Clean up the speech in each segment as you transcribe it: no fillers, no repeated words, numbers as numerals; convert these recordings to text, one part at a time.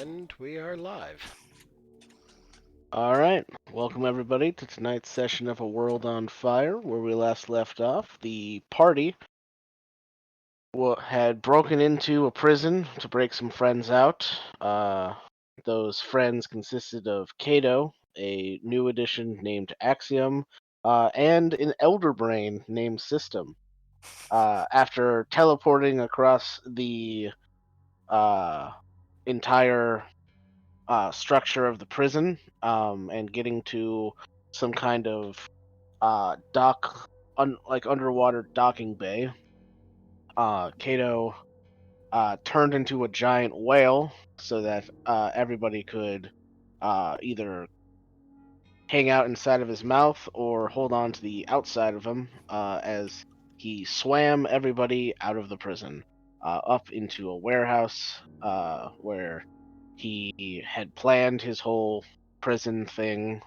And we are live. All right, welcome everybody to tonight's session of A World on Fire. Where we last left off, the party had broken into a prison to break some friends out. Those friends consisted of Kato, a new addition named Axiom, and an elder brain named System. After teleporting across the entire structure of the prison and getting to some kind of like underwater docking bay. Kato turned into a giant whale so that everybody could either hang out inside of his mouth or hold on to the outside of him as he swam everybody out of the prison up into a warehouse where he had planned his whole prison thing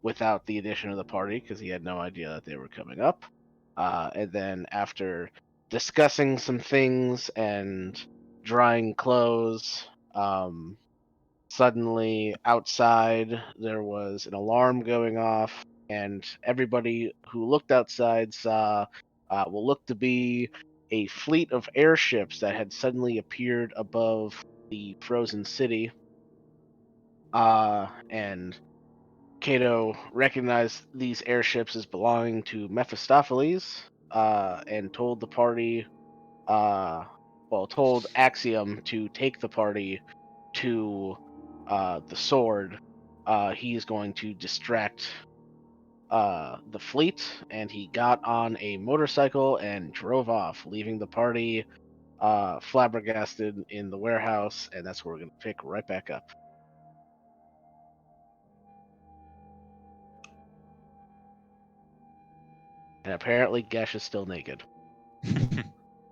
without the addition of the party because he had no idea that they were coming up. And then after discussing some things and drying clothes, suddenly outside there was an alarm going off, and everybody who looked outside saw what looked to be a fleet of airships that had suddenly appeared above the frozen city. And Cato recognized these airships as belonging to Mephistopheles, and told the party, told Axiom to take the party to the sword. He's going to distract the fleet, and he got on a motorcycle and drove off, leaving the party flabbergasted in the warehouse, and that's where we're going to pick right back up. And apparently Gesh is still naked.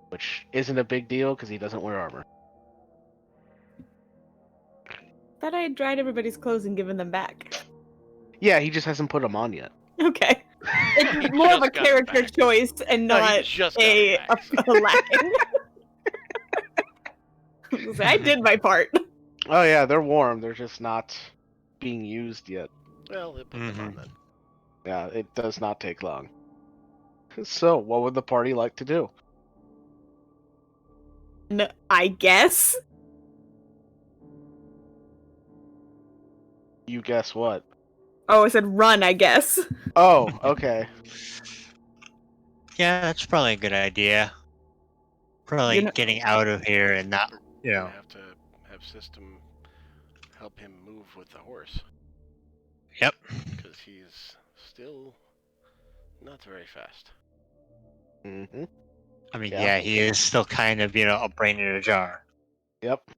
Which isn't a big deal because he doesn't wear armor. Thought I had dried everybody's clothes and given them back. Yeah, he just hasn't put them on yet. Okay. It's more of a character choice and not a lacking. I did my part. Oh yeah, they're warm. They're just not being used yet. Well, they put them on then. Yeah, it does not take long. So, what would the party like to do? No, I guess. You guess what? Oh, I said run, I guess. Oh, okay. Yeah, that's probably a good idea. Probably getting out of here and not, You have to have System help him move with the horse. Yep. Because he's still not very fast. Mm-hmm. I mean, yeah, he is still kind of, a brain in a jar. Yep.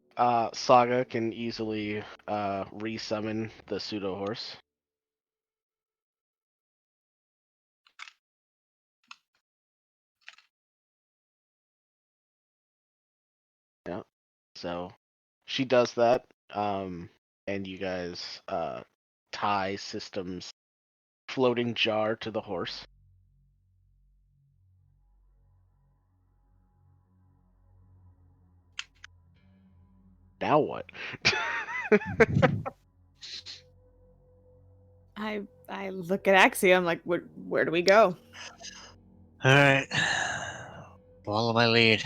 Saga can easily resummon the pseudo horse. Yeah. So she does that, and you guys tie System's floating jar to the horse. Now what? I look at Axiom like, where do we go? Alright. Follow my lead.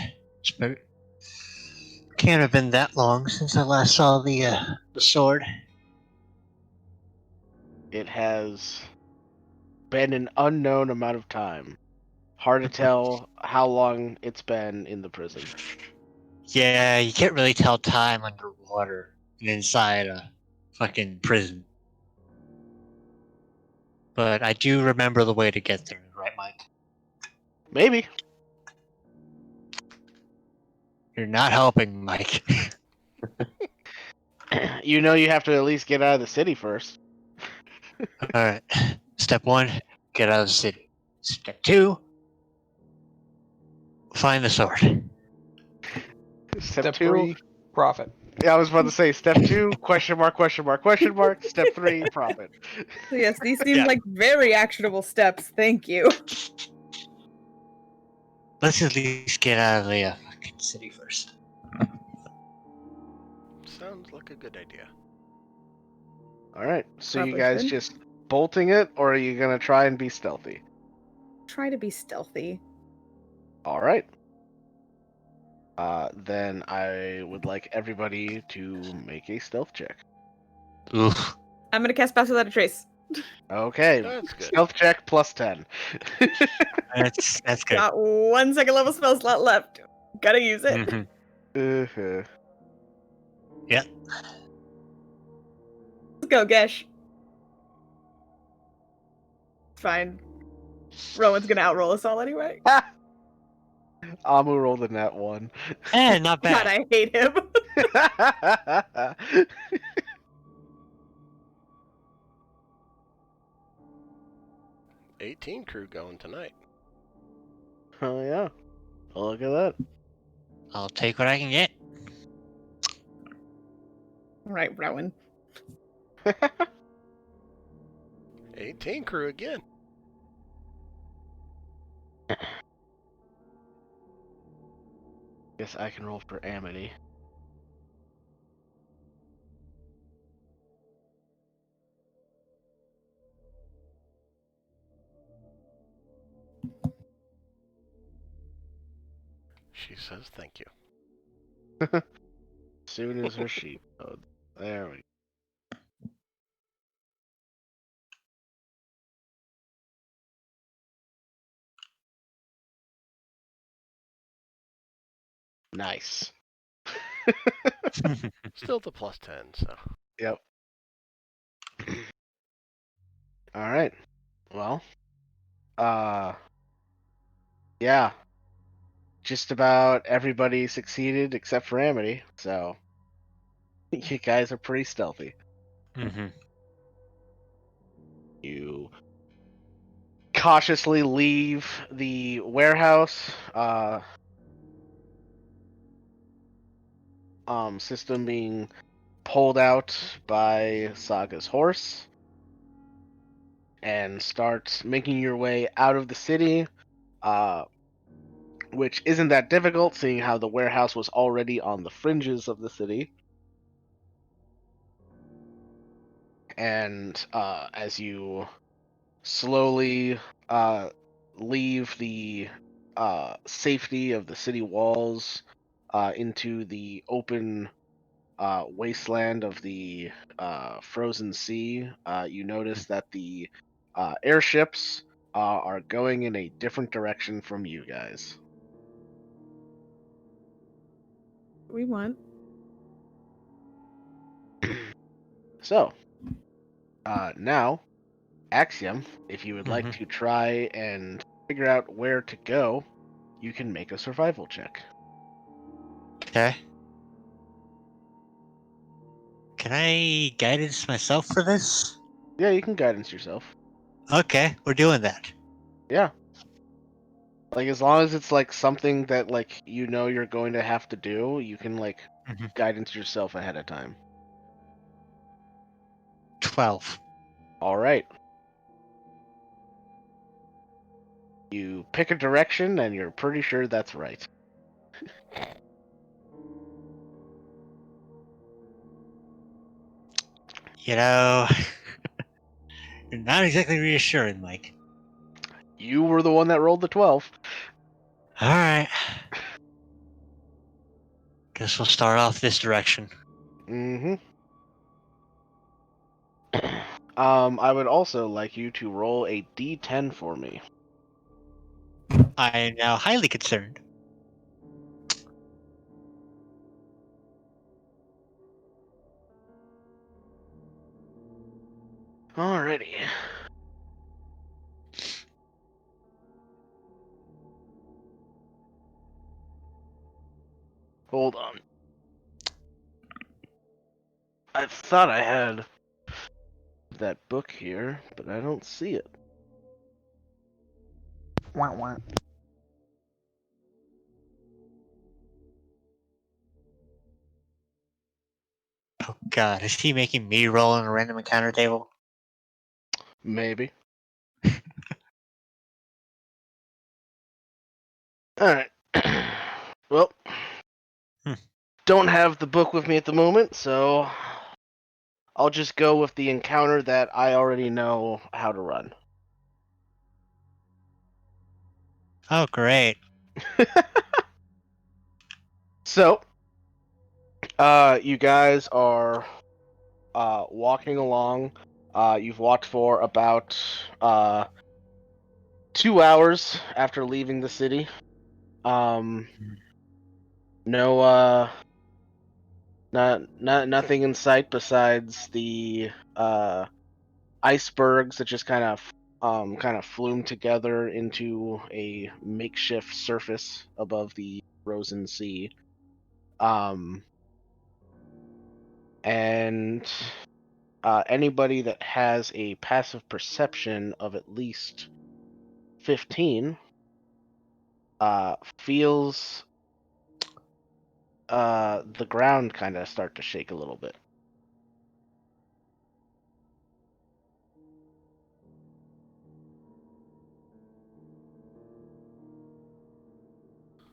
Can't have been that long since I last saw the sword. It has been an unknown amount of time. Hard to tell how long it's been in the prison. Yeah, you can't really tell time underwater and inside a fucking prison. But I do remember the way to get there, right, Mike? Maybe. You're not helping, Mike. You know you have to at least get out of the city first. Alright. Step 1, get out of the city. Step 2, find the sword. Step 2, 3, profit. Yeah, I was about to say step 2, question mark, question mark, question mark. Step 3, profit. So yes, these seem like very actionable steps. Thank you. Let's at least get out of the fucking city first. sounds like a good idea. Alright, so Probably you guys should. just bolting it, or are you gonna try and be stealthy? Try to be stealthy. Alright. Then I would like everybody to make a stealth check. Oof. I'm gonna cast Pass Without a Trace. Okay, That's good. stealth check plus 10. That's good. Got 1 second level spell slot left. Gotta use it. Mm-hmm. Uh-huh. Yep. Let's go, Gesh. Fine. Rowan's gonna outroll us all anyway. Amu rolled a nat 1. Not God, bad. I hate him. 18 crew going tonight. Oh yeah. Oh, look at that. I'll take what I can get. Right, Rowan. 18 crew again. Guess I can roll for Amity. She says thank you. Soon as her sheep. Oh, there we go. Nice. Still the plus 10, so. Yep. Alright. Well. Yeah. Just about everybody succeeded except for Amity, so you guys are pretty stealthy. Mm-hmm. You cautiously leave the warehouse, system being pulled out by Saga's horse, and start making your way out of the city, which isn't that difficult, seeing how the warehouse was already on the fringes of the city. And as you slowly leave the safety of the city walls into the open wasteland of the frozen sea, you notice that the airships are going in a different direction from you guys. We want. So, now, Axiom, if you would like Mm-hmm. to try and figure out where to go, you can make a survival check. Okay. Can I guidance myself for this? Yeah, you can guidance yourself. Okay, we're doing that. Yeah. Like, as long as it's, like, something that, like, you know you're going to have to do, you can, like, Mhm. guidance yourself ahead of time. 12. Alright. You pick a direction, and you're pretty sure that's right. You know, you're not exactly reassuring, Mike. You were the one that rolled the 12. Alright. Guess we'll start off this direction. Mm-hmm. I would also like you to roll a d10 for me. I am now highly concerned. Alrighty. Hold on. I thought I had that book here, but I don't see it. Wah, wah. Oh god, is he making me roll on a random encounter table? Maybe. Alright. Well, Hmm. don't have the book with me at the moment, so I'll just go with the encounter that I already know how to run. Oh, great. So, you guys are walking along. You've walked for about 2 hours after leaving the city. No, nothing in sight besides the icebergs that just kind of flume together into a makeshift surface above the frozen sea. And anybody that has a passive perception of at least 15 feels the ground kind of start to shake a little bit.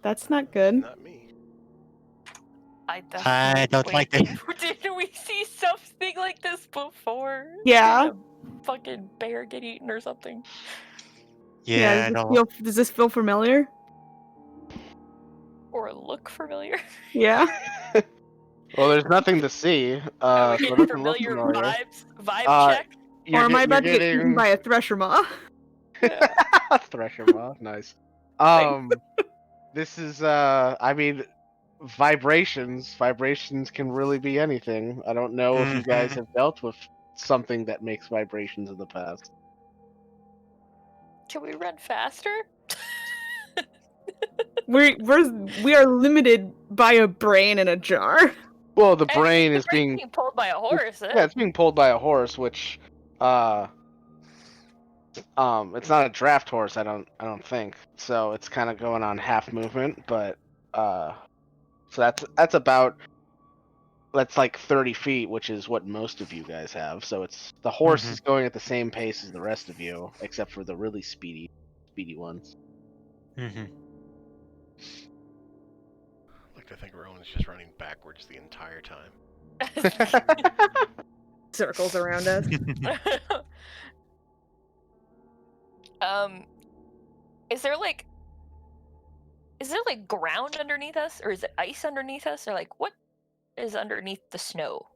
That's not good. Not me. I don't like this. Didn't we see something like this before? Yeah. Did a fucking bear get eaten or something? Yeah, I don't. Does this feel familiar? Or look familiar? Yeah. Well, there's nothing to see. Are we So getting nothing looks familiar familiar. vibe check? Or am I about to get eaten getting by a thresher maw? Thresher maw, nice. This is I mean, vibrations. Vibrations can really be anything. I don't know if you guys have dealt with something that makes vibrations in the past. Can we run faster? We are limited by a brain in a jar. Well, the brain is being pulled by a horse. Yeah, it's being pulled by a horse, which it's not a draft horse, I don't think. So it's kind of going on half movement, but so that's like 30 feet, which is what most of you guys have. So it's the horse is going at the same pace as the rest of you, except for the really speedy ones. I like to think Rowan's just running backwards the entire time. Circles around us. Is there like ground underneath us, or is it ice underneath us, or like what is underneath the snow?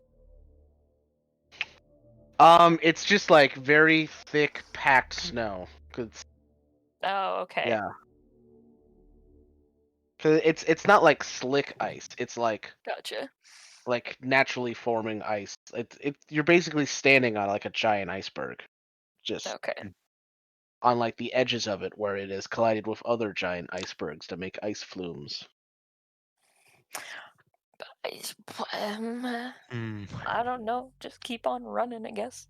It's just like very thick, packed snow. Oh, okay. Yeah. Cause it's not like slick ice. It's like Gotcha. like naturally forming ice. You're basically standing on like a giant iceberg, just Okay. on like the edges of it where it is collided with other giant icebergs to make ice flumes. I don't know. Just keep on running, I guess.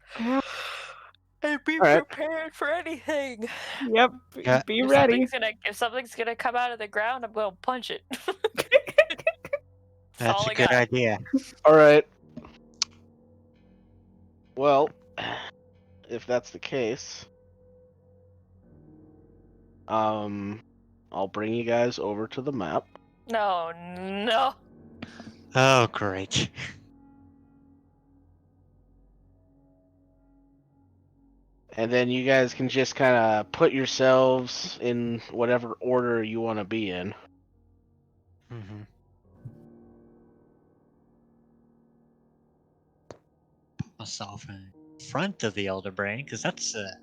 And be All right. prepared for anything. Yep. Yeah. Be ready. If something's gonna come out of the ground, I'm gonna punch it. That's a good idea. All right. Well, if that's the case, I'll bring you guys over to the map. No. Oh, great. And then you guys can just kind of put yourselves in whatever order you want to be in. Put myself in front of the Elder Brain, because that's the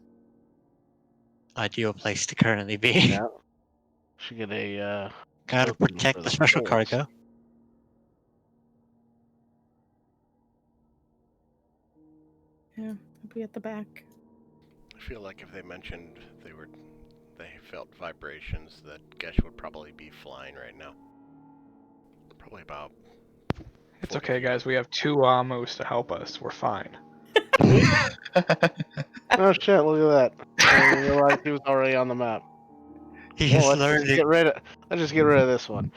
ideal place to currently be. Yeah. Should get a Gotta protect the special cargo. Yeah, I'll be at the back. I feel like if they mentioned they felt vibrations, that Gesh would probably be flying right now. Probably about. It's okay, guys. We have 2 Amos to help us. We're fine. Oh shit! Look at that. I didn't realize he was already on the map. Let's just get rid of this one.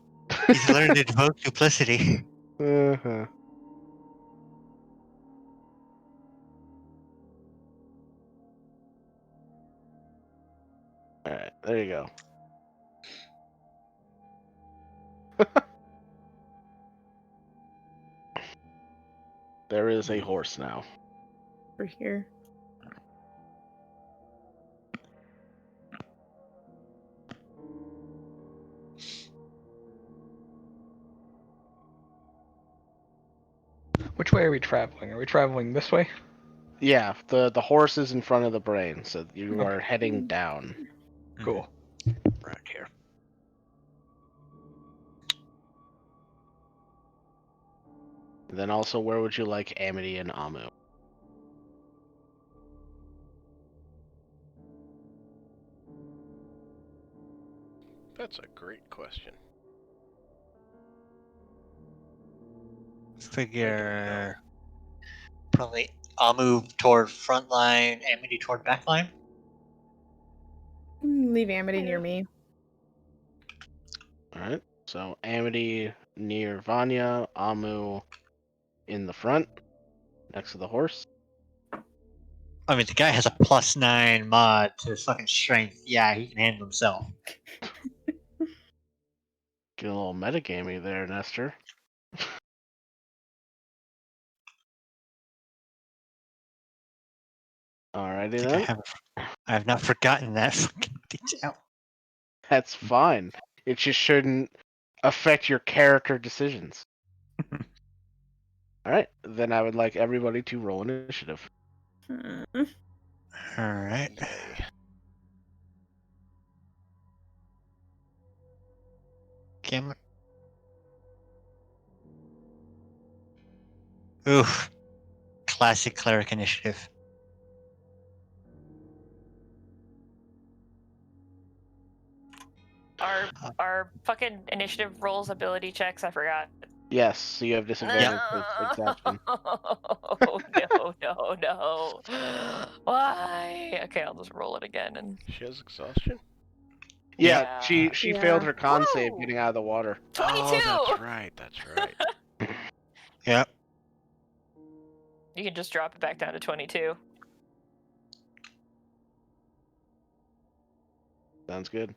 He's learned to invoke duplicity. Uh-huh. All right, there you go. There is a horse now. For here. Which way are we traveling? Are we traveling this way? Yeah, the horse is in front of the brain, so you are heading down. Cool. Right here. Then also, where would you like Amity and Amu? That's a great question. Figure probably Amu toward front line, Amity toward back line. Leave Amity near me. Alright, so Amity near Vanya, Amu in the front, next to the horse. I mean, the guy has a +9 mod to his fucking strength. Yeah, he can handle himself. Get a little metagamey there, Nestor. Alrighty then. I have not forgotten that fucking detail. That's fine. It just shouldn't affect your character decisions. Alright, then I would like everybody to roll initiative. Alright. Yay. Kim. Oof. Classic cleric initiative. Our fucking initiative rolls ability checks. I forgot. Yes, so you have disadvantage with exhaustion. No. Why? Okay, I'll just roll it again and. She has exhaustion? Yeah, she Yeah. failed her con Woo! save getting out of the water. 22. Oh, that's right. Yep. You can just drop it back down to 22. Sounds good.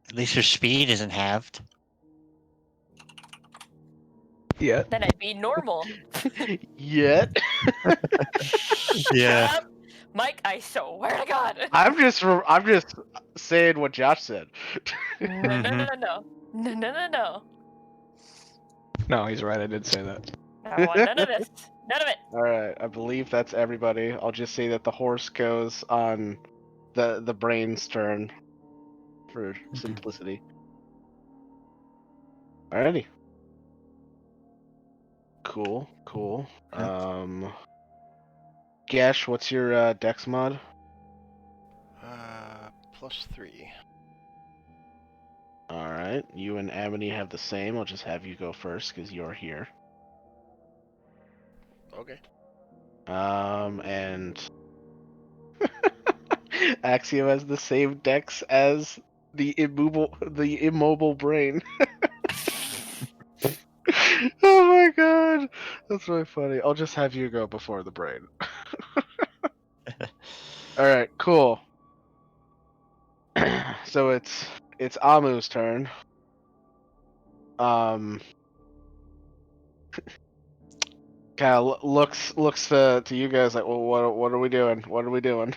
At least her speed isn't halved. Yeah. Then I'd be normal. Yet. Yeah. Shut up. Mike, I swear to God. I'm just saying what Josh said. No. No, he's right. I did say that. I want none of this. None of it. All right, I believe that's everybody. I'll just say that the horse goes on the brain's turn for simplicity. Alrighty. Cool. Gash, what's your dex mod? +3. Alright, you and Amity have the same. I'll just have you go first because you're here. Okay. And Axiom has the same dex as the immobile brain. Oh my god, that's really funny. I'll just have you go before the brain. All right, cool. So it's Amu's turn. Kind of looks to you guys like, well, what are we doing? What are we doing?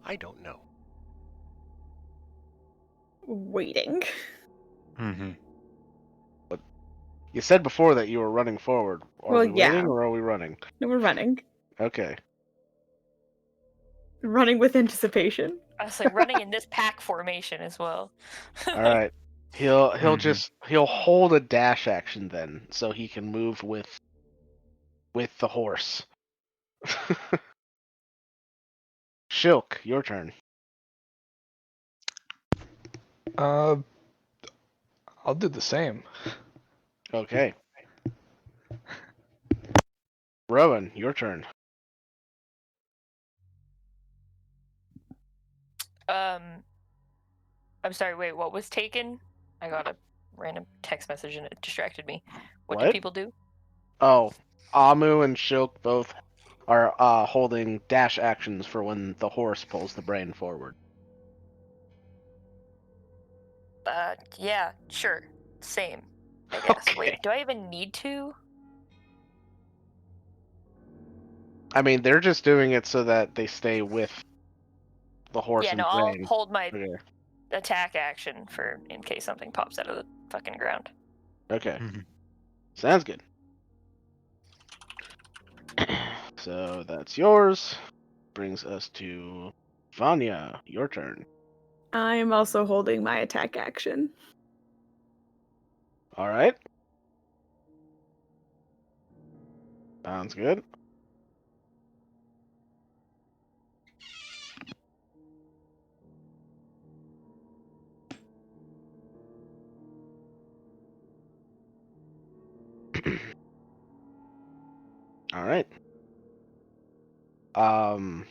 I don't know. Waiting. Mm-hmm. You said before that you were running forward. Are Well, we yeah. waiting or are we running? No, we're running. Okay. Running with anticipation. I was like running in this pack formation as well. All right. He'll hold a dash action then, so he can move with the horse. Shilk, your turn. I'll do the same. Okay. Rowan, your turn. I'm sorry, wait, what was taken? I got a random text message and it distracted me. What What? did people do? Oh, Amu and Shilk both are holding dash actions for when the horse pulls the brain forward. Yeah, sure. Same, I guess. Okay. Wait, do I even need to? I mean, they're just doing it so that they stay with the horse Yeah, and no, I'll brain. hold my Okay. attack action for in case something pops out of the fucking ground. Okay. Mhm. Sounds good. So that's yours. Brings us to Vanya. Your turn. I'm also holding my attack action. All right. Sounds good. All right. Let's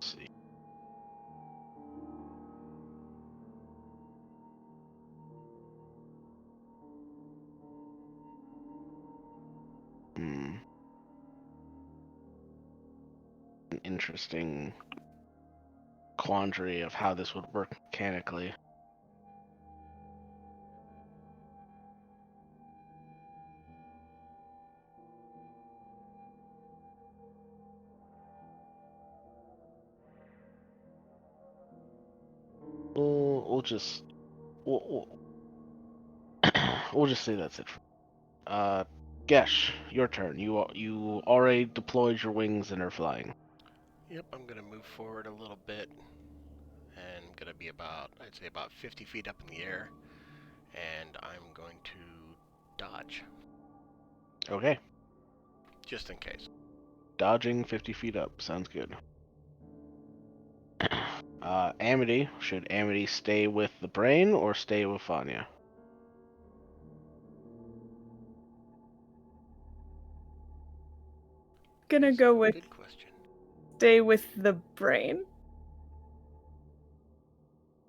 see. An interesting quandary of how this would work mechanically. We'll just we'll just say that's it. Gesh, your turn. You already deployed your wings and are flying. Yep, I'm gonna move forward a little bit, and gonna be about, I'd say about 50 feet up in the air, and I'm going to dodge, Okay. just in case. Dodging 50 feet up. Sounds good. Amity. Should Amity stay with the brain or stay with Fanya? Gonna go with Good question. stay with the brain.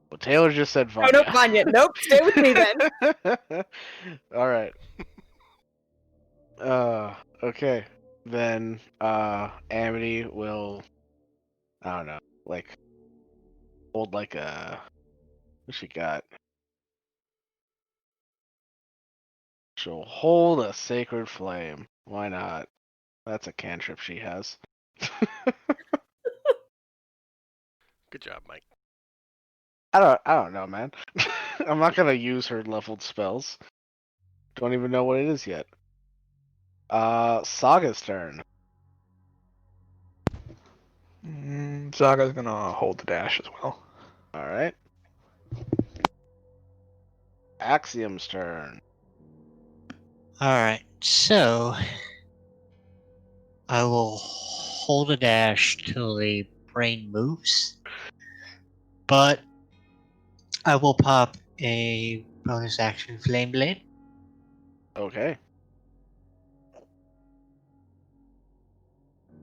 Well, Taylor just said Oh, Vanya. nope, Vanya. Nope, stay with me then. All right. Okay. Then, Amity will, I don't know, like, hold like a, what she got? She'll hold a sacred flame. Why not? That's a cantrip she has. Good job, Mike. I don't know, man. I'm not gonna use her leveled spells. Don't even know what it is yet. Saga's turn. Zaga's gonna hold the dash as well. All right. Axiom's turn. Alright, so I will hold a dash till the brain moves, but I will pop a bonus action flame blade. Okay.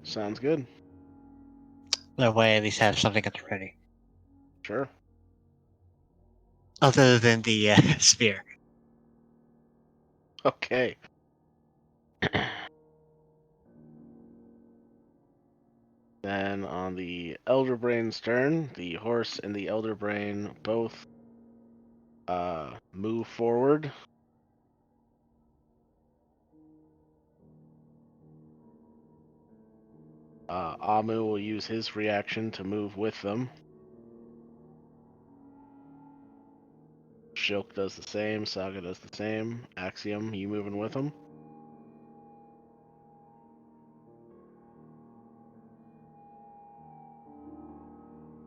Sounds good. That way I at least have something at the ready. Sure. Other than the spear. Okay. Then on the Elder Brain's turn, the horse and the Elder Brain both move forward. Amu will use his reaction to move with them. Shilk does the same. Saga does the same. Axiom, you moving with them?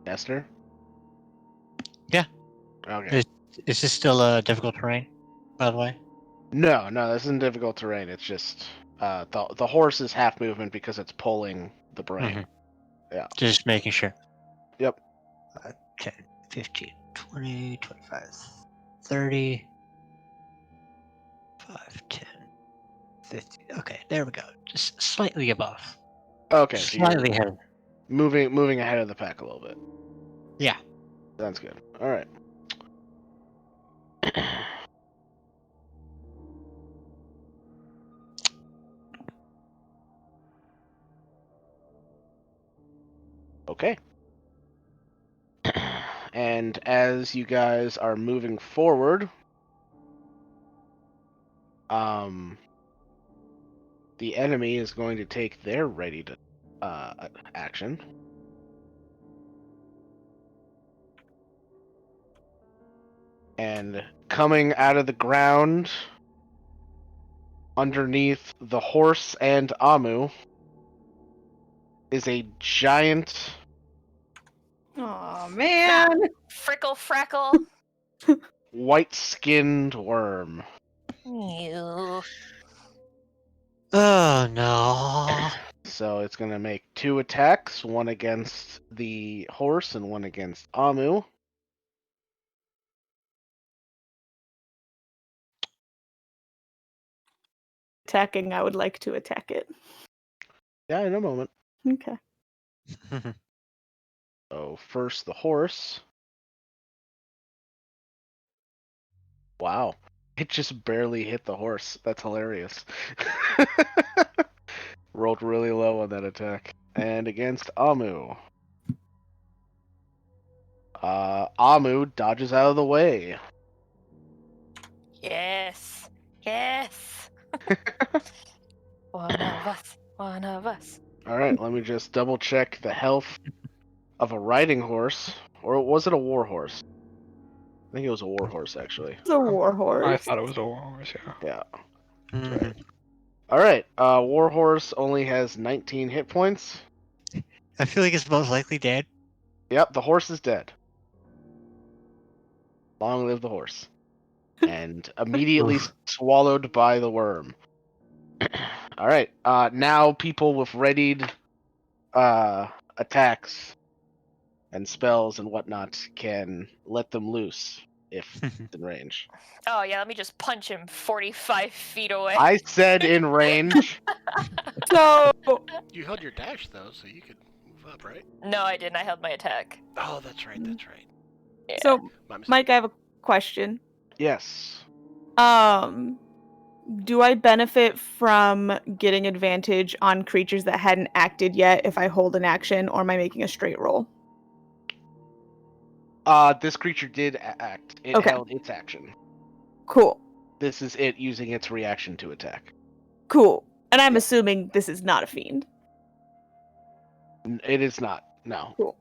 Esther? Yeah. Okay. Is this still a difficult terrain, by the way? No, this isn't difficult terrain. It's just the horse is half movement because it's pulling the brain. Mm-hmm. Yeah. Just making sure. Yep. 10, 15, 20, 25, 30, 5, 10, 50. Okay, there we go. Just slightly above. Okay, so you're Slightly ahead. moving ahead of the pack a little bit. Yeah. Sounds good. All right. Okay. And as you guys are moving forward, the enemy is going to take their ready to action. And coming out of the ground underneath the horse and Amu is a giant Oh man. Frickle Frackle. white-skinned worm. Ew. Oh no. So it's going to make 2 attacks, one against the horse and one against Amu. Attacking, I would like to attack it. Yeah, in a moment. Okay. So first the horse. Wow. It just barely hit the horse. That's hilarious. Rolled really low on that attack. And against Amu. Amu dodges out of the way. Yes. Yes. One of us. One of us. Alright, let me just double check the health of a riding horse. Or was it a war horse? I think it was a war horse, actually. It's a war horse. I thought it was a warhorse, yeah. Yeah. Mhm. Right. Alright, Warhorse only has 19 hit points. I feel like it's most likely dead. Yep, the horse is dead. Long live the horse. And immediately Oof. swallowed by the worm. Alright, now people with readied attacks and spells and whatnot can let them loose if it's in range. Oh yeah, let me just punch him 45 feet away. I said in range. So You held your dash though, so you could move up, right? No, I didn't. I held my attack. Oh, that's right. That's right. Yeah. so My mistake. Mike, I have a question. Yes. Do I benefit from getting advantage on creatures that hadn't acted yet if I hold an action, or am I making a straight roll? This creature did act. It Okay. held its action. Cool. This is it using its reaction to attack. Cool. And I'm Yeah. assuming this is not a fiend. It is not. No. Cool.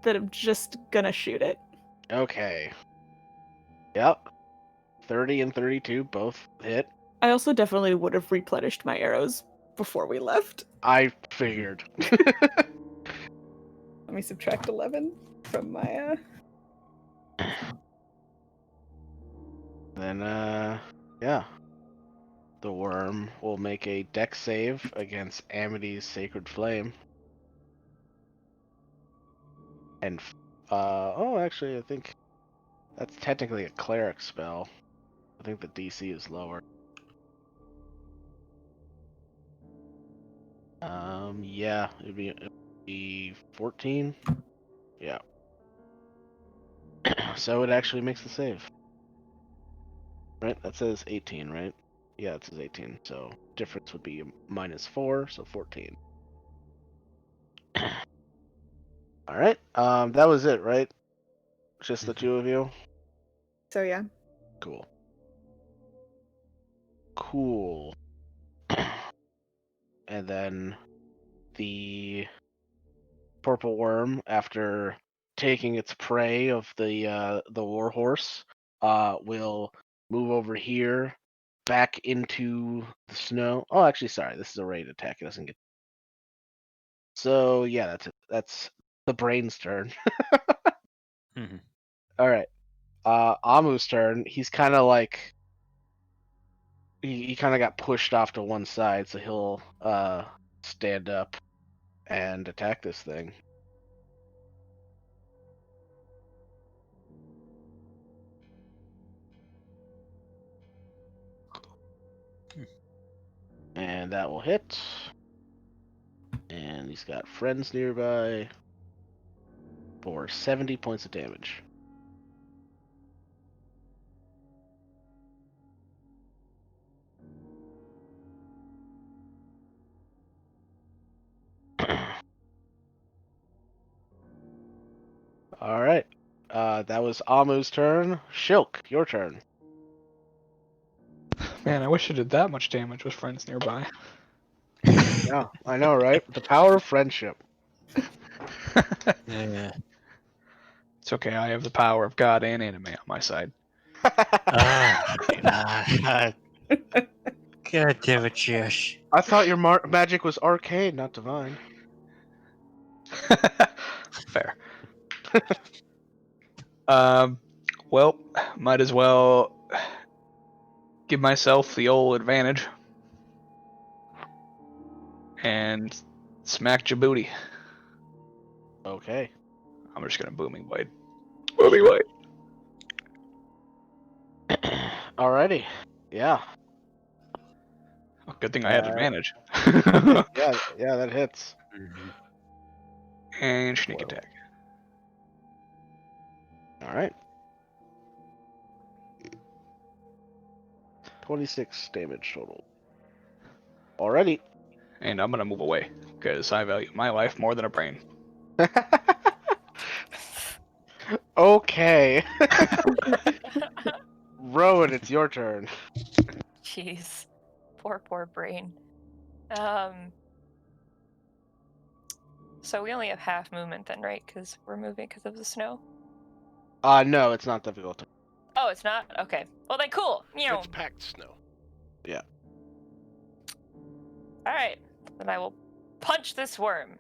That I'm just gonna shoot it. Okay. Yep. 30 and 32 both hit. I also definitely would have replenished my arrows before we left. I figured. Let me subtract 11 from my Then yeah. The worm will make a dex save against Amity's Sacred Flame. And oh, actually I think that's technically a cleric spell. I think the DC is lower. Yeah, it'd be 14. Yeah. So it actually makes the save. Right? That says 18, right? Yeah, it says 18. So difference would be -4, so 14. All right. That was it, right? Just the two of you? So yeah. Cool. Cool. And then the purple worm, after taking its prey of the warhorse, will move over here, back into the snow. Oh, actually, sorry, this is a raid attack. It doesn't get. So yeah, that's it. That's the brain's turn. Mhm. All right. Amu's turn. He's kind of like he kind of got pushed off to one side, so he'll stand up and attack this thing. And that will hit. And he's got friends nearby for 70 points of damage. All right. That was Amu's turn. Shilk, your turn. Man, I wish I did that much damage with friends nearby. Yeah, I know, right? The power of friendship. Yeah. It's okay, I have the power of God and anime on my side. Oh, God. God damn it, Josh. I thought your magic was arcane, not divine. Fair. Well, might as well give myself the old advantage and smack Djibouti. Okay. I'm just gonna booming blade. Booming blade. Alrighty. Yeah. Oh, good thing I had advantage. Yeah, that hits. And sneak Well. attack. Alright. 26 damage total. Alrighty. And I'm gonna move away because I value my life more than a brain. Okay. Rowan, it's your turn. Jeez. Poor brain. So we only have half movement then, right? Because we're moving because of the snow? No, it's not difficult. Oh, it's not? Okay. Well then, cool. It's packed snow. Alright. Then I will punch this worm.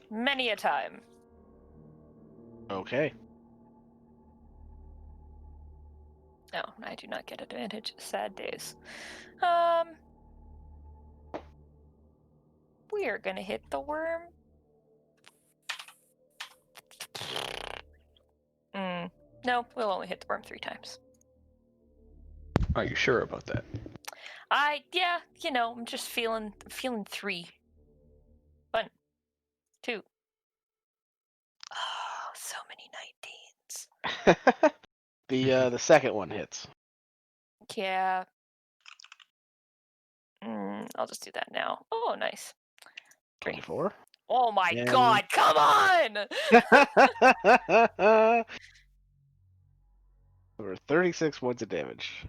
Many a time. Okay. No, I do not get advantage. Sad days. We are gonna hit the worm. No, we'll only hit the worm 3 times. Are you sure about that? Yeah, I'm just feeling 3. 1, 2. Oh, so many 19s. The second one hits. Yeah. I'll just do that now. Oh, nice. 24. Oh my And- god, come on! For 36 points of damage.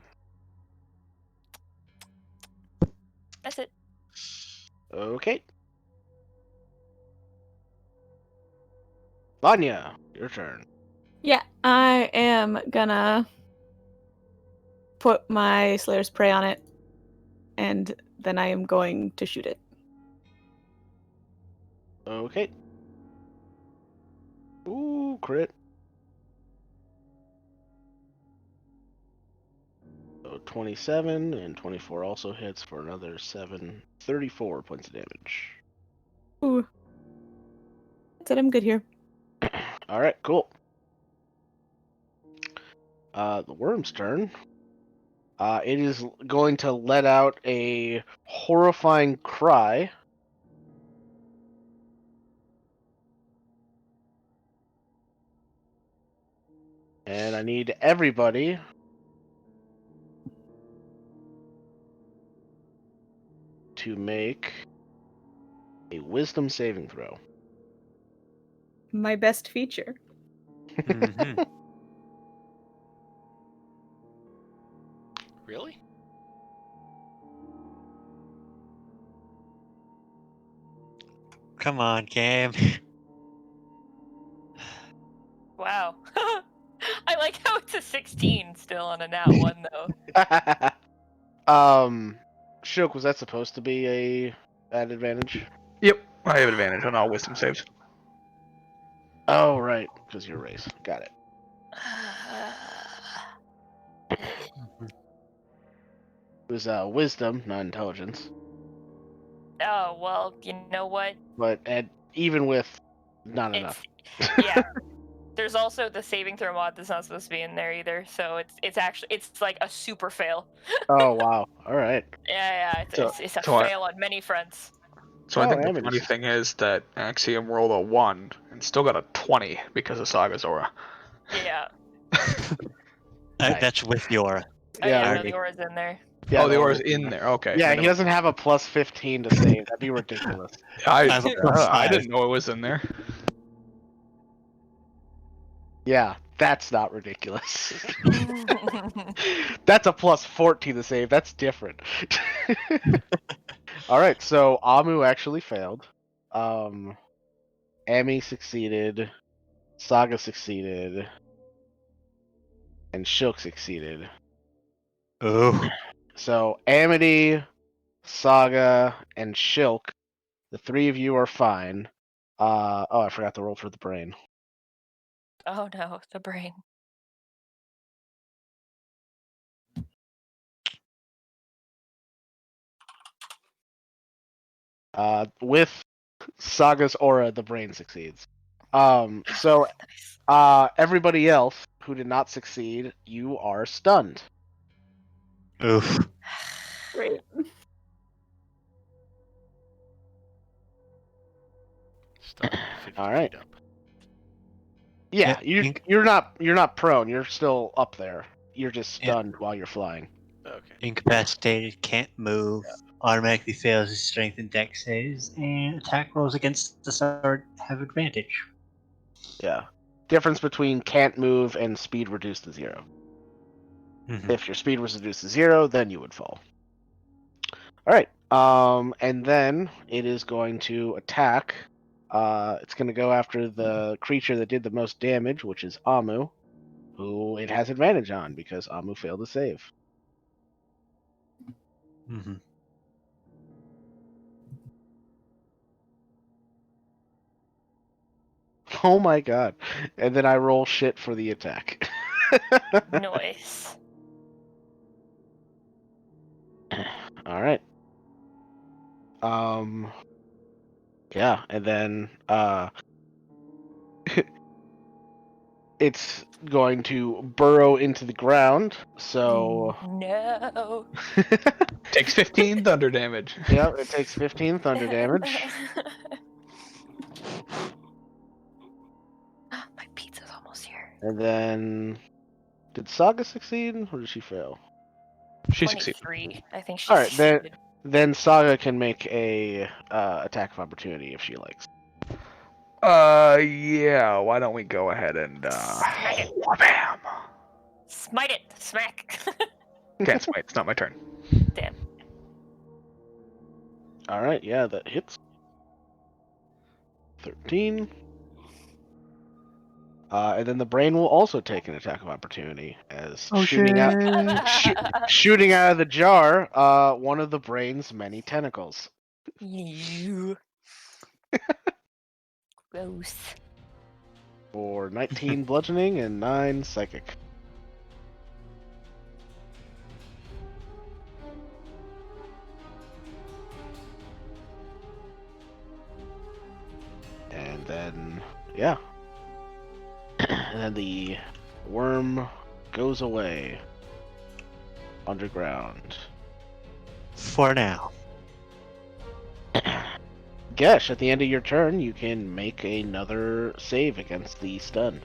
That's it. Okay. Vanya, your turn. Yeah, I am gonna put my Slayer's Prey on it, and then I am going to shoot it. Okay. Ooh, crit. So 27 and 24 also hits for another 34 points of damage. Ooh. That's it, I'm good here. Alright, cool. The worm's turn. It is going to let out a horrifying cry. And I need everybody to make a wisdom saving throw. My best feature. Mhm. Really? Come on, game. Wow. I like how it's a 16 still on a nat 1 though. Shook, was that supposed to be a at advantage? Yep, I have advantage on all wisdom saves. Oh, right, because your race. Got it. It was wisdom, not intelligence. Oh, well, you know what? But even with not It's enough. yeah. There's also the saving throw mod that's not supposed to be in there either, so it's like a super fail. Oh, wow. All right. Yeah, So- it's a so I- fail on many fronts. So I Oh, think the Amethyst. funny thing is that Axiom rolled a 1 and still got a 20 because of Saga Zora. Yeah. Nice. That's with your. Oh yeah, no, already. the aura's in there. Yeah, Oh, the aura's in there. Okay. Yeah, I he never- doesn't have a plus 15 to save. That'd be ridiculous. I have a plus I 5. didn't know it was in there. Yeah, that's not ridiculous. That's a plus 14 to save. That's different. All right, so Amu actually failed. Ami succeeded. Saga succeeded. And Shilk succeeded. Oh. So Amity, Saga, and Shilk, the three of you are fine. Oh, I forgot to roll for the brain. Oh no, the brain. With Saga's aura, the brain succeeds. So Nice. everybody else who did not succeed, you are stunned. Oof. Great. Stunned 50 All right. feet up. Yeah, Yeah, you're not prone. You're still up there. You're just stunned while you're flying. Okay. incapacitated, can't move, automatically fails his strength and dex saves, and attack rolls against the sword have advantage. Yeah. Difference between can't move and speed reduced to 0. Mhm. If your speed was reduced to 0, then you would fall. All right. And then it is going to attack. It's going to go after the creature that did the most damage, which is Amu, who it has advantage on because Amu failed to save. Mhm. Oh my god. And then I roll shit for the attack. Nice. All right. Yeah, and then it's going to burrow into the ground. So No. Takes 15 thunder damage. yeah, it takes 15 thunder damage. My pizza's almost here. And then did Saga succeed or did she fail? She succeeded. 23. I think she All right, succeeded. then Saga can make a attack of opportunity if she likes. Yeah. Why don't we go ahead and Smack it. bam. Smite it. Smack. Can't smite. It's not my turn. Damn. All right, yeah, that hits. 13. And then the brain will also take an attack of opportunity as shooting out of the jar, one of the brain's many tentacles. You. Gross. For 19 bludgeoning and 9 psychic. And then, yeah. And then the worm goes away underground. For now. Gesh, at the end of your turn, you can make another save against the stun.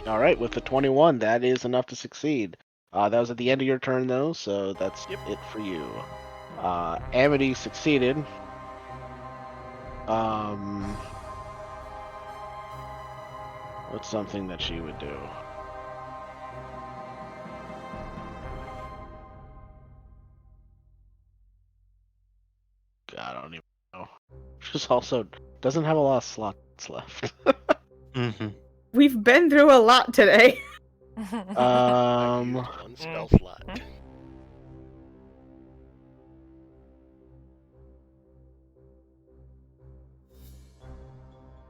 All right, with the 21, that is enough to succeed. That was at the end of your turn, though, so that's it for you. Amity succeeded. What's something that she would do? God, I don't even know. She's also doesn't have a lot of slots left. Mm-hmm. We've been through a lot today. I used one spell slot.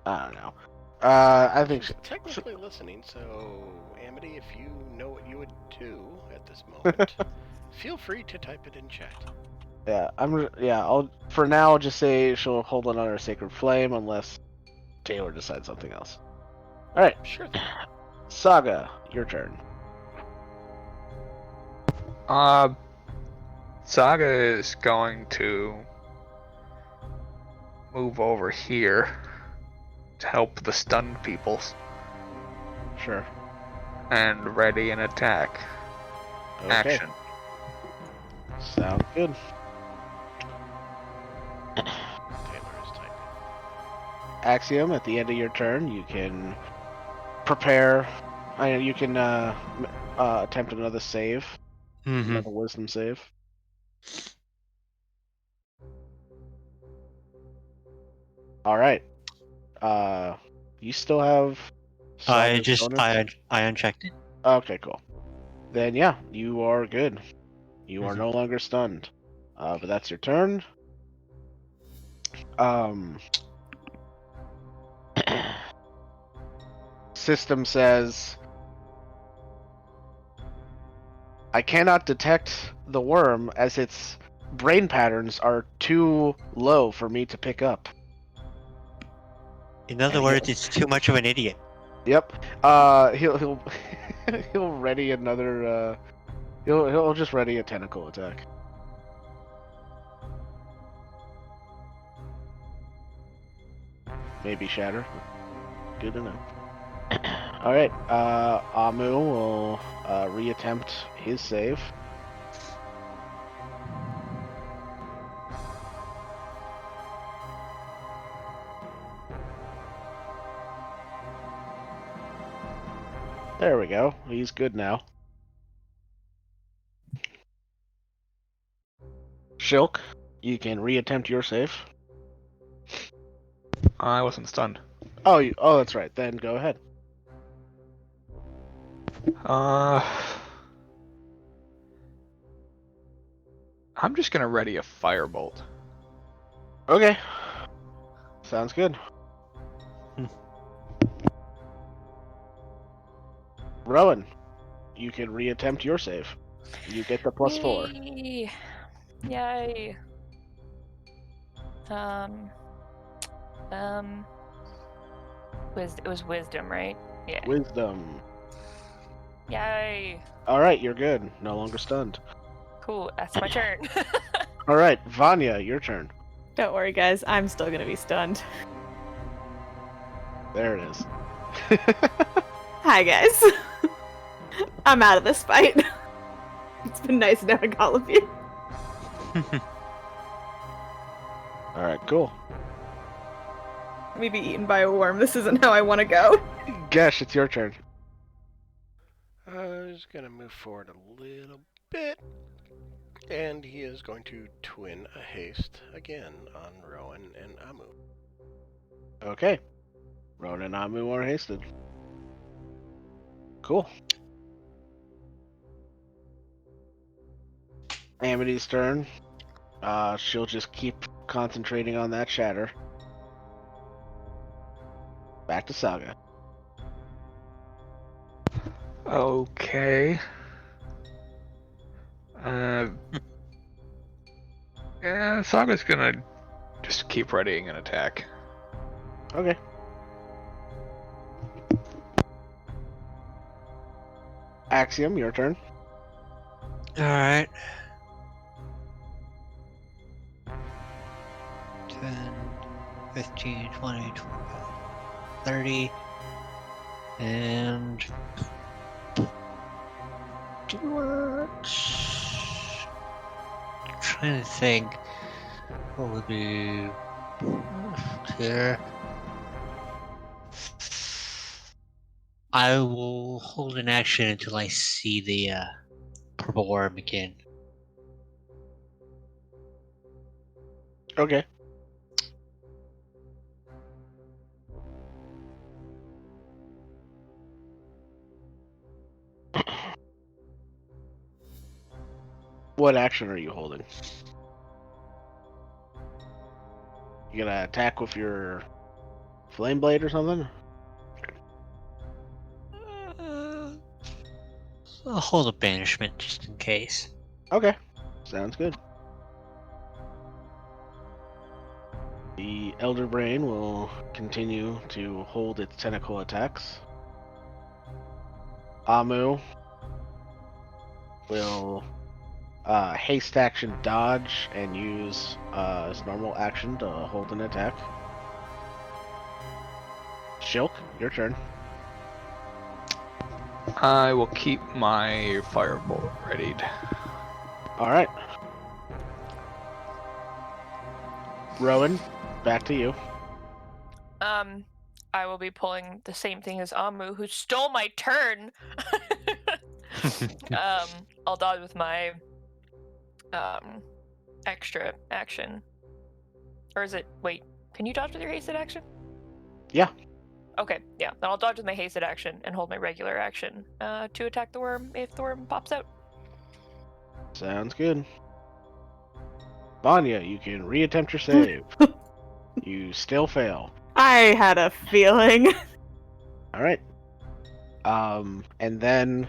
I don't know. I think She's technically listening, so Amity, if you know what you would do at this moment, feel free to type it in chat. yeah, I'll for now I'll just say she'll hold on her sacred flame unless Taylor decides something else. All right, Sure. Saga, your turn. Saga is going to move over here to help the stunned peoples Sure. and ready an attack. Okay. Action. Sounds good. Axiom, at the end of your turn, you can prepare. You can attempt another save, Mm-hmm. another wisdom save. All right. You still have. Saga's bonus? I unchecked it. Okay, cool. Then yeah, you are good. You are no longer stunned. But that's your turn. System says, I cannot detect the worm as its brain patterns are too low for me to pick up. In other And words, it's too much of an idiot. Yep. He'll he'll ready another. He'll just ready a tentacle attack. Maybe shatter. Good to know. All right. Amu will reattempt his save. There we go. He's good now. Shilk, you can reattempt your save. I wasn't stunned. Oh, that's right. Then go ahead. I'm just gonna ready a firebolt. Okay. Sounds good. Rowan, you can reattempt your save. You get the +4. Whee! Yay. It was wisdom, right? Yeah. Wisdom. Yay. All right, you're good. No longer stunned. Cool. That's my turn. All right, Vanya, your turn. Don't worry, guys. I'm still gonna be stunned. There it is. Hi, guys. I'm out of this fight. It's been nice knowing all of you. All right, cool. Let me be eaten by a worm. This isn't how I want to go. Gesh, it's your turn. He's going to move forward a little bit. And he is going to twin a haste again on Rowan and Amu. Okay. Rowan and Amu are hasted. Cool. Amity's turn. She'll just keep concentrating on that shatter. Back to Saga. Okay. Yeah, Saga's gonna just keep readying an attack. Okay. Axiom, your turn. Alright. 10, 15, 20, 25, 30. And... do what? I'm trying to think. What would be... here? I will hold an action until I see the purple worm again. Okay. What action are you holding? You gonna attack with your flame blade or something? I'll hold a banishment just in case. Okay. Sounds good. The Elder Brain will continue to hold its tentacle attacks. Amu will haste action dodge and use his normal action to hold an attack. Shilk, your turn. I will keep my firebolt readied. Alright. Rowan, back to you. I will be pulling the same thing as Amu, who stole my turn. I'll dodge with my extra action. Or is it? Wait, can you dodge with your hasted action? Yeah. Okay, yeah. Then I'll dodge with my hasted action and hold my regular action to attack the worm if the worm pops out. Sounds good. Vanya, you can reattempt your save. You still fail. I had a feeling. All right. And then,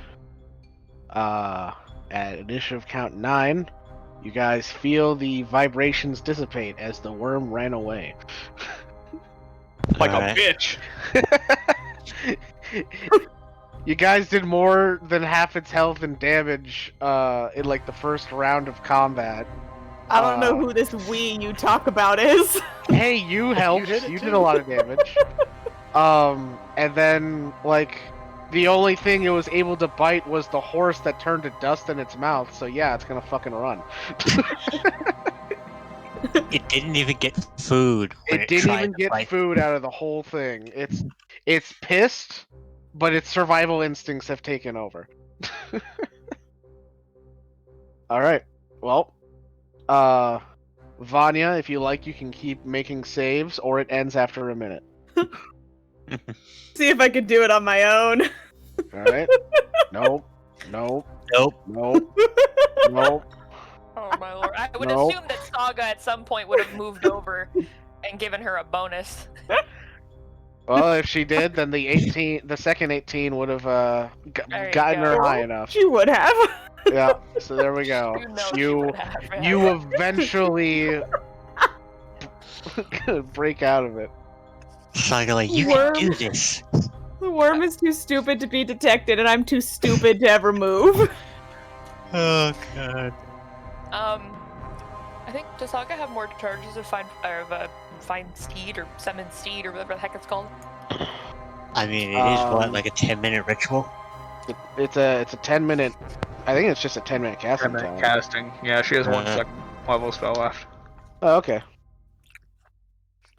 at initiative count 9, you guys feel the vibrations dissipate as the worm ran away. Like Alright. a bitch. You guys did more than half its health and damage in like the first round of combat. I don't know who this we you talk about is. Hey, you helped. did it You too. did a lot of damage. And then like the only thing it was able to bite was the horse that turned to dust in its mouth. So yeah, it's gonna fucking run. It didn't even get food. When It didn't tried even to get fight. food out of the whole thing. It's pissed, but its survival instincts have taken over. All right. Well, Vanya, if you like, you can keep making saves, or it ends after a minute. See if I could do it on my own. All right. Nope. Nope. Nope. Nope. Nope. Oh my lord! I would No. assume that Saga at some point would have moved over and given her a bonus. Well, if she did, then the second 18 would have There you gotten go. her high enough. She would have. Yeah. So there we go. You know she would have. Man. You eventually break out of it. Saga, like, you Worm. can do this. The worm is too stupid to be detected, and I'm too stupid to ever move. Oh god. I think does Saga have more charges of find steed or summon steed or whatever the heck it's called? I mean, it is what, like a 10-minute ritual? It's a 10-minute. I think it's just a 10-minute casting time. Casting. Yeah, she has one Uh-huh. second level spell left. Oh, okay.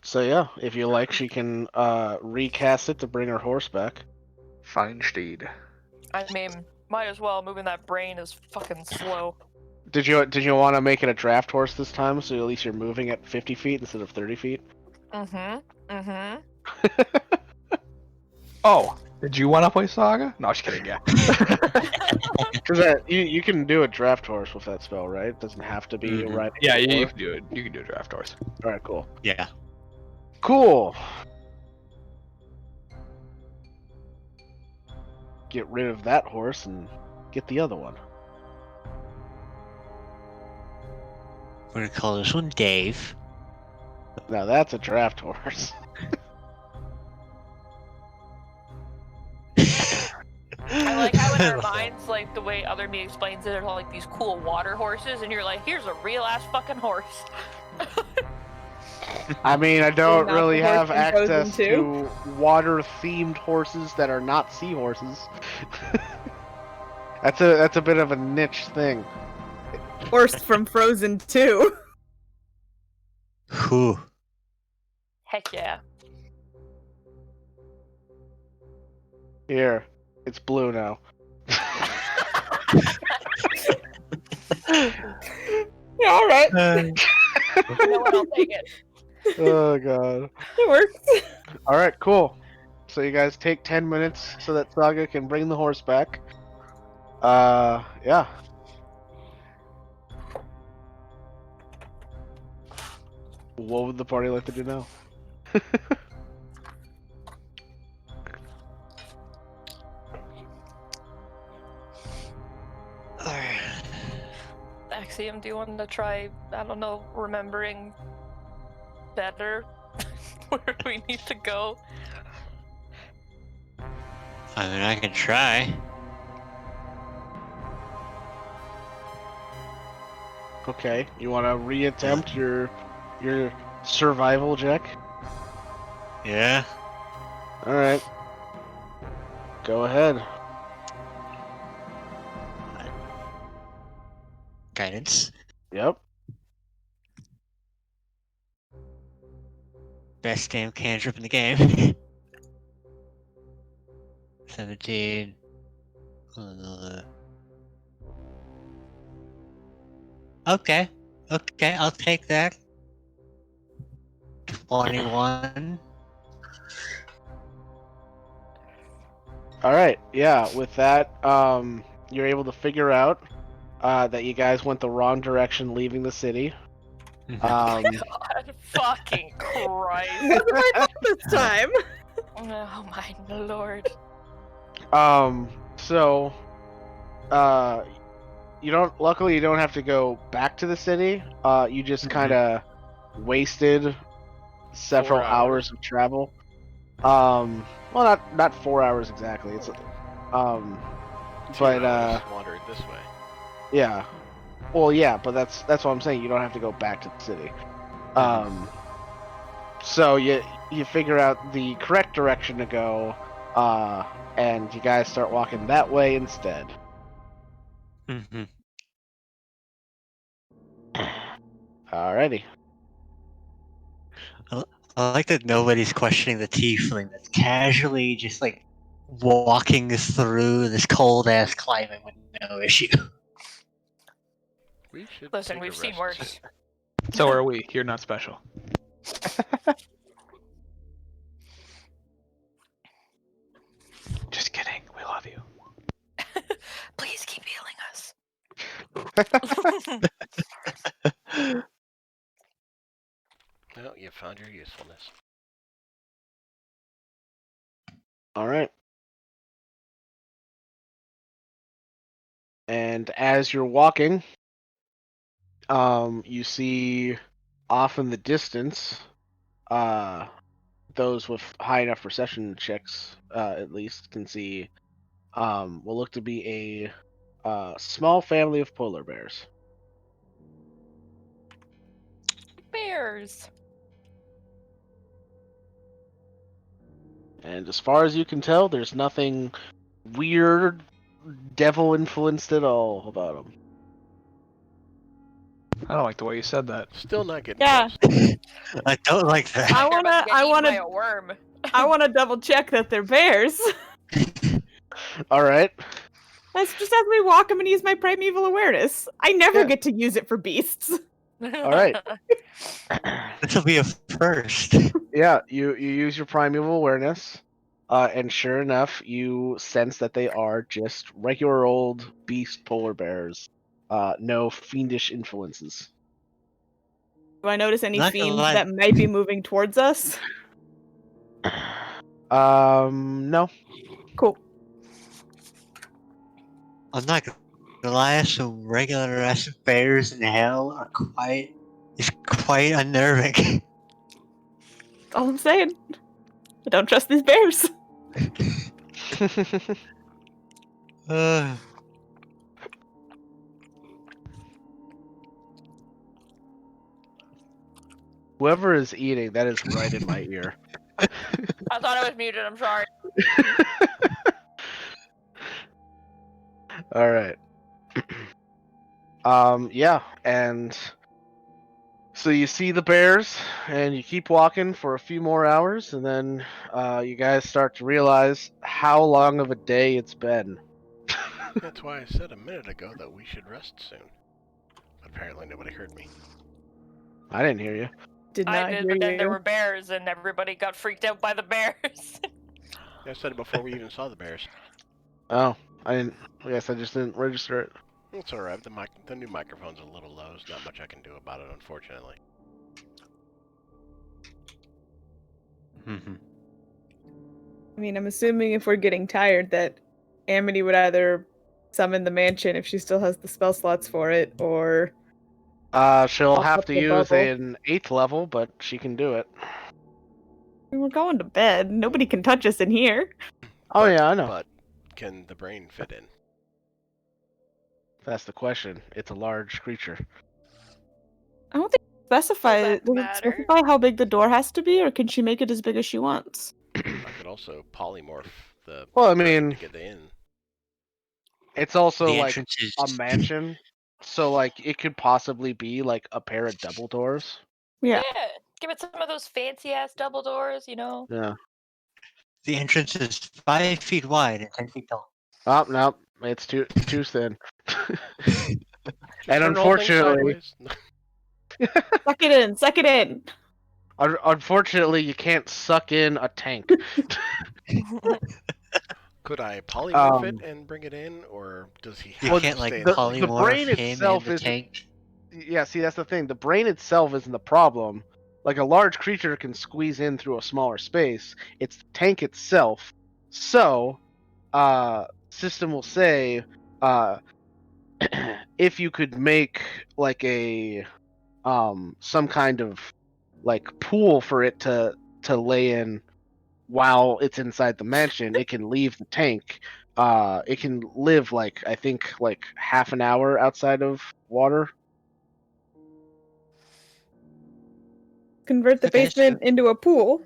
So yeah, if you like, she can recast it to bring her horse back. Fine steed. I mean, might as well. Moving that brain is fucking slow. Did you want to make it a draft horse this time, so at least you're moving at 50 feet instead of 30 feet? Oh, did you want to play Saga? No, just kidding. Yeah. Because you can do a draft horse with that spell, right? It doesn't have to be Mhm. riding. Yeah, a you horse. can do it. You can do a draft horse. All right, cool. Yeah. Cool. Get rid of that horse and get the other one. We're gonna call this one Dave. Now that's a draft horse. I like how in our minds, like the way other me explains it, are like these cool water horses, and you're like, here's a real ass fucking horse. I mean, I don't not really the horse have from Frozen access 2? to water-themed horses that are not seahorses. That's a bit of a niche thing. Horse from Frozen 2. Whew. Heck yeah. Here, it's blue now. Yeah, alright. You know what? I'll take it. Oh god. It works. All right, cool. So you guys take 10 minutes so that Saga can bring the horse back. Yeah. What would the party like to do now? Axiom, do you want to try, I don't know, remembering better where we need to go? I mean, I can try. Okay, you want to reattempt your survival check? Yeah. All right. Go ahead. Guidance. Yep. Best damn cantrip in the game. 17. Okay. Okay, I'll take that. 21. All right, yeah. With that, you're able to figure out that you guys went the wrong direction leaving the city. God fucking Christ. Wasn't my fault this time. Oh my lord. So, you don't. Luckily, you don't have to go back to the city. You just kind of wasted several 4 hours. hours of travel. Well, not 4 hours exactly. It's 2 but hours wandered this way. yeah. Well, yeah, but that's what I'm saying. You don't have to go back to the city. So you figure out the correct direction to go, and you guys start walking that way instead. Mm-hmm. Alrighty. I like that nobody's questioning the tiefling that's casually just like walking through this cold ass climate with no issue. We should Listen, take we've a seen rest worse. soon. So are we. You're not special. Just kidding. We love you. Please keep healing us. Well, you found your usefulness. All right. And as you're walking, you see off in the distance, those with high enough perception checks, at least, can see, will look to be a small family of polar bears. Bears. And as far as you can tell, there's nothing weird, devil influenced at all about them. I don't like the way you said that. Still not getting Yeah. close. I don't like that. I They're about to get eaten wanna- by a worm. I want to double check that they're bears. All right. That's just as we walk, I'm gonna use my primeval awareness. I never Yeah. get to use it for beasts. All right. This will be a first. Yeah, you use your primeval awareness, and sure enough, you sense that they are just regular old beast polar bears. No fiendish influences. Do I notice any Not gonna fiends lie. that might be moving towards us? No. Cool. I'm not gonna lie, some regular ass bears in hell are quite unnerving. All I'm saying. I don't trust these bears. Uh, Whoever is eating, that is right in my ear. I thought I was muted. I'm sorry. All right. Yeah, and so you see the bears, and you keep walking for a few more hours, and then you guys start to realize how long of a day it's been. That's why I said a minute ago that we should rest soon. But apparently nobody heard me. I didn't hear you. Did not I did, hear but then you. there were bears, and everybody got freaked out by the bears. I said it before we even saw the bears. Oh, I didn't. I guess I just didn't register it. It's alright. The new microphone's a little low. There's not much I can do about it, unfortunately. mhm. I mean, I'm assuming if we're getting tired that Amity would either summon the mansion if she still has the spell slots for it, or She'll Pop have up to the use bubble. an 8th level, but she can do it. we're going to bed. Nobody can touch us in here. Oh yeah, I know. But can the brain fit in? That's the question. It's a large creature. I don't think it specify. Does that Does it matter? specify how big the door has to be, or can she make it as big as she wants? I could also polymorph the Well, I brain mean, to get in. it's also The like entrance is a mansion, so like it could possibly be like a pair of double doors. Yeah. Yeah. Give it some of those fancy ass double doors, you know. Yeah. The entrance is 5 feet wide and 10 feet tall. Oh no, it's too thin. Just And turn the whole thing unfortunately, sideways. Suck it in. Suck it in. unfortunately, you can't suck in a tank. Could I polymorph it Um, and bring it in, or does he You have can't to like stay in the the tank? polymorph brain him in itself the is tank. Yeah, see, that's the thing. The brain itself isn't the problem. Like a large creature can squeeze in through a smaller space. It's the tank itself. So, system will say, if you could make like a some kind of like pool for it to lay in while it's inside the mansion, it can leave the tank. It can live like I think like half an hour outside of water. Convert the Okay, basement into a pool,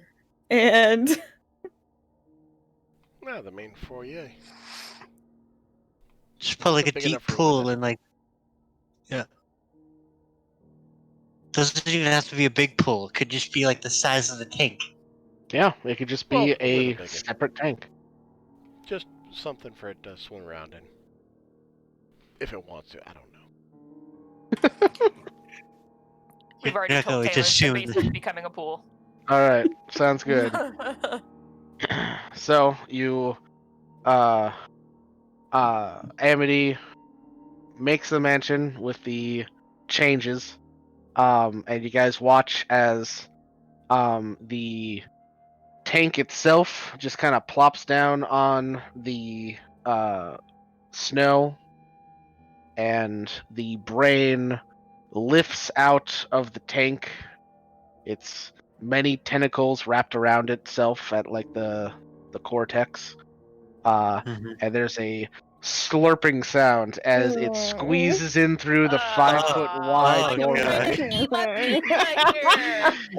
and No, the main foyer. Just put like a Big deep enough room pool in it. and like, yeah. Doesn't even have to be a big pool. It could just be like the size of the tank. Yeah, it could just Well, be a little a bigger. separate tank. Just something for it to swim around in. If it wants to, I don't know. We've already You're not told going to Taylor the assume basement's becoming a pool. All right, sounds good. So you, Amity makes the mansion with the changes, and you guys watch as the tank itself just kind of plops down on the snow, and the brain lifts out of the tank. It's many tentacles wrapped around itself at like the cortex. Mhm. And there's a slurping sound as it squeezes in through the 5-foot wide Oh, doorway. Here.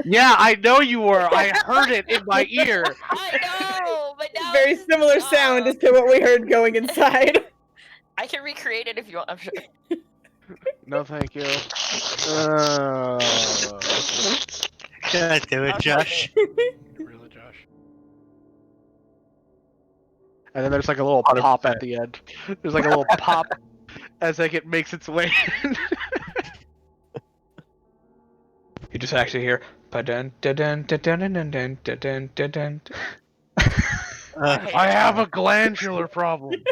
Yeah, I know you were. I heard it in my ear. I know, but now very it's just- similar sound as to what we heard going inside. I can recreate it if you want. I'm sure. No, thank you. God damn it, Okay. Josh. Really, Josh? And then there's like a little pop at the end. There's like a little pop as like it makes its way in. You just actually hear ba-dun, da-dun, da-dun, da-dun, da-dun, da-dun, da-dun. I have a glandular problem.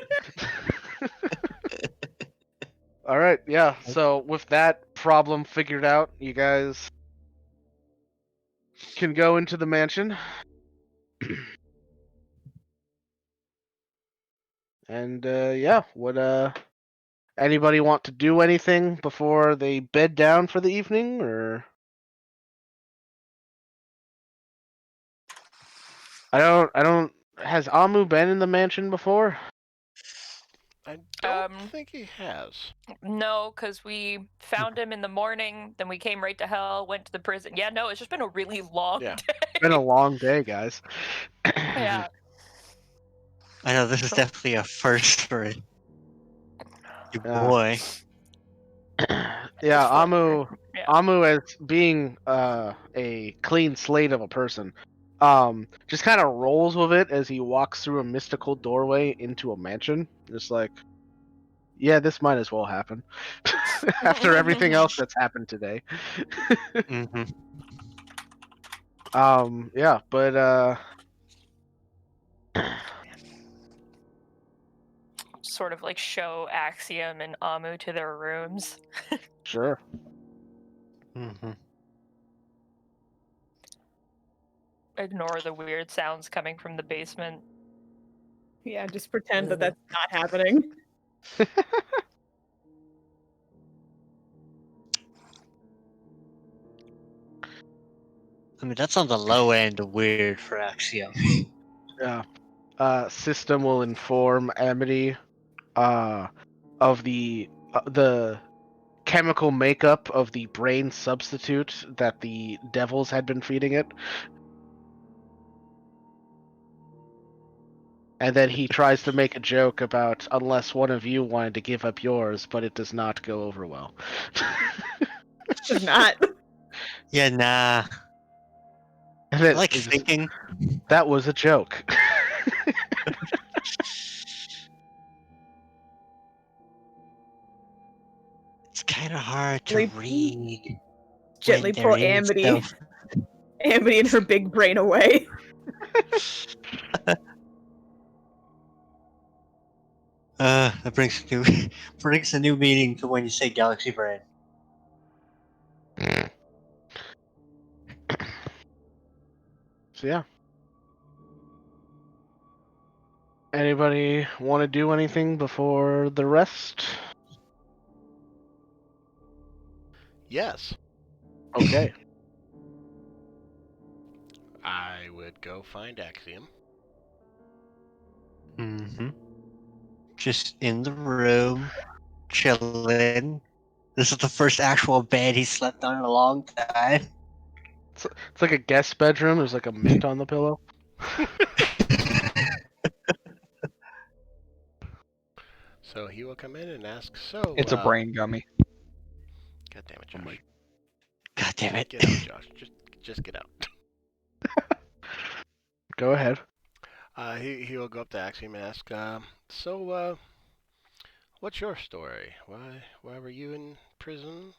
All right, yeah. So with that problem figured out, you guys can go into the mansion. And yeah, would anybody want to do anything before they bed down for the evening, or I don't. Has Amu been in the mansion before? I don't think he has. No, because we found him in the morning, then we came right to hell, went to the prison. Yeah, no, it's just been a really long Yeah. day. It's been a long day, guys. Yeah. I know this is definitely a first for it. Your Yeah. boy. Yeah, It's fun. Amu. Yeah. Amu, as being a clean slate of a person, just kind of rolls with it as he walks through a mystical doorway into a mansion. Just like, yeah, this might as well happen after everything else that's happened today. Mm-hmm. Yeah, but Sort of like show Axiom and Amu to their rooms. sure. Mm-hmm. Ignore the weird sounds coming from the basement. Yeah, just pretend that that's not happening. I mean, that's on the low end of weird for Axiom. Yeah. System will inform Amity of the chemical makeup of the brain substitute that the devils had been feeding it. And then he tries to make a joke about unless one of you wanted to give up yours, but it does not go over well. Does not. Yeah, nah. And I it like is- thinking. that was a joke. It's kind of hard to Like, read. Gently when pull there is Amity, no- Amity and her big brain away. That brings a new meaning to when you say galaxy brain. So yeah. Anybody want to do anything before the rest? Yes, Okay. I would go find Axiom. Mm-hmm. Just in the room, chilling. This is the first actual bed he slept on in a long time. It's like a guest bedroom. There's like a mint on the pillow. So he will come in and ask, so, It's a brain gummy. God damn it, Oh Josh. my- God damn it. Get out, Josh. Just get out. Go ahead. He will go up to Axiom and ask, so, what's your story? Why were you in prison?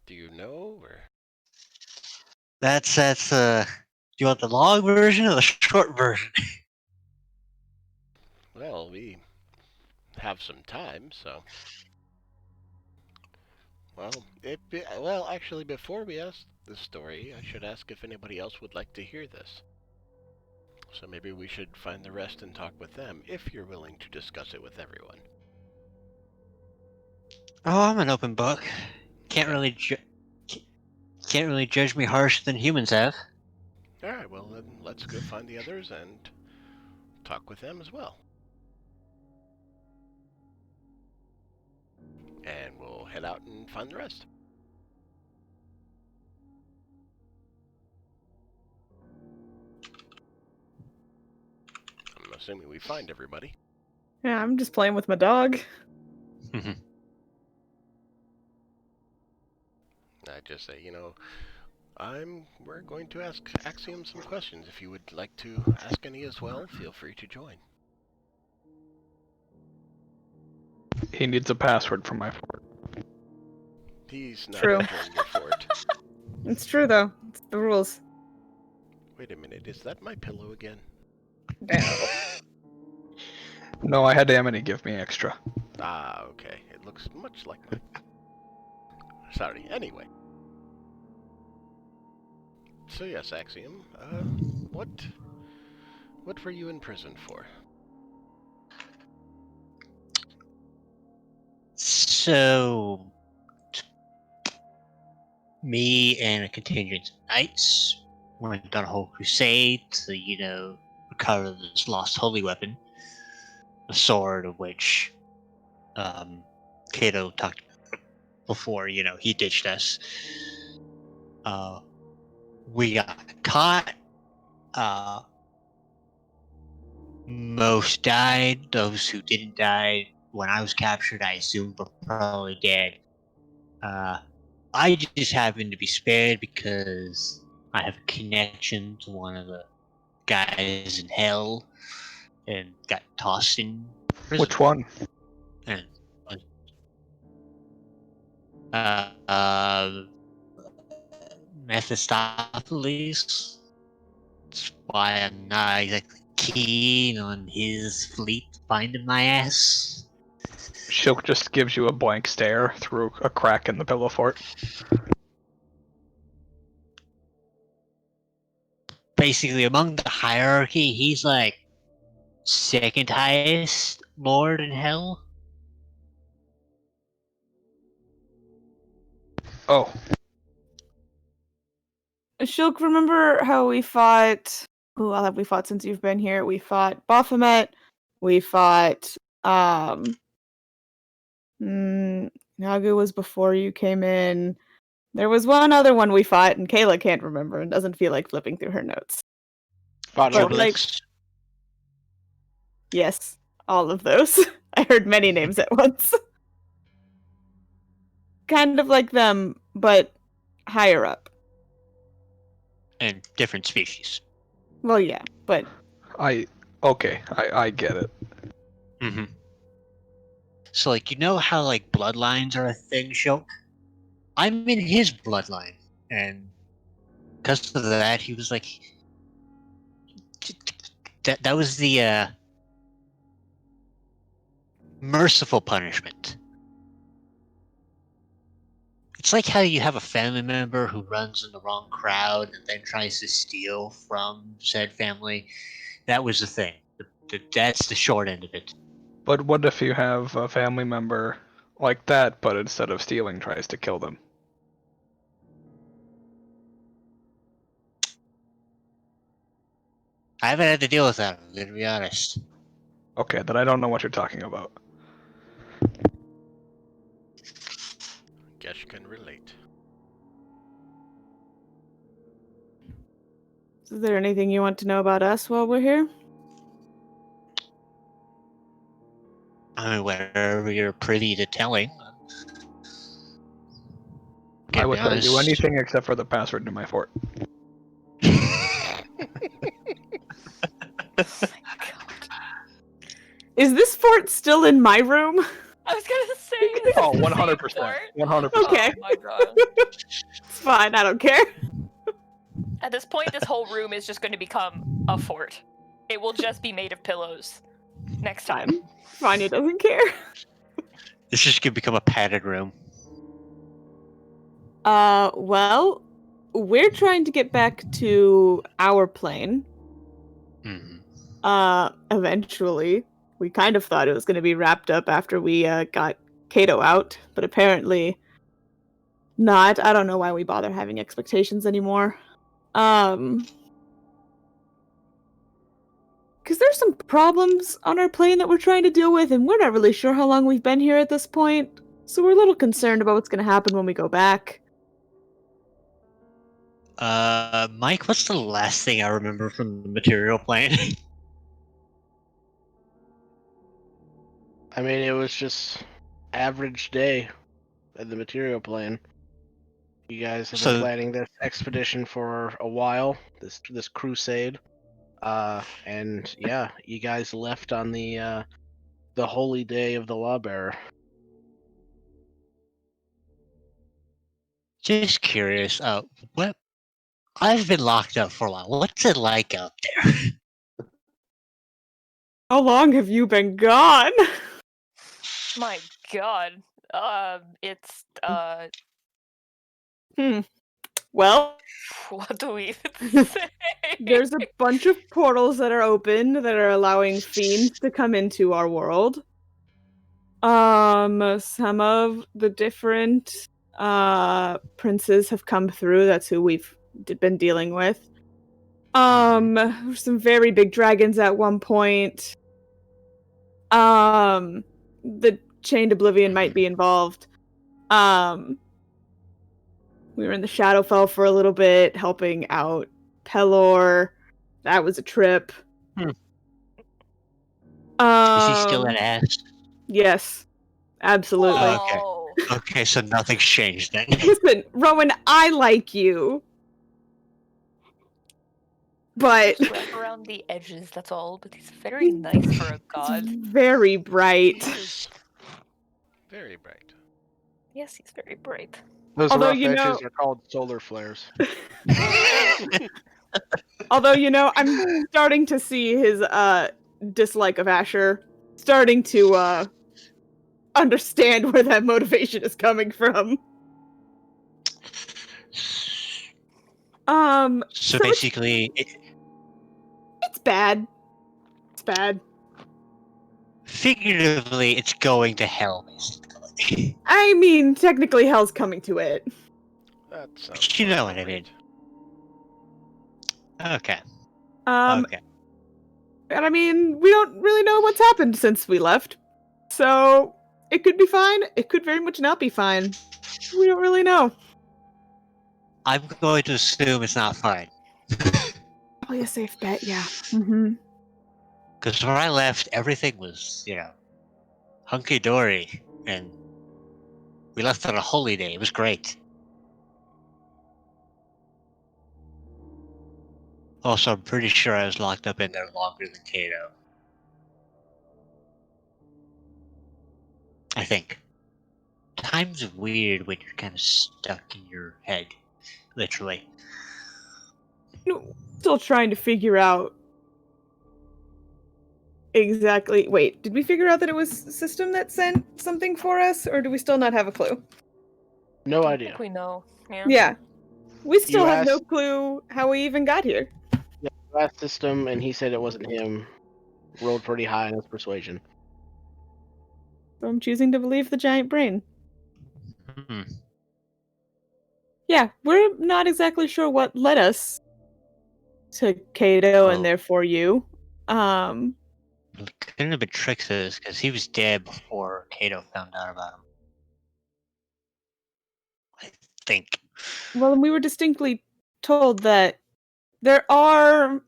Do you know, or? That's do you want the long version or the short version? Well, we have some time, so. Well, actually, before we ask the story, I should ask if anybody else would like to hear this. So maybe we should find the rest and talk with them, if you're willing to discuss it with everyone. Oh, I'm an open book. Can't really judge me harsher than humans have. Alright, well then let's go find the others and talk with them as well. And we'll head out and find the rest. I'm assuming we find everybody. Yeah, I'm just playing with my dog. I just say, we're going to ask Axiom some questions. If you would like to ask any as well, feel free to join. He needs a password for my fort. He's not True. entering your fort. It's true though. It's the rules. Wait a minute, is that my pillow again? No. No, I had Amity give me extra. Ah, okay. It looks much like mine. Sorry, anyway. So yes, Axiom, what were you in prison for? So, me and a contingent of knights went on a whole crusade to, recover this lost holy weapon. A sword of which, Cato talked about before, he ditched us. We got caught. Most died. Those who didn't die when I was captured, I assumed were probably dead. I just happened to be spared because I have a connection to one of the guys in hell and got tossed in prison. Which one? And, uh, Mephistopheles. That's why I'm not exactly keen on his fleet finding my ass. Shilk just gives you a blank stare through a crack in the pillow fort. Basically, among the hierarchy, he's like second highest lord in hell. Oh, Shulk, remember how we fought? Who all have we fought since you've been here? We fought Baphomet. We fought. Nagu was before you came in. There was one other one we fought, and Kayla can't remember and doesn't feel like flipping through her notes. Body But, armor. like, yes, all of those. I heard many names at once. Kind of like them, but higher up. and different species. Well, yeah, but I get it. Mm-hmm. So, like, you know how, like, bloodlines are a thing, Shulk? I'm in his bloodline. And because of that, he was like... That was the, merciful punishment. It's like how you have a family member who runs in the wrong crowd and then tries to steal from said family. That was the thing. That's the short end of it. But what if you have a family member like that, but instead of stealing, tries to kill them? I haven't had to deal with that, I'm gonna be honest. Okay, then I don't know what you're talking about. Guess you can relate. is there anything you want to know about us while we're here? I mean, whatever you're privy to telling. I would tell you anything except for the password to my fort. Is this fort still in my room? I was gonna say. This Oh, is the same 100%. fort. 100%. Okay. Oh my god. It's fine, I don't care. At this point, this whole room is just going to become a fort. It will just be made of pillows next time. Vanya doesn't care. This is gonna become a padded room. Well, we're trying to get back to our plane. Mm-hmm. Eventually. We kind of thought it was going to be wrapped up after we got Kato out, but apparently not. I don't know why we bother having expectations anymore. Because there's some problems on our plane that we're trying to deal with, and we're not really sure how long we've been here at this point. So we're a little concerned about what's going to happen when we go back. Mike, what's the last thing I remember from the material plane? I mean, it was just average day at the material plane. You guys have been So- planning this expedition for a while, this crusade. And yeah, you guys left on the holy day of the Lawbearer. Just curious. What? I've been locked up for a while. What's it like out there? How long have you been gone? My god. It's, Well, what do we even say? there's a bunch of portals that are open that are allowing fiends to come into our world. Some of the different princes have come through. That's who we've been dealing with. There's some very big dragons at one point. The Chained Oblivion might be involved. We were in the Shadowfell for a little bit, helping out Pelor. That was a trip. Is he still an ass? Yes, absolutely. Oh. Okay, so nothing's changed then. Listen, Rowan, I like you. But Just wrap around the edges, that's all. But he's very nice for a god. very bright. Very bright. Yes, he's very bright. Those Although, rough you know- edges are called solar flares. Although, I'm starting to see his dislike of Asher starting to understand where that motivation is coming from. So it's- basically, It's bad. It's bad. figuratively, it's going to hell, basically. I mean, technically hell's coming to it. That sounds You more know what I mean. appropriate. Okay. Okay. Okay. And I mean, we don't really know what's happened since we left. So, it could be fine. It could very much not be fine. We don't really know. I'm going to assume it's not fine. Probably a safe bet, yeah. Mm-hmm. Because when I left, everything was, hunky-dory. And we left on a holy day. It was great. Also, I'm pretty sure I was locked up in there longer than Kato. I think. Time's weird when you're kind of stuck in your head, literally. Still trying to figure out exactly. Wait, did we figure out that it was a system that sent something for us, or do we still not have a clue? No I idea. think we know. Yeah. Yeah. We still You have no asked- clue how we even got here. Last system, and he said it wasn't him. Rolled pretty high in his persuasion. So I'm choosing to believe the giant brain. Hmm. Yeah, we're not exactly sure what led us to Kato and Oh. therefore you. It couldn't have been Trix's, because he was dead before Kato found out about him. I think. Well, we were distinctly told that there are.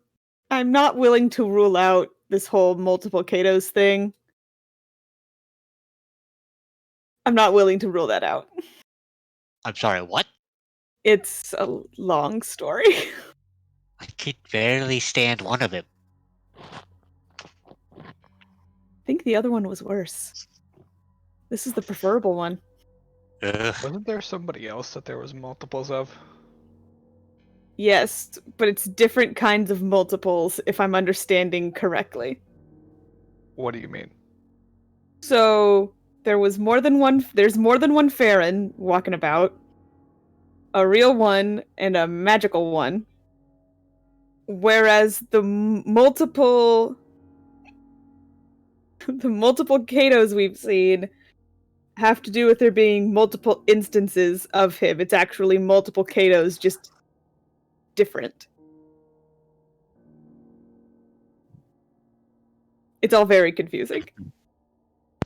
I'm not willing to rule out this whole multiple Katos thing. I'm not willing to rule that out. I'm sorry, what? It's a long story. I could barely stand one of him. I think the other one was worse. This is the preferable one. Ugh. Wasn't there somebody else that there was multiples of? Yes, but it's different kinds of multiples, if I'm understanding correctly. What do you mean? So there was more than one. There's more than one Farron walking about. A real one and a magical one. Whereas the multiple Katos we've seen have to do with there being multiple instances of him. It's actually multiple Katos, just different. It's all very confusing.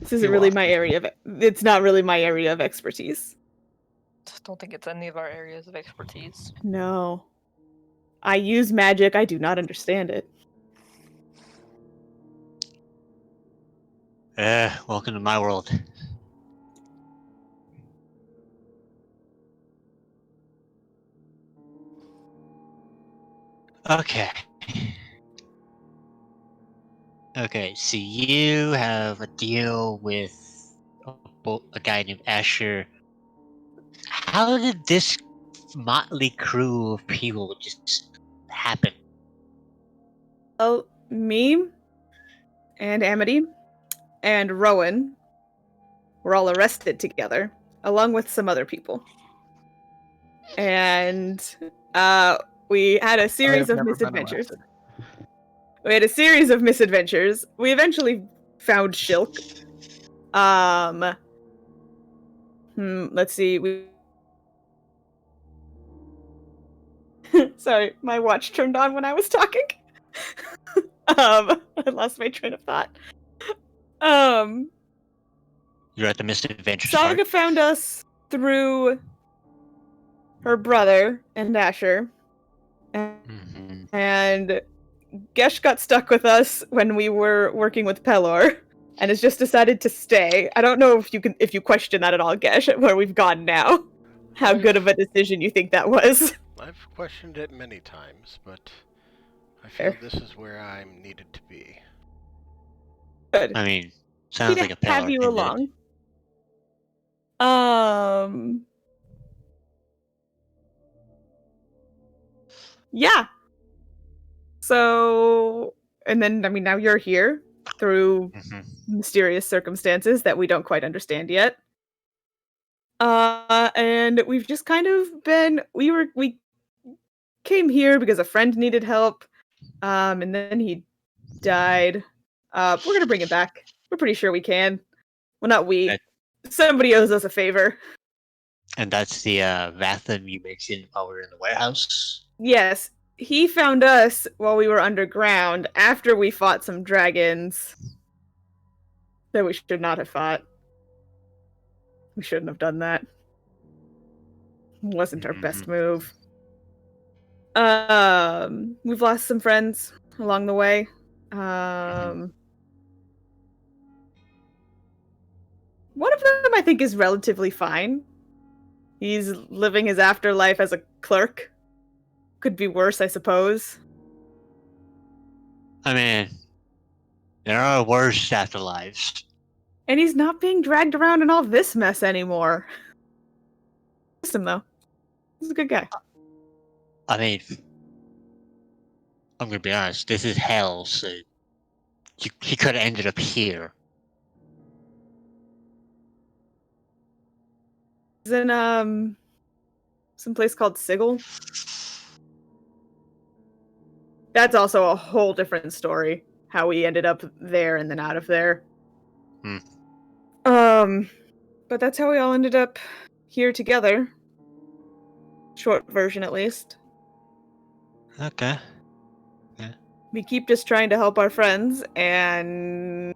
This isn't You really lost my me. area of. It's not really my area of expertise. Don't think it's any of our areas of expertise. No. I use magic, I do not understand it. Welcome to my world. Okay. Okay, so you have a deal with a guy named Asher. How did this motley crew of people just happen? Well, me and Amity and Rowan were all arrested together, along with some other people. And we had a series of misadventures. We had a series of misadventures. We eventually found Shilk. Let's see. Sorry, my watch turned on when I was talking. I lost my train of thought. You're at the misadventures Saga part. found us through her brother and Asher. And Gesh got stuck with us when we were working with Pelor and has just decided to stay. I don't know if you question that at all, Gesh, where we've gone now. How good of a decision you think that was. I've questioned it many times, but I feel this is where I'm needed to be. Good. I mean, sounds like a have Pelor you thing, along. Yeah. So, and then, I mean, now you're here through mysterious circumstances that we don't quite understand yet. And we've just kind of been, we came here because a friend needed help, and then he died. We're gonna bring him back. We're pretty sure we can. Well, not we. Somebody owes us a favor. And that's the Vatham you mentioned while we were in the warehouse? Yes. He found us while we were underground after we fought some dragons that we should not have fought. We shouldn't have done that. It wasn't our best move. We've lost some friends along the way. One of them I think is relatively fine. He's living his afterlife as a clerk. Could be worse, I suppose. I mean, there are worse afterlives. And he's not being dragged around in all this mess anymore. Miss him though. He's a good guy. I mean, I'm gonna be honest. This is hell, so he could have ended up here. He's in some place called Sigil. That's also a whole different story. How we ended up there and then out of there. But that's how we all ended up here together. Short version, at least. Okay. We keep just trying to help our friends, and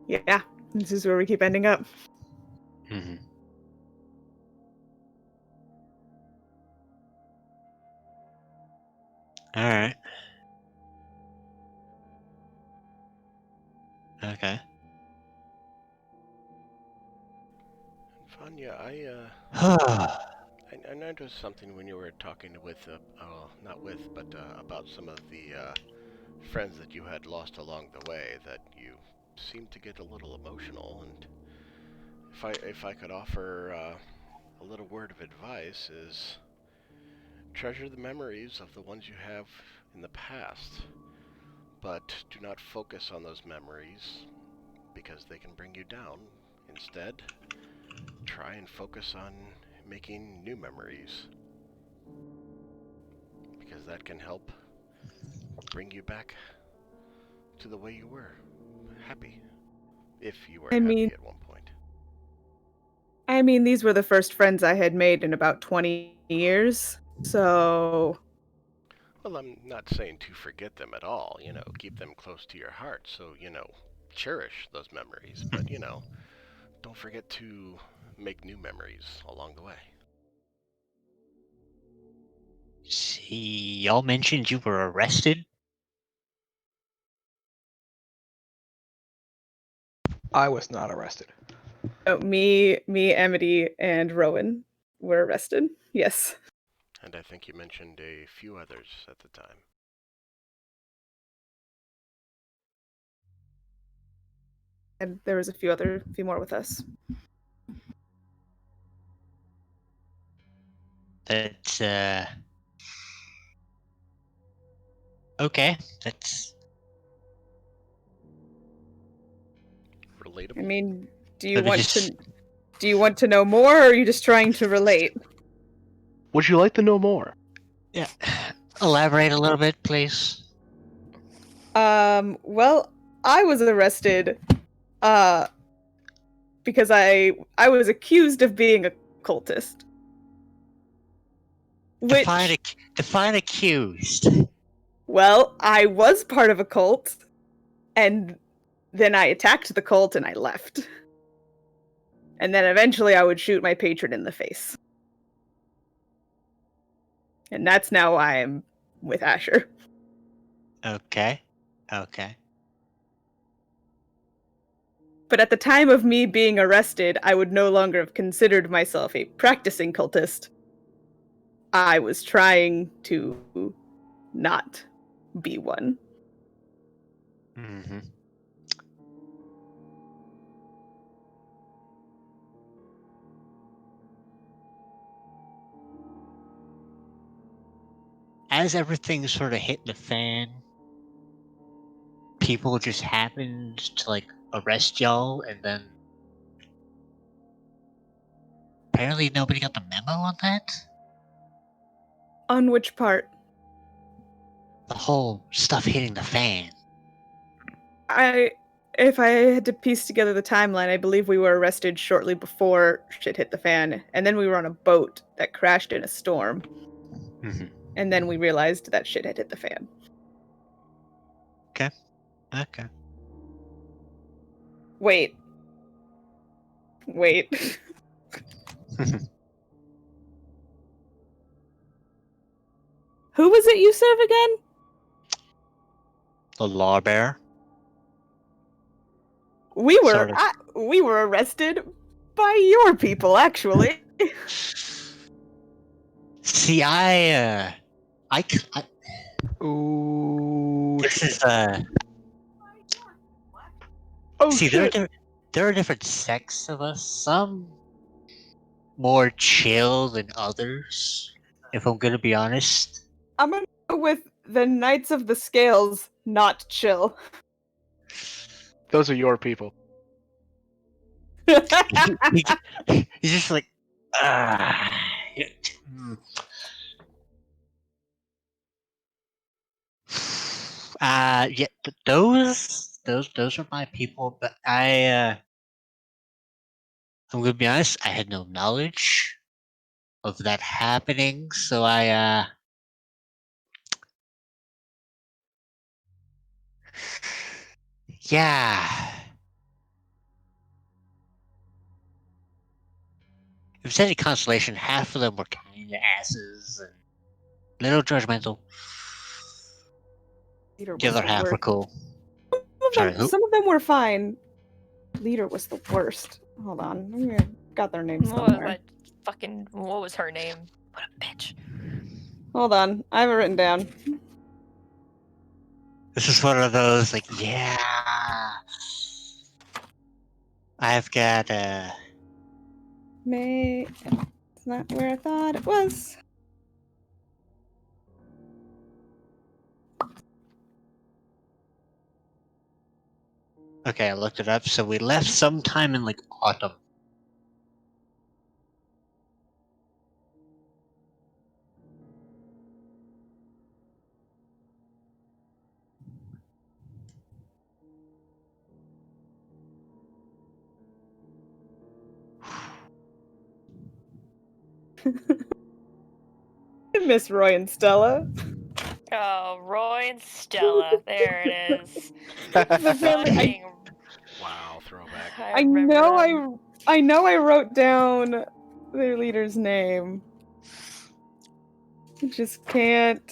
yeah, this is where we keep ending up. Mm-hmm. All right. Okay. Vanya, I noticed something when you were talking with, not with, but about some of the friends that you had lost along the way, that you seemed to get a little emotional. And if I could offer a little word of advice, is treasure the memories of the ones you have in the past, but do not focus on those memories because they can bring you down. Instead, try and focus on making new memories, because that can help bring you back to the way you were, happy, if you were happy at one point. I mean, these were the first friends I had made in about 20 years, so... Well, I'm not saying to forget them at all, keep them close to your heart, so, cherish those memories, but, don't forget to make new memories along the way. See, y'all mentioned you were arrested? I was not arrested. Oh, me, Amity, and Rowan were arrested. Yes. And I think you mentioned a few others at the time. And there was a few more with us. That's, okay, that's... Relatable? I mean, do you Let me want just- to know more, or are you just trying to relate? Would you like to know more? Yeah. Elaborate a little bit, please. Well, I was arrested, because I was accused of being a cultist. Which, Define accused. well, I was part of a cult, and then I attacked the cult and I left. And then eventually I would shoot my patron in the face. And that's now why I'm with Asher. Okay. But at the time of me being arrested, I would no longer have considered myself a practicing cultist. I was trying to not be one. Mm-hmm. As everything sort of hit the fan, people just happened to arrest y'all, and then apparently nobody got the memo on that. On which part? The whole stuff hitting the fan. If I had to piece together the timeline, I believe we were arrested shortly before shit hit the fan, and then we were on a boat that crashed in a storm. Mm-hmm. And then we realized that shit had hit the fan. Okay. Wait. Who was it you serve again? The law bear. We were Sort of. we were arrested by your people, actually. See, I Ooh. this is Oh see, shit! there are different sects of us. Some more chill than others, if I'm gonna be honest. I'm gonna go with the Knights of the Scales, not chill. Those are your people. He's just like, ah. Yeah, those are my people, but I'm gonna be honest, I had no knowledge of that happening, so yeah. If it's any consolation, half of them were kinda asses and little judgmental. Leader The was other the half were worst. cool. Sorry, who? Some of them were fine. Leader was the worst. Hold on, I got their names What was somewhere. that fucking? What was her name? What a bitch. Hold on, I have it written down. This is one of those like, yeah. I've got May. It's not where I thought it was. okay, I looked it up. So we left sometime in like autumn. Miss Roy and Stella. Oh, Roy and Stella. There it is. The family- Fucking. Wow, throwback. I remember know them. I know I wrote down their leader's name. I just can't.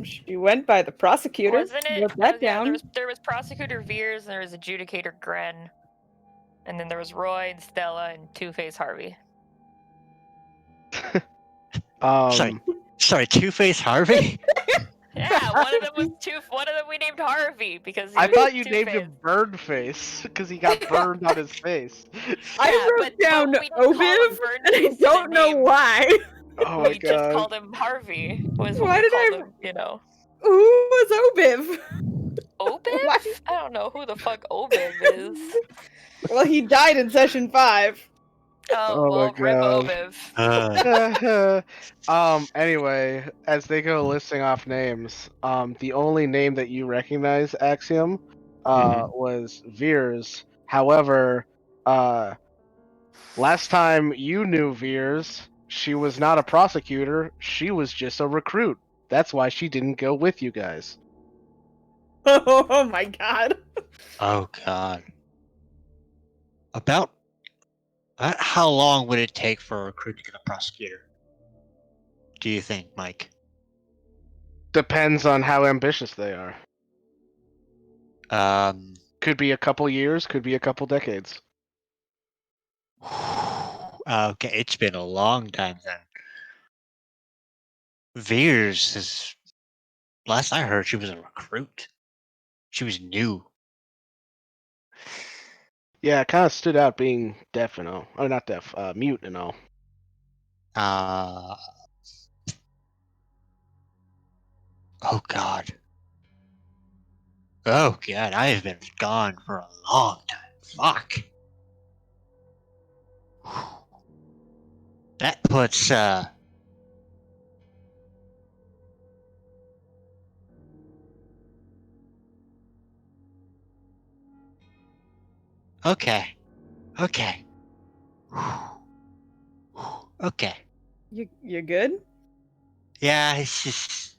She went by the prosecutor. Wasn't it? Wrote that Yeah, down. there was Prosecutor Veers and there was Adjudicator Gren. And then there was Roy and Stella and Two-Face Harvey. Sorry, Two-Face Harvey? Yeah, one of them we named Harvey because he I was thought you named Two-Face. him Birdface because he got burned on his face. I wrote down we didn't call him Obiv, Burn and I Face in don't the know name. why. Oh my We just god! called him Harvey. Was what Why we did called I- him, you know. Who was Obiv? Obiv? Why? I don't know who the fuck Obiv is. Well, he died in session 5. Oh, well, rip Obiv. Anyway, as they go listing off names, the only name that you recognize, Axiom, was Veers. However, last time you knew Veers, she was not a prosecutor, she was just a recruit. That's why she didn't go with you guys. Oh my god. Oh god. About how long would it take for a recruit to get a prosecutor? Do you think, Mike? Depends on how ambitious they are. Um Could be a couple years, could be a couple decades. Okay, it's been a long time then. Veers is last I heard she was a recruit. She was new. Yeah, it kind of stood out being deaf and all. Or not deaf, mute and all. Oh god. Oh god, I have been gone for a long time. Fuck. That puts Okay. Okay. Okay. You good? Yeah, it's just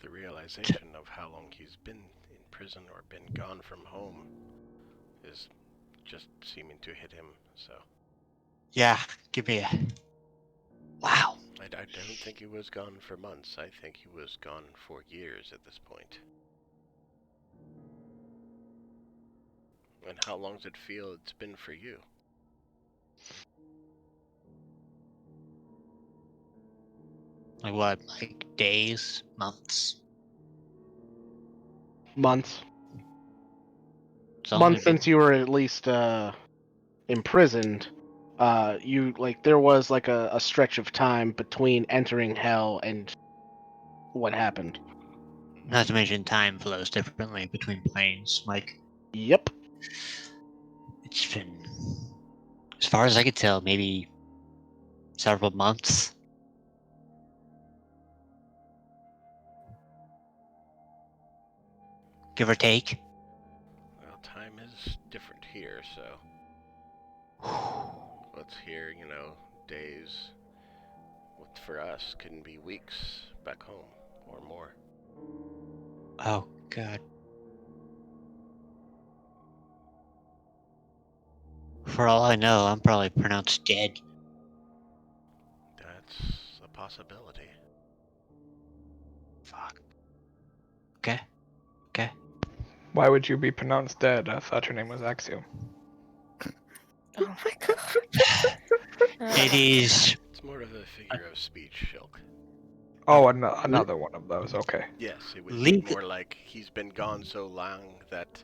The realization of how long he's been in prison or been gone from home is just seeming to hit him, so. yeah, give me a wow. I don't think he was gone for months. I think he was gone for years at this point. And how long does it feel it's been for you? Like what? Like days, months? Months. It's only Months been since you were at least imprisoned. You like there was like a stretch of time between entering hell and what happened. not to mention time flows differently between planes. Like Yep. it's been, as far as I could tell, maybe several months. Give or take. Well, time is different here, so what's here, days, what for us can be weeks back home or more. Oh god. For all I know, I'm probably pronounced dead. That's a possibility. Fuck. Okay. Okay. Why would you be pronounced dead? I thought your name was Axiom. Oh my god. It is. It's more of a figure of speech, Shilk. Oh, another one of those. Okay. Yes, it would be Legal. more like he's been gone so long that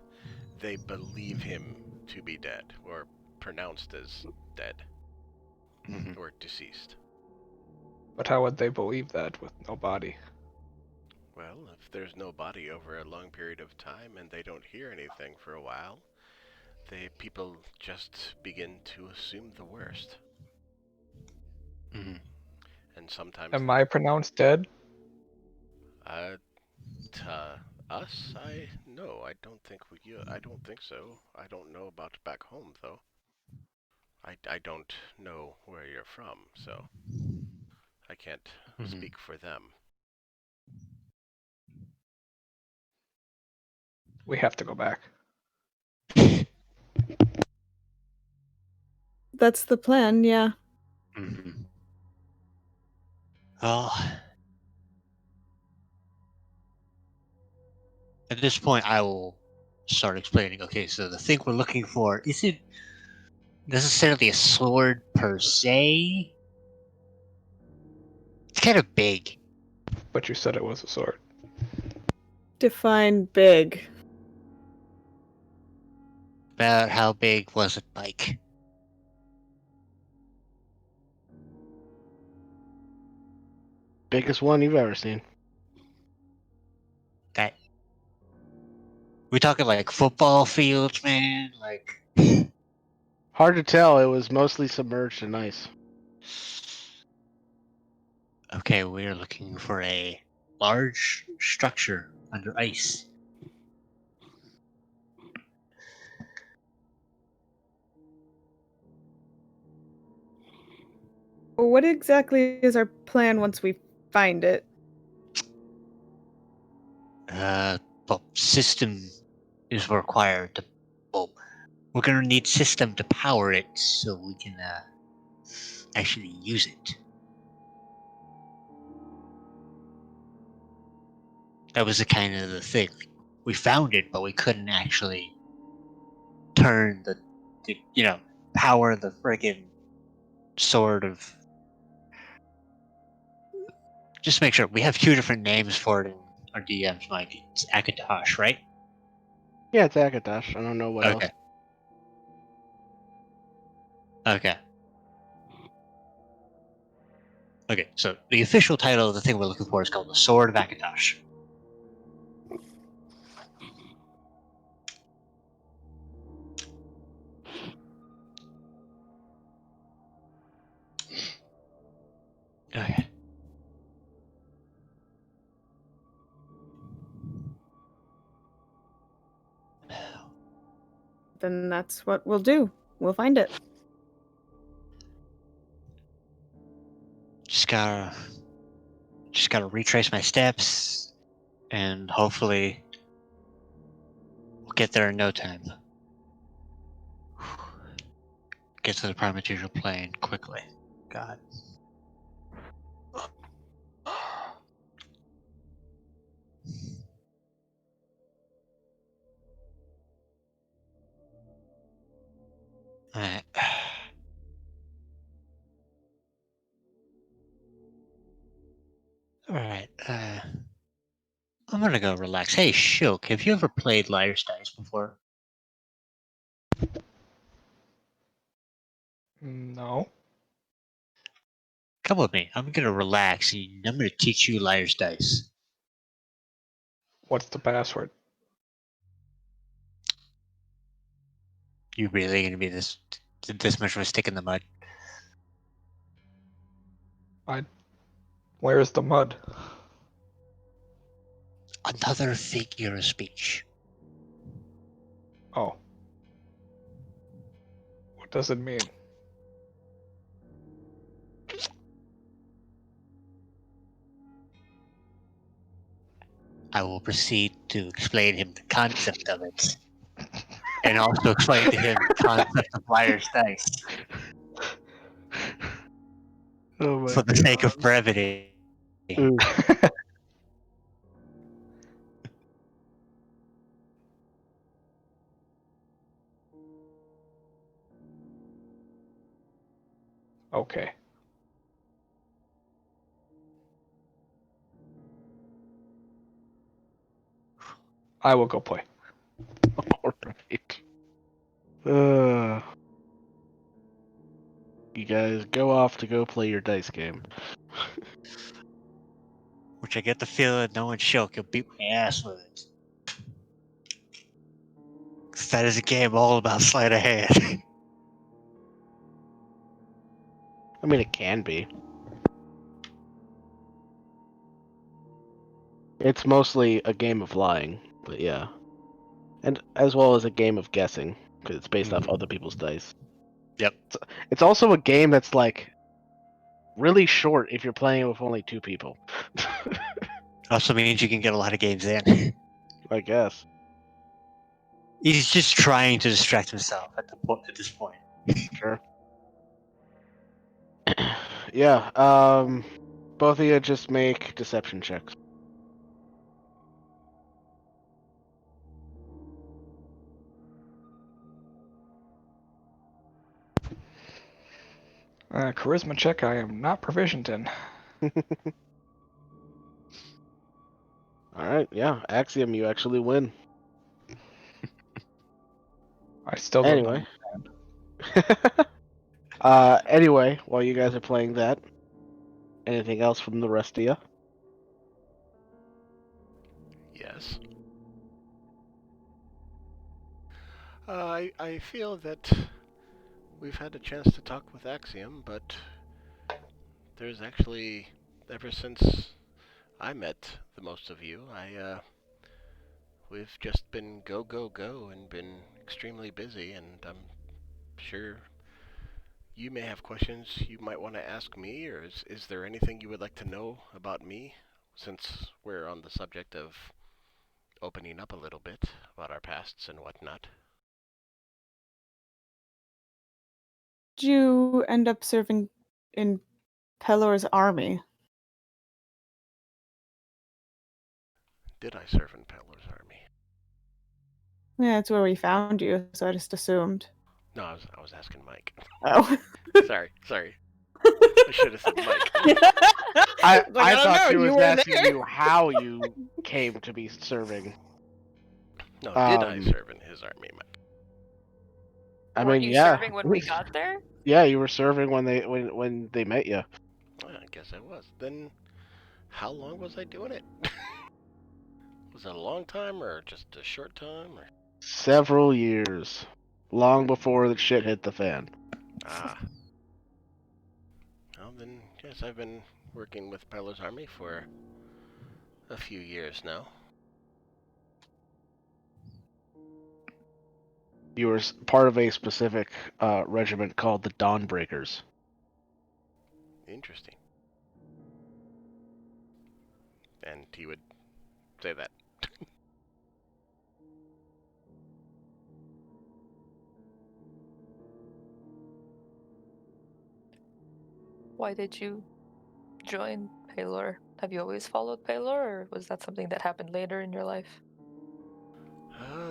they believe him to be dead, or pronounced as dead, Mhm. or deceased. But how would they believe that with no body? Well, if there's no body over a long period of time and they don't hear anything for a while, people just begin to assume the worst. Mhm. And sometimes, Am I pronounced dead? uh, to us, no, I don't think I don't think so. I don't know about back home though. I don't know where you're from, so I can't Mhm. speak for them. We have to go back. That's the plan, yeah. Mhm. Well, at this point, I will start explaining. Okay, so the thing we're looking for isn't necessarily a sword per se. It's kind of big. But you said it was a sword. Define big. About how big was it, like? Biggest one you've ever seen. That we talking like football fields, man? Like, Hard to tell. It was mostly submerged in ice. okay, we're looking for a large structure under ice. Well, what exactly is our plan once we find it? Well, system is required to. Well, we're gonna need system to power it so we can actually use it. That was the kind of the thing. We found it, but we couldn't actually turn the power the friggin' sword of. Just make sure we have two different names for it in our DMs, Mike. It's Akatosh, right? Yeah, it's Akatosh. I don't know what else. Okay. Okay. Okay. So the official title of the thing we're looking for is called the Sword of Akatosh. Okay. Then that's what we'll do. We'll find it. Just gotta retrace my steps, and hopefully we'll get there in no time. Get to the prime material plane quickly. God. Alright. Alright, I'm gonna go relax. Hey, Shilk, have you ever played Liar's Dice before? No. Come with me. I'm gonna relax and I'm gonna teach you Liar's Dice. What's the password? You really gonna be this much of a stick in the mud? Where's the mud? Another figure of speech. Oh. What does it mean? I will proceed to explain him the concept of it. And also explain to him the concept of Liar's Dice. Oh my For the sake of brevity. Ooh. Okay. I will go play. Alright. You guys go off to go play your dice game. Which I get the feeling no one Shilk will beat my ass with it. 'Cause that is a game all about sleight of hand. I mean, it can be. It's mostly a game of lying, but yeah. And as well as a game of guessing, because it's based off other people's dice. Yep. It's also a game that's like really short if you're playing it with only 2 people. Also means you can get a lot of games in. I guess. He's just trying to distract himself at this point. Sure. Yeah, both of you just make deception checks. Charisma check I am not proficient in. Alright, yeah. Axiom, you actually win. I still don't Anyway. Anyway, while you guys are playing that, anything else from the rest of you? Yes. I feel that we've had a chance to talk with Axiom, but there's actually, ever since I met the most of you, we've just been go, go, go and been extremely busy, and I'm sure you may have questions you might want to ask me, or is there anything you would like to know about me, since we're on the subject of opening up a little bit about our pasts and whatnot? Did you end up serving in Pelor's army? Did I serve in Pelor's army? Yeah, that's where we found you, so I just assumed. No, I was asking Mike. Oh. sorry. I should have said Mike. I Like, I don't thought know, she you was were asking there. you how you came to be serving. No, did I serve in his army, Mike? I Weren't mean, you yeah. serving when we got there? Yeah, you were serving when they met you. Well, I guess I was. Then, how long was I doing it? Was it a long time or just a short time? Or... Several years, long before the shit hit the fan. Ah. Well, then, yes, I've been working with Pelor's army for a few years now. You were part of a specific regiment called the Dawnbreakers. Interesting. And he would say that. Why did you join Pelor? Have you always followed Pelor, or was that something that happened later in your life?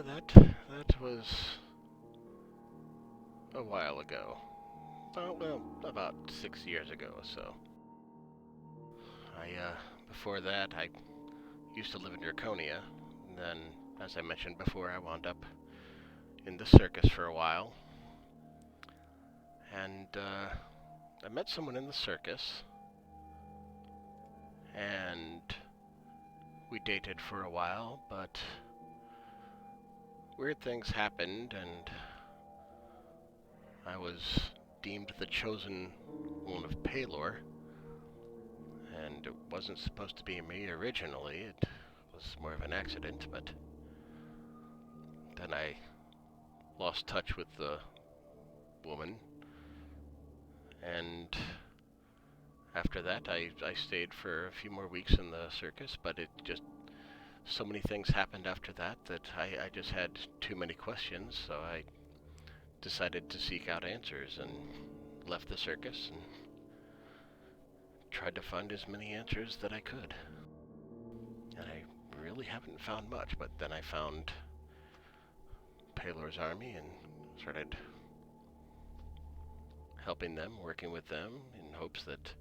That was a while ago. Well, about 6 years ago or so. Before that, I used to live in Draconia. And then, as I mentioned before, I wound up in the circus for a while. And, I met someone in the circus. And we dated for a while, but weird things happened, and I was deemed the chosen one of Palor. And it wasn't supposed to be me originally. It was more of an accident, but then I lost touch with the woman, and after that I stayed for a few more weeks in the circus, but it just, so many things happened after that I just had too many questions, so I decided to seek out answers and left the circus and tried to find as many answers that I could. And I really haven't found much, but then I found Palor's army and started helping them, working with them, in hopes that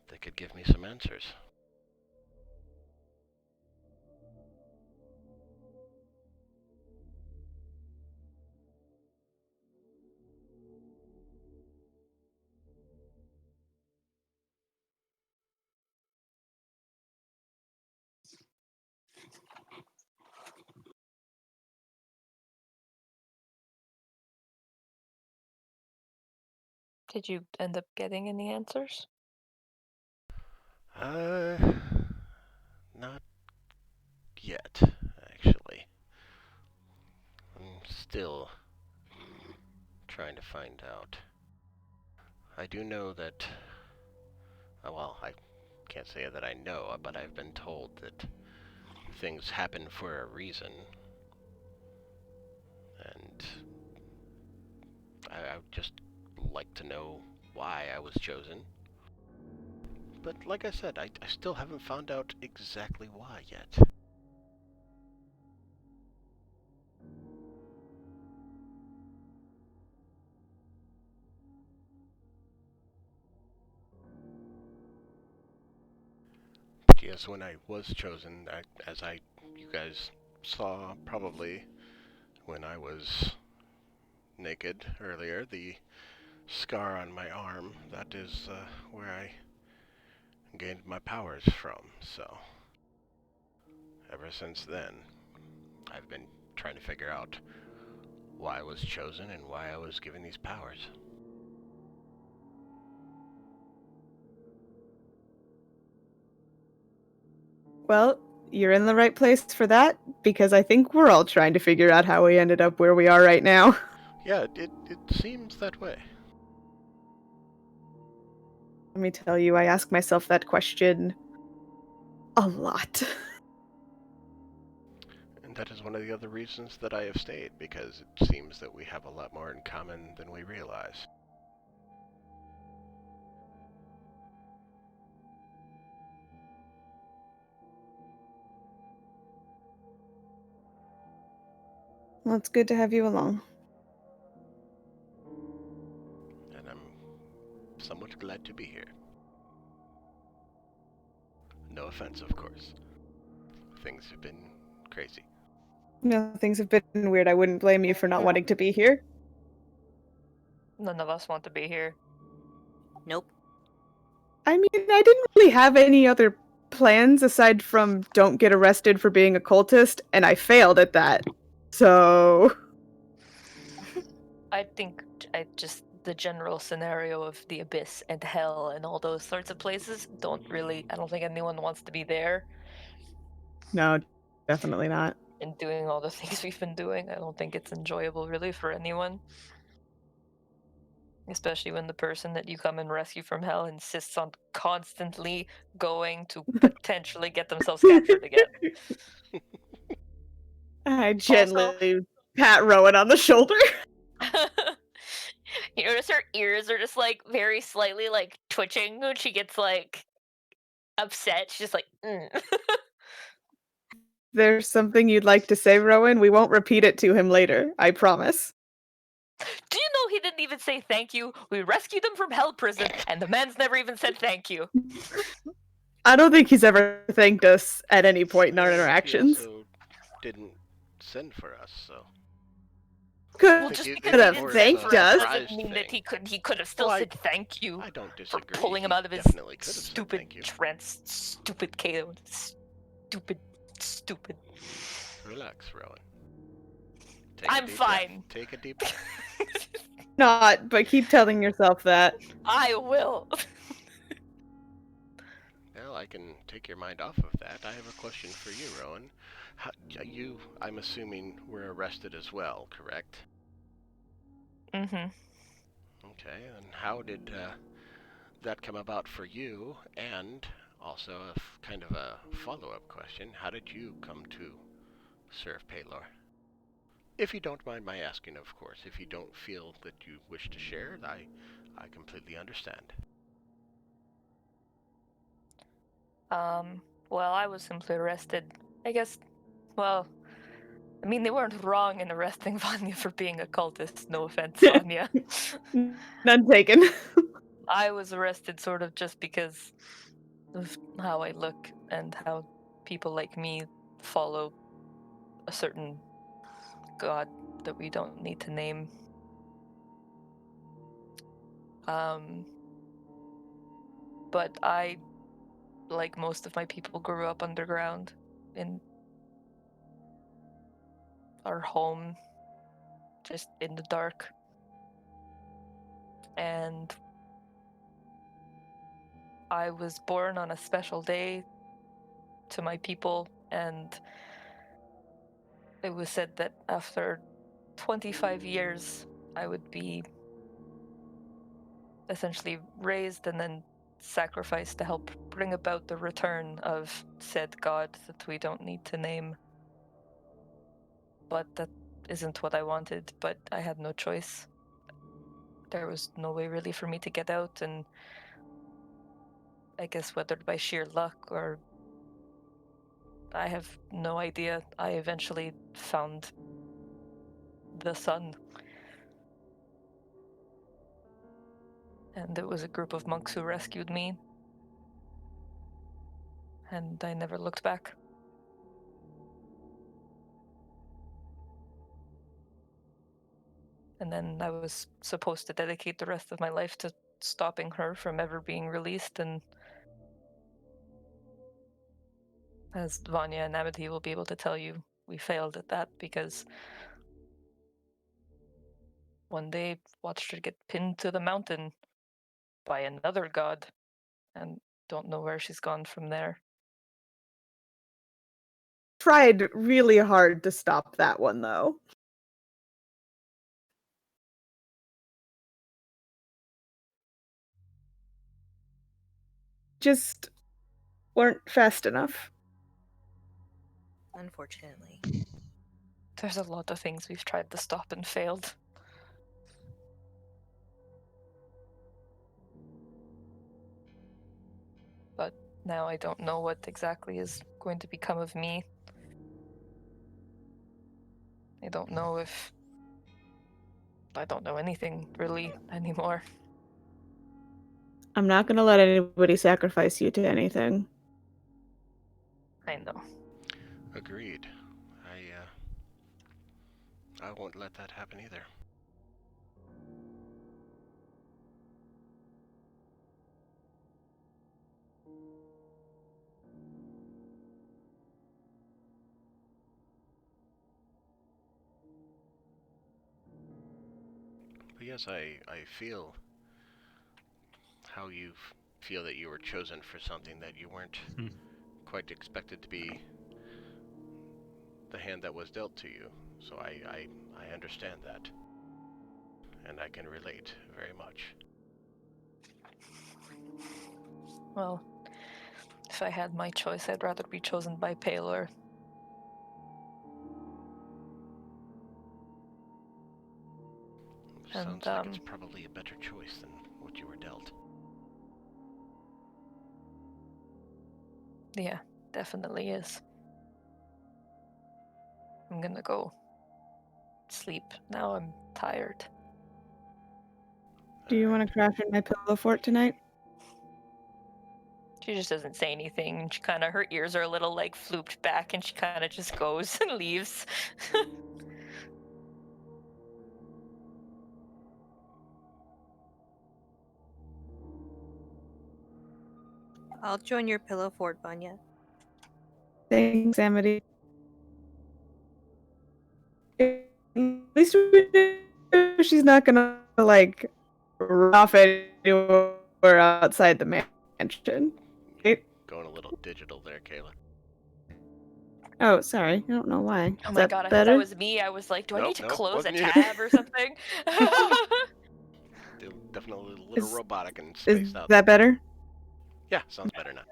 they could give me some answers. Did you end up getting any answers? Not yet, actually. I'm still trying to find out. I do know that, well, I can't say that I know, but I've been told that things happen for a reason. And I would just like to know why I was chosen. But like I said, I still haven't found out exactly why yet. But yes, when I was chosen, you guys saw probably when I was naked earlier, the scar on my arm, that is where I gained my powers from. So, ever since then, I've been trying to figure out why I was chosen and why I was given these powers. Well, you're in the right place for that, because I think we're all trying to figure out how we ended up where we are right now. Yeah, it seems that way. Let me tell you, I ask myself that question a lot. And that is one of the other reasons that I have stayed, because it seems that we have a lot more in common than we realize. Well, it's good to have you along. And I'm somewhat glad to be here. No offense, of course. Things have been crazy. No, things have been weird. I wouldn't blame you for not wanting to be here. None of us want to be here. Nope. I mean, I didn't really have any other plans aside from don't get arrested for being a cultist, and I failed at that. So... I think the general scenario of the abyss and hell and all those sorts of places I don't think anyone wants to be there. No, definitely not. And doing all the things we've been doing, I don't think it's enjoyable really for anyone. Especially when the person that you come and rescue from hell insists on constantly going to potentially get themselves captured again. I gently pat Rowan on the shoulder. You notice her ears are just like very slightly like twitching when she gets like upset. She's just like, There's something you'd like to say, Rowan? We won't repeat it to him later, I promise. Do you know he didn't even say thank you? We rescued him from hell prison, and the man's never even said thank you. I don't think he's ever thanked us at any point in our He interactions. also didn't send for us, so. Could, Well, think just you- because it's he have more didn't of send a thanked for us us. surprise doesn't mean that thing. he could have still Well, said thank you I don't for disagree. pulling him He out of his definitely could have said stupid thank you. trance, stupid Kato, stupid. Relax, Rowan. Take a I'm deep fine. Breath. Take a deep breath. Not, but keep telling yourself that. I will. Well, I can take your mind off of that. I have a question for you, Rowan. You, I'm assuming, were arrested as well, correct? Mm-hmm. Okay, and how did that come about for you? And also kind of a follow-up question, how did you come to serve Paylor? If you don't mind my asking, of course. If you don't feel that you wish to share, I completely understand. Well, I was simply arrested. I guess, well, I mean, they weren't wrong in arresting Vanya for being a cultist. No offense, Vanya. None taken. I was arrested sort of just because of how I look and how people like me follow a certain god that we don't need to name. But I, like most of my people, grew up underground in our home, just in the dark. And I was born on a special day to my people, and it was said that after 25 years, I would be essentially raised and then sacrificed to help bring about the return of said god that we don't need to name. But that isn't what I wanted, but I had no choice. There was no way really for me to get out, and I guess whether by sheer luck or I have no idea, I eventually found the sun. And it was a group of monks who rescued me. And I never looked back. And then I was supposed to dedicate the rest of my life to stopping her from ever being released, and as Vanya and Amity will be able to tell you, we failed at that because one day watched her get pinned to the mountain by another god, and don't know where she's gone from there. Tried really hard to stop that one, though. Just weren't fast enough. Unfortunately. There's a lot of things we've tried to stop and failed. But now I don't know what exactly is going to become of me. I don't know if... I don't know anything, really, anymore. I'm not gonna let anybody sacrifice you to anything. I know. Agreed. I won't let that happen either. But yes, I feel how you feel that you were chosen for something that you weren't quite expected to be the hand that was dealt to you. So I understand that. And I can relate very much. Well, if I had my choice, I'd rather be chosen by Paylor. Sounds like it's probably a better choice than what you were dealt. Yeah, definitely is. I'm gonna go sleep. Now I'm tired. Do you want to crash in my pillow fort tonight? She just doesn't say anything. She kind of, her ears are a little like flooped back, and she kind of just goes and leaves. I'll join your pillow fort, Bunya. Thanks, Amity. At least we know she's not gonna like run off anywhere outside the mansion. Right? Going a little digital there, Kayla. Oh, sorry. I don't know why. Oh Is my that god, I thought better? that was me. I was like, do I need to Nope, close a wasn't you. tab or something? Definitely a little Is- robotic and Is spaced out. that better? Yeah, sounds better now.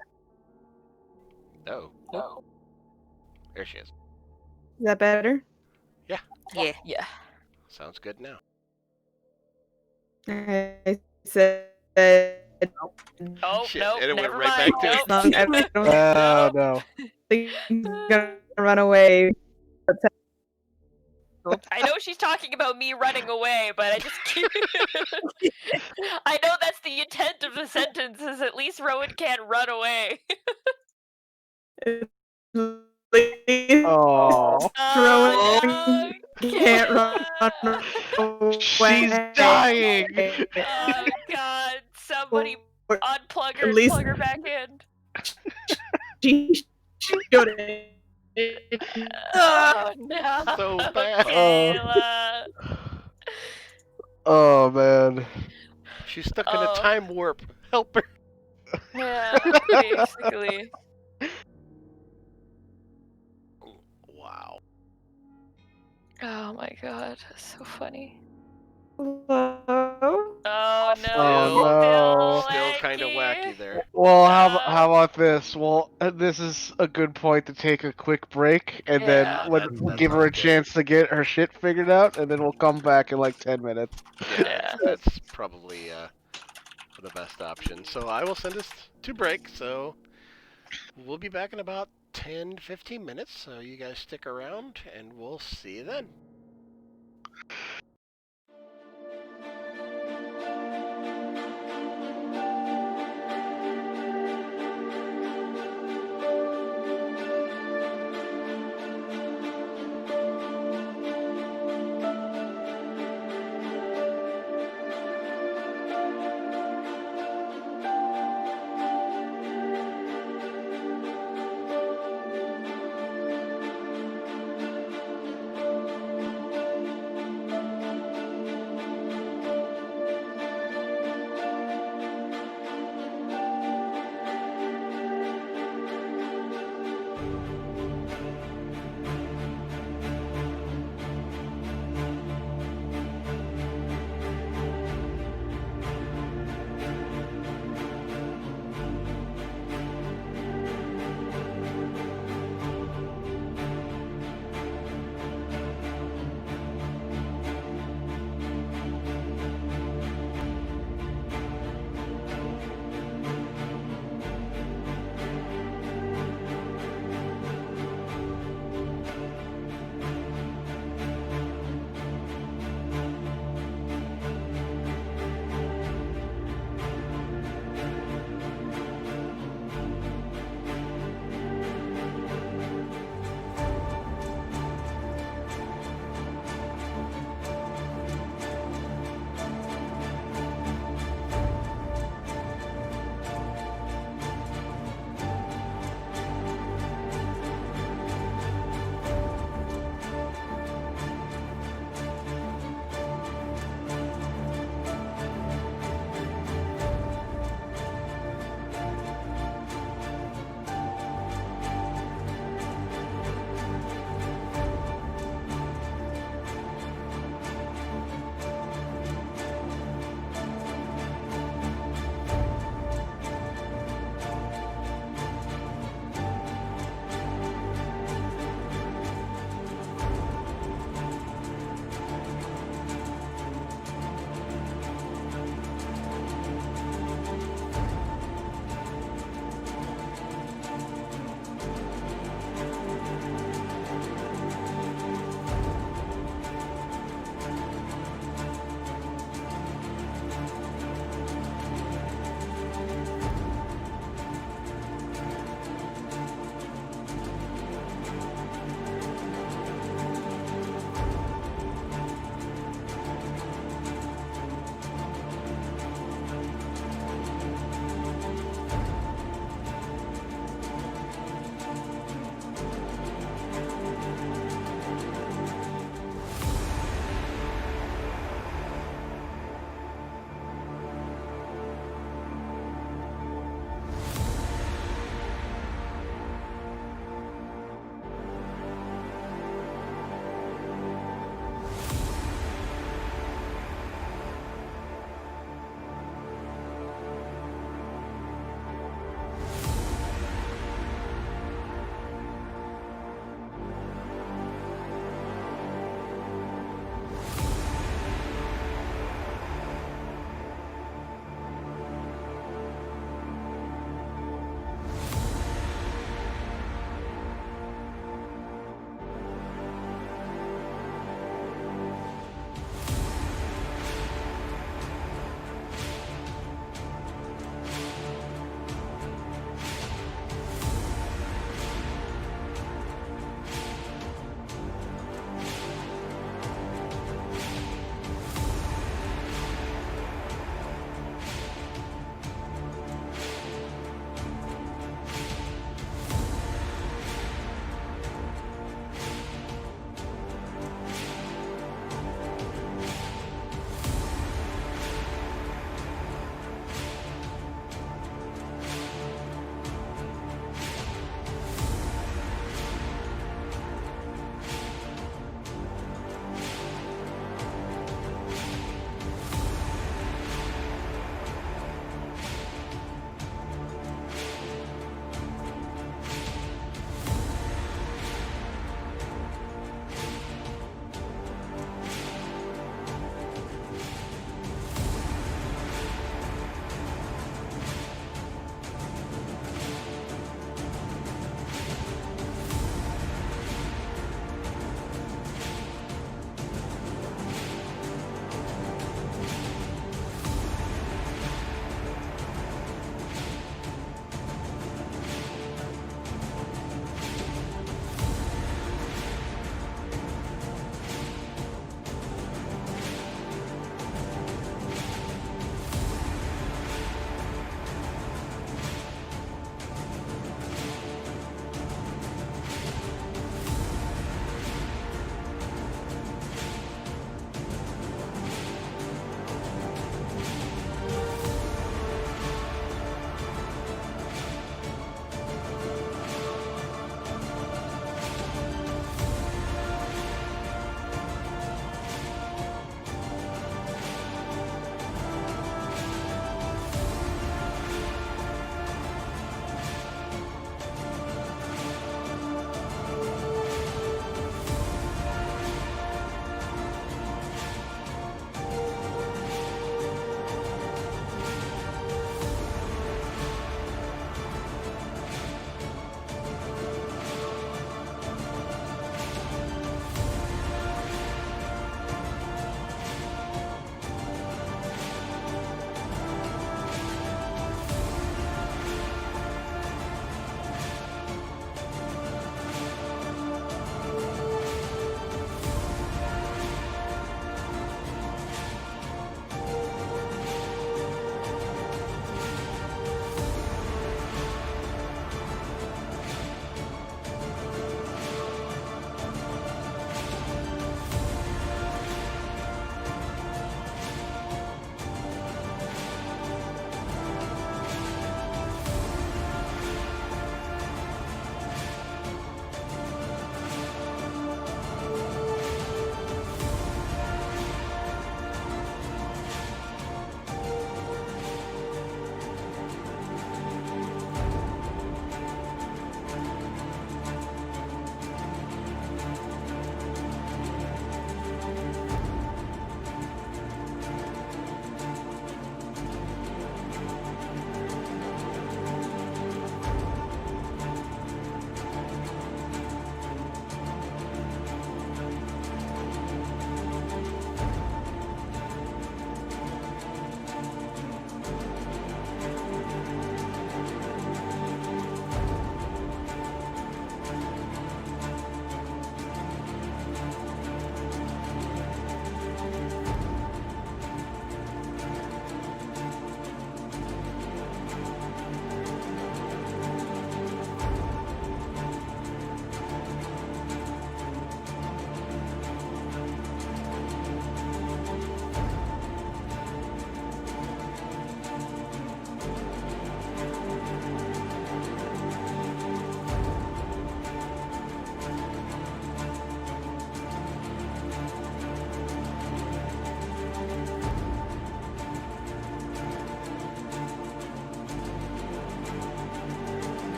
Oh, there she is. Is that better? Yeah. Yeah. Sounds good now. I said. Oh, Shit, nope, and it went never right mind. back to it. Nope. I don't Oh no. think he's gonna run away. I know she's talking about me running away, but I just I know that's the intent of the sentence, is at least Rowan can't run away. Oh, Rowan can't run away. she's dying. Oh god, somebody unplug her At and least- plug her back in. She shouldn't. Oh no, So bad. Kayla. Oh man. She's stuck in a Oh. time warp. Help her. Yeah, basically. Wow. Oh my god, so funny. Hello? Oh no, Oh, no. Still kind of wacky. wacky there. Well, how about this? Well, this is a good point to take a quick break, and Yeah. then we'll give her a chance to get her shit figured out, and then we'll come back in like 10 minutes. Yeah, that's probably the best option. So I will send us to break. So we'll be back in about 10-15 minutes. So you guys stick around, and we'll see you then.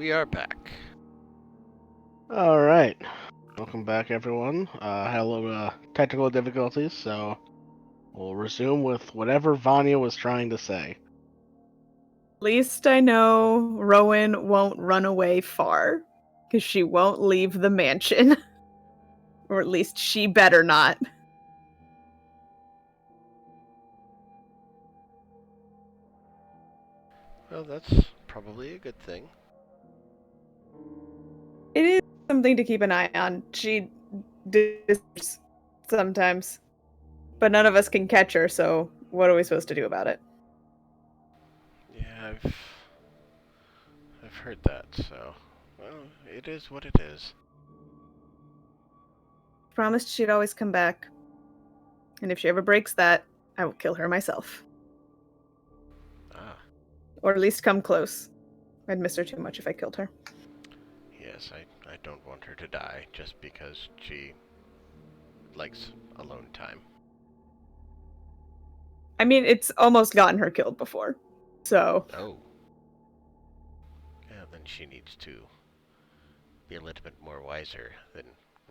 we are back. All right. Welcome back, everyone. Had a little technical difficulties, so we'll resume with whatever Vanya was trying to say. At least I know Rowan won't run away far, because she won't leave the mansion. Or at least she better not. Well, that's probably a good thing. It is something to keep an eye on. She disappears sometimes. But none of us can catch her, so what are we supposed to do about it? Yeah, I've heard that, so well, it is what it is. Promised she'd always come back. And if she ever breaks that, I will kill her myself. Ah, Or at least come close. I'd miss her too much if I killed her. yes, I don't want her to die just because she likes alone time. I mean, it's almost gotten her killed before. So, Oh. Yeah, then she needs to be a little bit more wiser than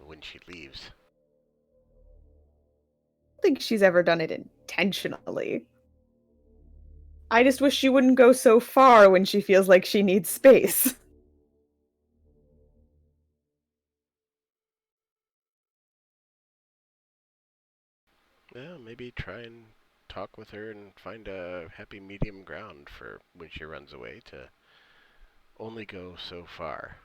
when she leaves. I don't think she's ever done it intentionally. I just wish she wouldn't go so far when she feels like she needs space. Yeah, maybe try and talk with her and find a happy medium ground for when she runs away to only go so far.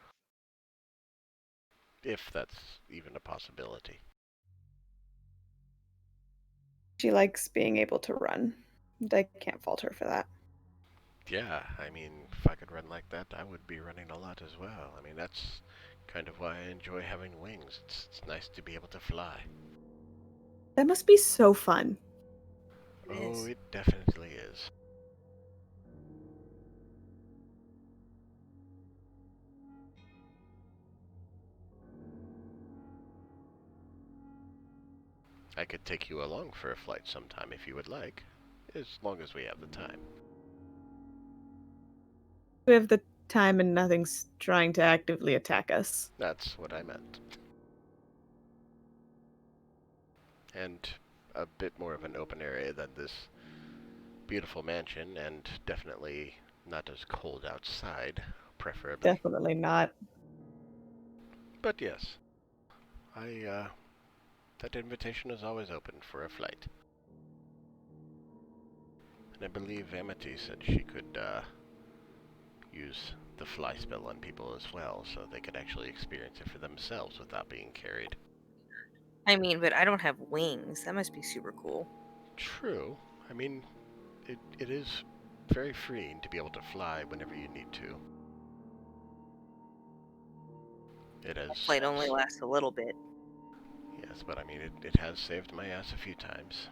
If that's even a possibility. She likes being able to run. And I can't fault her for that. Yeah, I mean, if I could run like that, I would be running a lot as well. I mean, that's kind of why I enjoy having wings. It's nice to be able to fly. That must be so fun. It Oh, is. it definitely is. I could take you along for a flight sometime if you would like, as long as we have the time. We have the time and nothing's trying to actively attack us. That's what I meant. And a bit more of an open area than this beautiful mansion, and definitely not as cold outside, preferably. Definitely not. But yes, that invitation is always open for a flight. And I believe Amity said she could, use the fly spell on people as well, so they could actually experience it for themselves without being carried. I mean, but I don't have wings. That must be super cool. True. I mean, it is very freeing to be able to fly whenever you need to. It has... Flight only lasts a little bit. Yes, but I mean, it has saved my ass a few times.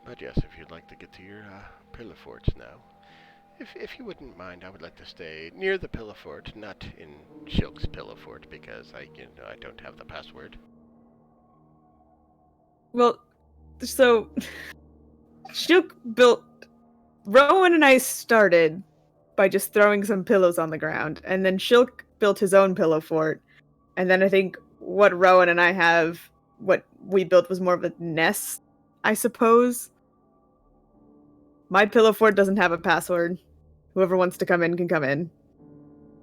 But yes, if you'd like to get to your pillar forts now, if you wouldn't mind, I would like to stay near the pillar fort, not in Shilk's pillar fort, because I don't have the password. Well, so Shilk built. Rowan and I started by just throwing some pillows on the ground, and then Shilk built his own pillow fort. And then I think what Rowan and I have, what we built was more of a nest, I suppose. My pillow fort doesn't have a password. Whoever wants to come in can come in.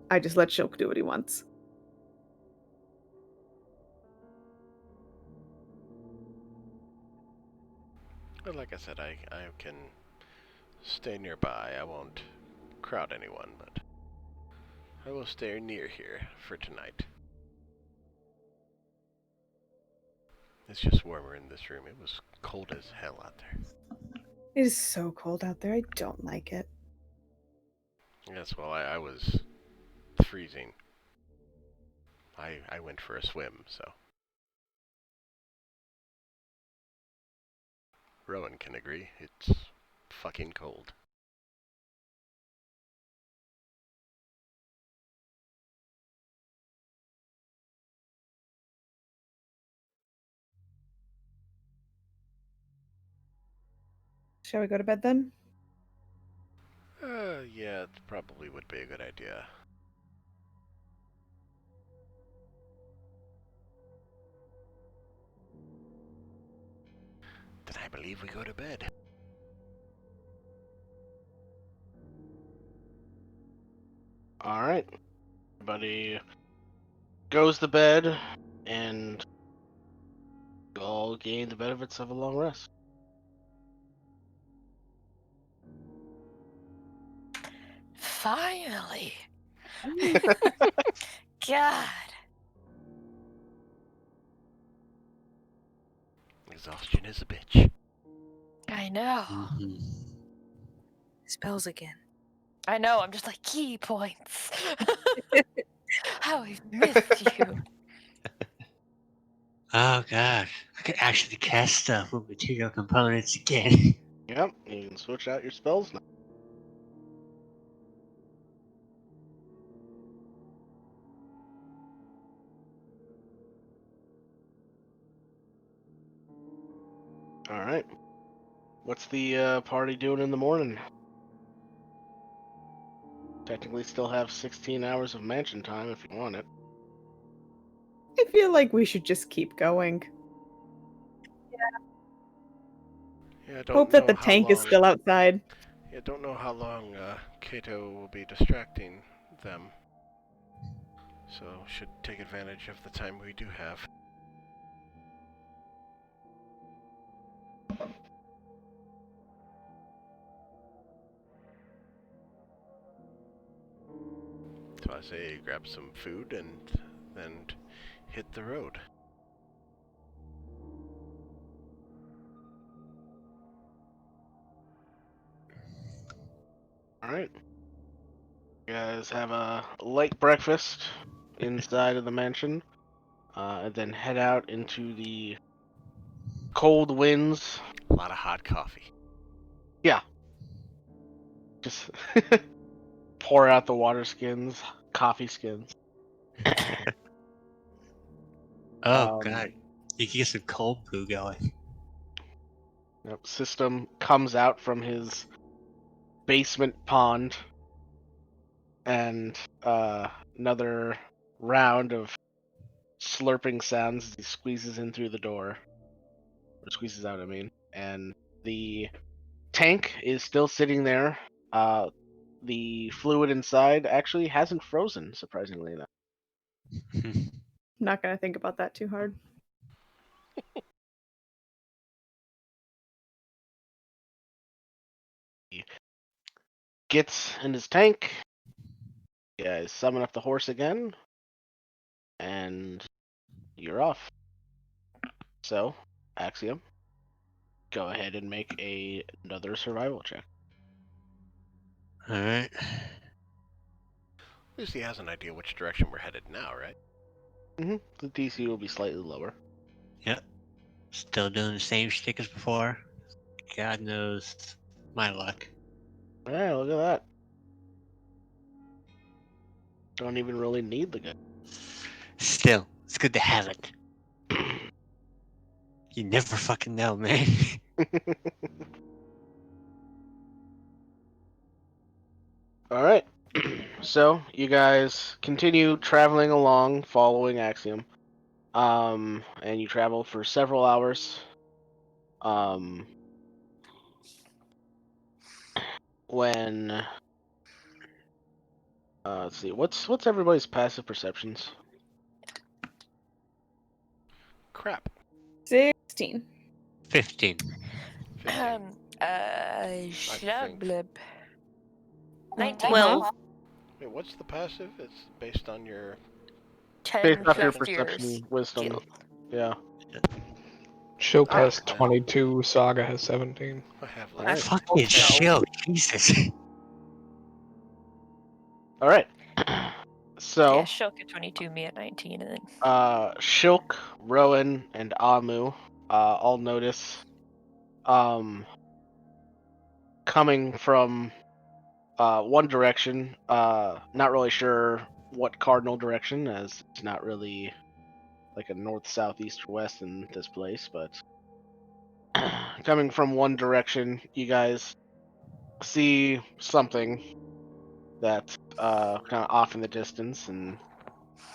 I just let Shilk do what he wants. But like I said, I can stay nearby. I won't crowd anyone, but I will stay near here for tonight. It's just warmer in this room. It was cold as hell out there. It is so cold out there. I don't like it. Yes, well, I was freezing. I went for a swim, so. Rowan can agree. It's fucking cold. Shall we go to bed then? Yeah, it probably would be a good idea. Then I believe we go to bed. All right. Everybody goes to bed, and you all gain the benefits of a long rest. Finally. God. Exhaustion is a bitch. I know. Mhm. Spells again. I know. I'm just like key points. How I've missed you. Oh gosh, I could actually cast stuff with material components again. Yep, you can switch out your spells now. All right. What's the party doing in the morning? Technically, still have 16 hours of mansion time if you want it. I feel like we should just keep going. Yeah, I don't Hope that know the how tank is long- still outside. Yeah, don't know how long Kato will be distracting them. So should take advantage of the time we do have. So I say grab some food and then hit the road. All right. You guys have a light breakfast inside of the mansion, and then head out into the cold winds. A lot of hot coffee. Just pour out the water skins, coffee skins. Oh god, you can get some cold brew going. Yep, System comes out from his basement pond, and another round of slurping sounds as he squeezes in through the door, or squeezes out, I mean. And the tank is still sitting there. The fluid inside actually hasn't frozen, surprisingly enough. I'm not gonna think about that too hard. Gets in his tank. You guys summon up the horse again, and you're off. So, Axiom, go ahead and make another survival check. Alright. At least he has an idea which direction we're headed now, right? The DC will be slightly lower. Yep. Still doing the same shtick as before. God knows my luck. Yeah, look at that. Don't even really need the gun. Still, it's good to have it. You never fucking know, man. All right. So you guys continue traveling along, following Axiom. And you travel for several hours. When let's see, what's everybody's passive perceptions? Crap. 16. 15. 15. Shablib. 19. Well, Wait, what's the passive? It's based on your... 10 Based off your plus perception, yours. wisdom. Skill. Yeah. Shilk Ah, has then 22, Saga has 17. I have All like... right. Fucking shield, Jesus. All right. So, Yeah, Shulk at 22, me at 19, and then Shilk, Rowan, and Amu all notice coming from one direction, not really sure what cardinal direction, as it's not really like a north, south, east, or west in this place, but coming from one direction, you guys see something that's kind of off in the distance, and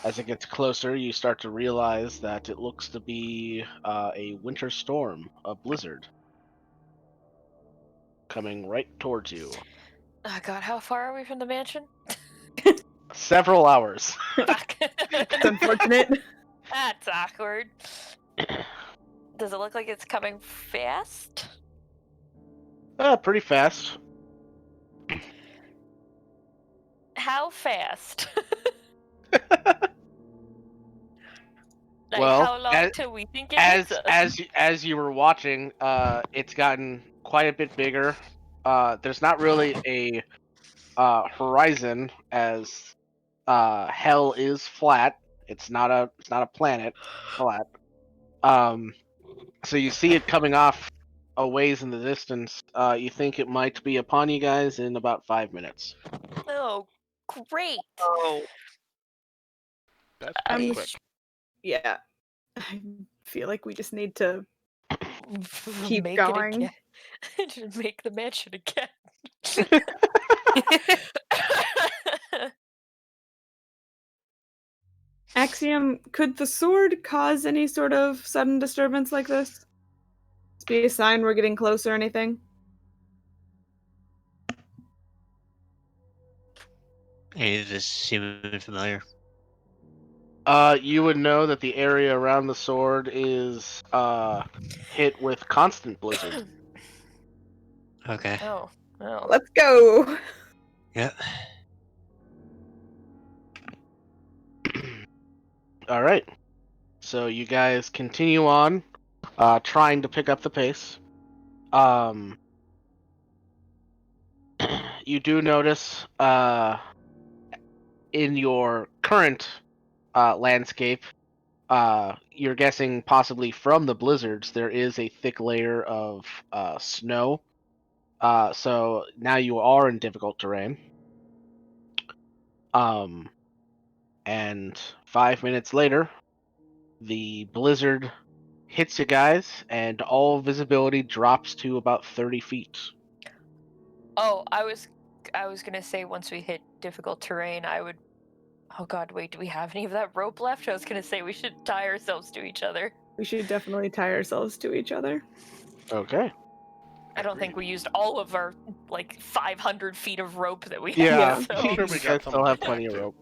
as it gets closer, you start to realize that it looks to be a winter storm, a blizzard, coming right towards you. Oh god, how far are we from the mansion? Several hours. Fuck. It's unfortunate. That's awkward. Does it look like it's coming fast? Pretty fast. How fast? Like, Well, how long till we think it as hits us? as you were watching, it's gotten quite a bit bigger. There's not really a horizon, as hell is flat. It's not a planet, flat. So you see it coming off a ways in the distance. You think it might be upon you guys in about 5 minutes. Oh, great. Oh, That's I'm pretty I- quick. yeah. I feel like we just need to keep Make going. it again. Just make the mansion again. Axiom, could the sword cause any sort of sudden disturbance like this? Be a sign we're getting close or anything? Any of this seem familiar? You would know that the area around the sword is hit with constant blizzard. Okay. Oh, oh. Let's go! Yep. All right. So you guys continue on, trying to pick up the pace. You do notice in your current landscape, you're guessing possibly from the blizzards, there is a thick layer of snow. So now you are in difficult terrain. And 5 minutes later, the blizzard hits you guys, and all visibility drops to about 30 feet. Oh, I was gonna say once we hit difficult terrain, I would. Oh god, wait, do we have any of that rope left? I was gonna say we should tie ourselves to each other. We should definitely tie ourselves to each other. Okay. I don't think we used all of our like 500 feet of rope that we Yeah, had. I'm sure we you got guys some still of have it plenty back, of too. rope.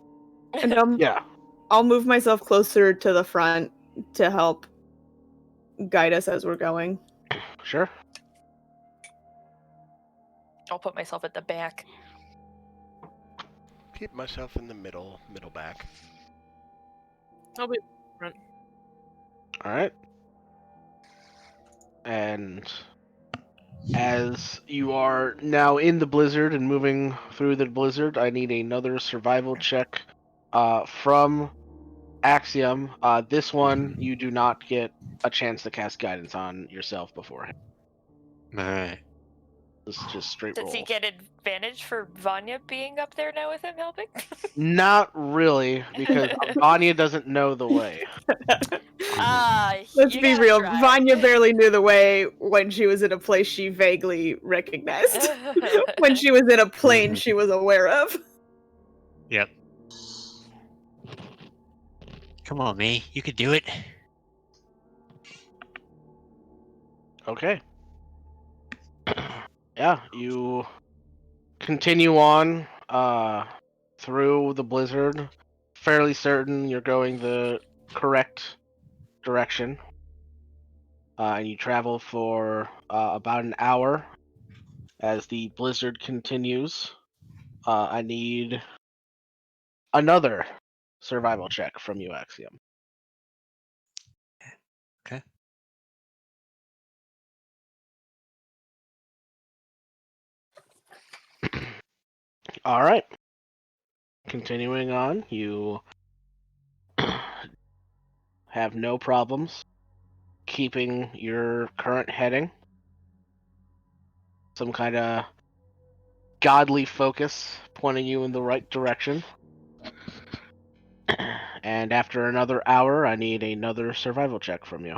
And Yeah. I'll move myself closer to the front to help guide us as we're going. Sure. I'll put myself at the back. Keep myself in the middle back. I'll be All right. And as you are now in the blizzard and moving through the blizzard, I need another survival check from Axiom. This one, you do not get a chance to cast guidance on yourself beforehand. Alright. This is just straight Does roll. he get advantage for Vanya being up there now with him helping? Not really, because Vanya doesn't know the way. Let's you be gotta real. try. Vanya barely knew the way when she was in a place she vaguely recognized. When she was in a plane she was aware of. Yep. Come on, me. You could do it. Okay. Yeah, you continue on through the blizzard, fairly certain you're going the correct direction. And you travel for about an hour as the blizzard continues. I need another survival check from you, Axiom. Okay. All right. Continuing on, you have no problems keeping your current heading. Some kind of godly focus pointing you in the right direction. And after another hour, I need another survival check from you.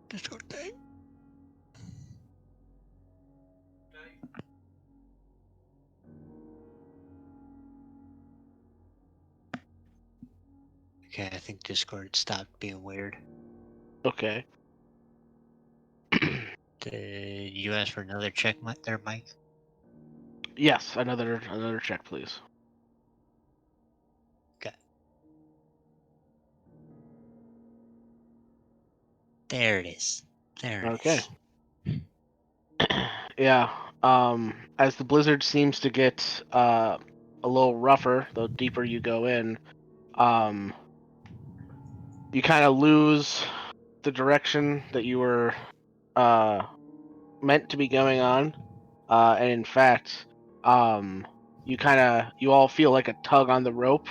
Discord thing. Okay, I think Discord stopped being weird. Okay. Did you ask for another check there, Mike? Yes, another check, please. Okay. There it is. There it Okay. is. Yeah. As the blizzard seems to get a little rougher, the deeper you go in, you kind of lose the direction that you were meant to be going on, and in fact, you all feel like a tug on the rope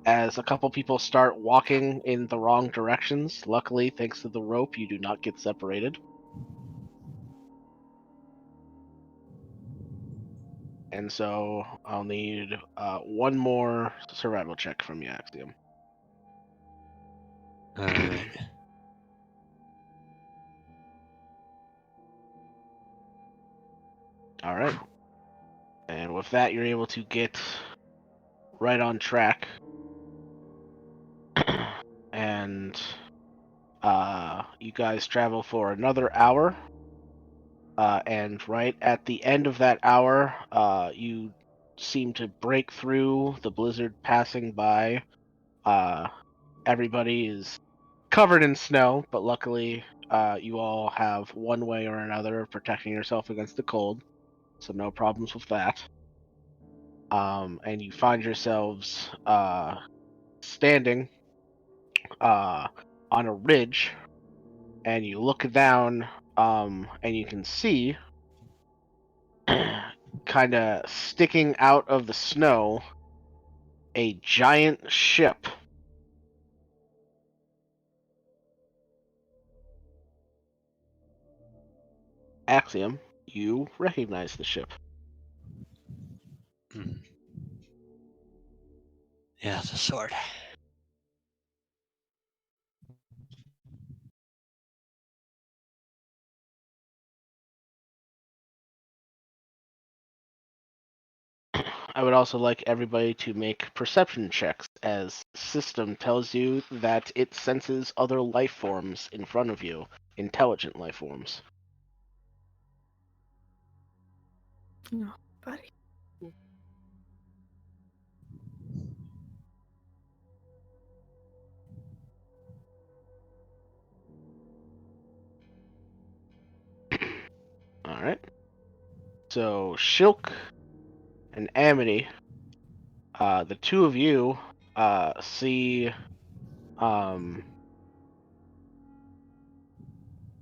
as a couple people start walking in the wrong directions. Luckily, thanks to the rope, you do not get separated. And so I'll need one more survival check from you, Axiom. Alright. All right. And with that, you're able to get right on track. And you guys travel for another hour. And right at the end of that hour, you seem to break through the blizzard passing by. Everybody is covered in snow, but luckily you all have one way or another of protecting yourself against the cold, so no problems with that. And you find yourselves standing on a ridge, and you look down, and you can see kind of sticking out of the snow a giant ship. Axiom, you recognize the ship. Yeah, the sword. I would also like everybody to make perception checks, as the system tells you that it senses other life forms in front of you, intelligent life forms. Oh, buddy. All right. So Shilk and Amity, the two of you see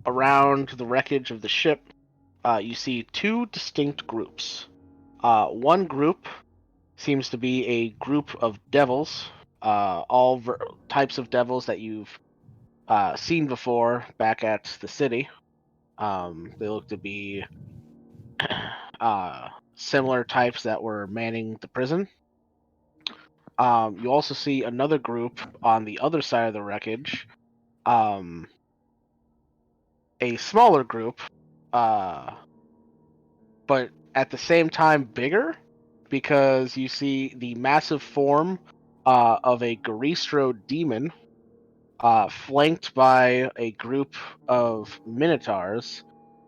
around the wreckage of the ship. You see two distinct groups. One group seems to be a group of devils, all types of devils that you've seen before back at the city. They look to be similar types that were manning the prison. You also see another group on the other side of the wreckage, a smaller group, but at the same time bigger, because you see the massive form of a Garistro demon, flanked by a group of minotaurs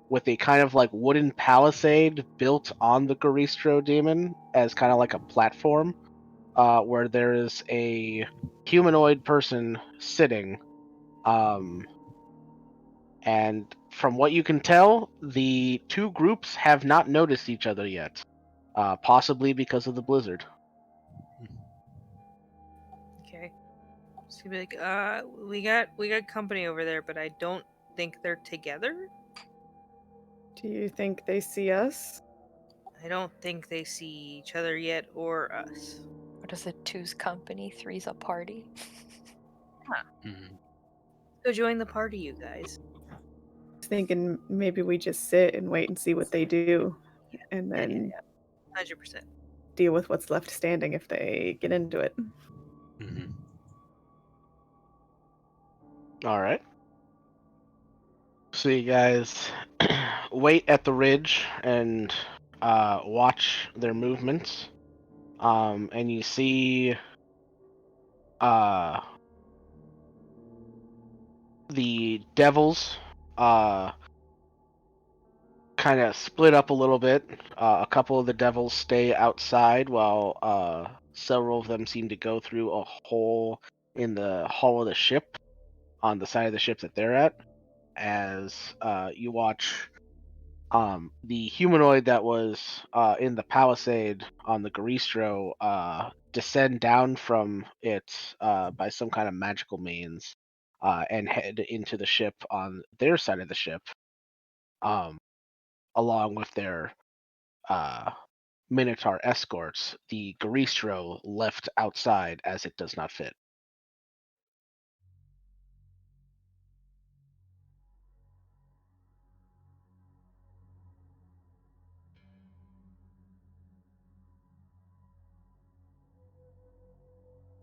with a kind of like wooden palisade built on the Garistro demon as kind of like a platform, where there is a humanoid person sitting. And from what you can tell, the two groups have not noticed each other yet, possibly because of the blizzard. Okay. Just gonna be like, we got company over there, but I don't think they're together. Do you think they see us? I don't think they see each other yet or us. What is it? Two's company, three's a party. Go join the party, you guys. I was thinking maybe we just sit and wait and see what they do, and then 100%. deal with what's left standing if they get into it. All right. So you guys wait at the ridge and watch their movements. And you see the devils kind of split up a little bit. A couple of the devils stay outside while several of them seem to go through a hole in the hull of the ship on the side of the ship that they're at. As you watch the humanoid that was in the palisade on the Garistro descend down from it by some kind of magical means and head into the ship on their side of the ship, along with their Minotaur escorts. The Garistro left outside as it does not fit.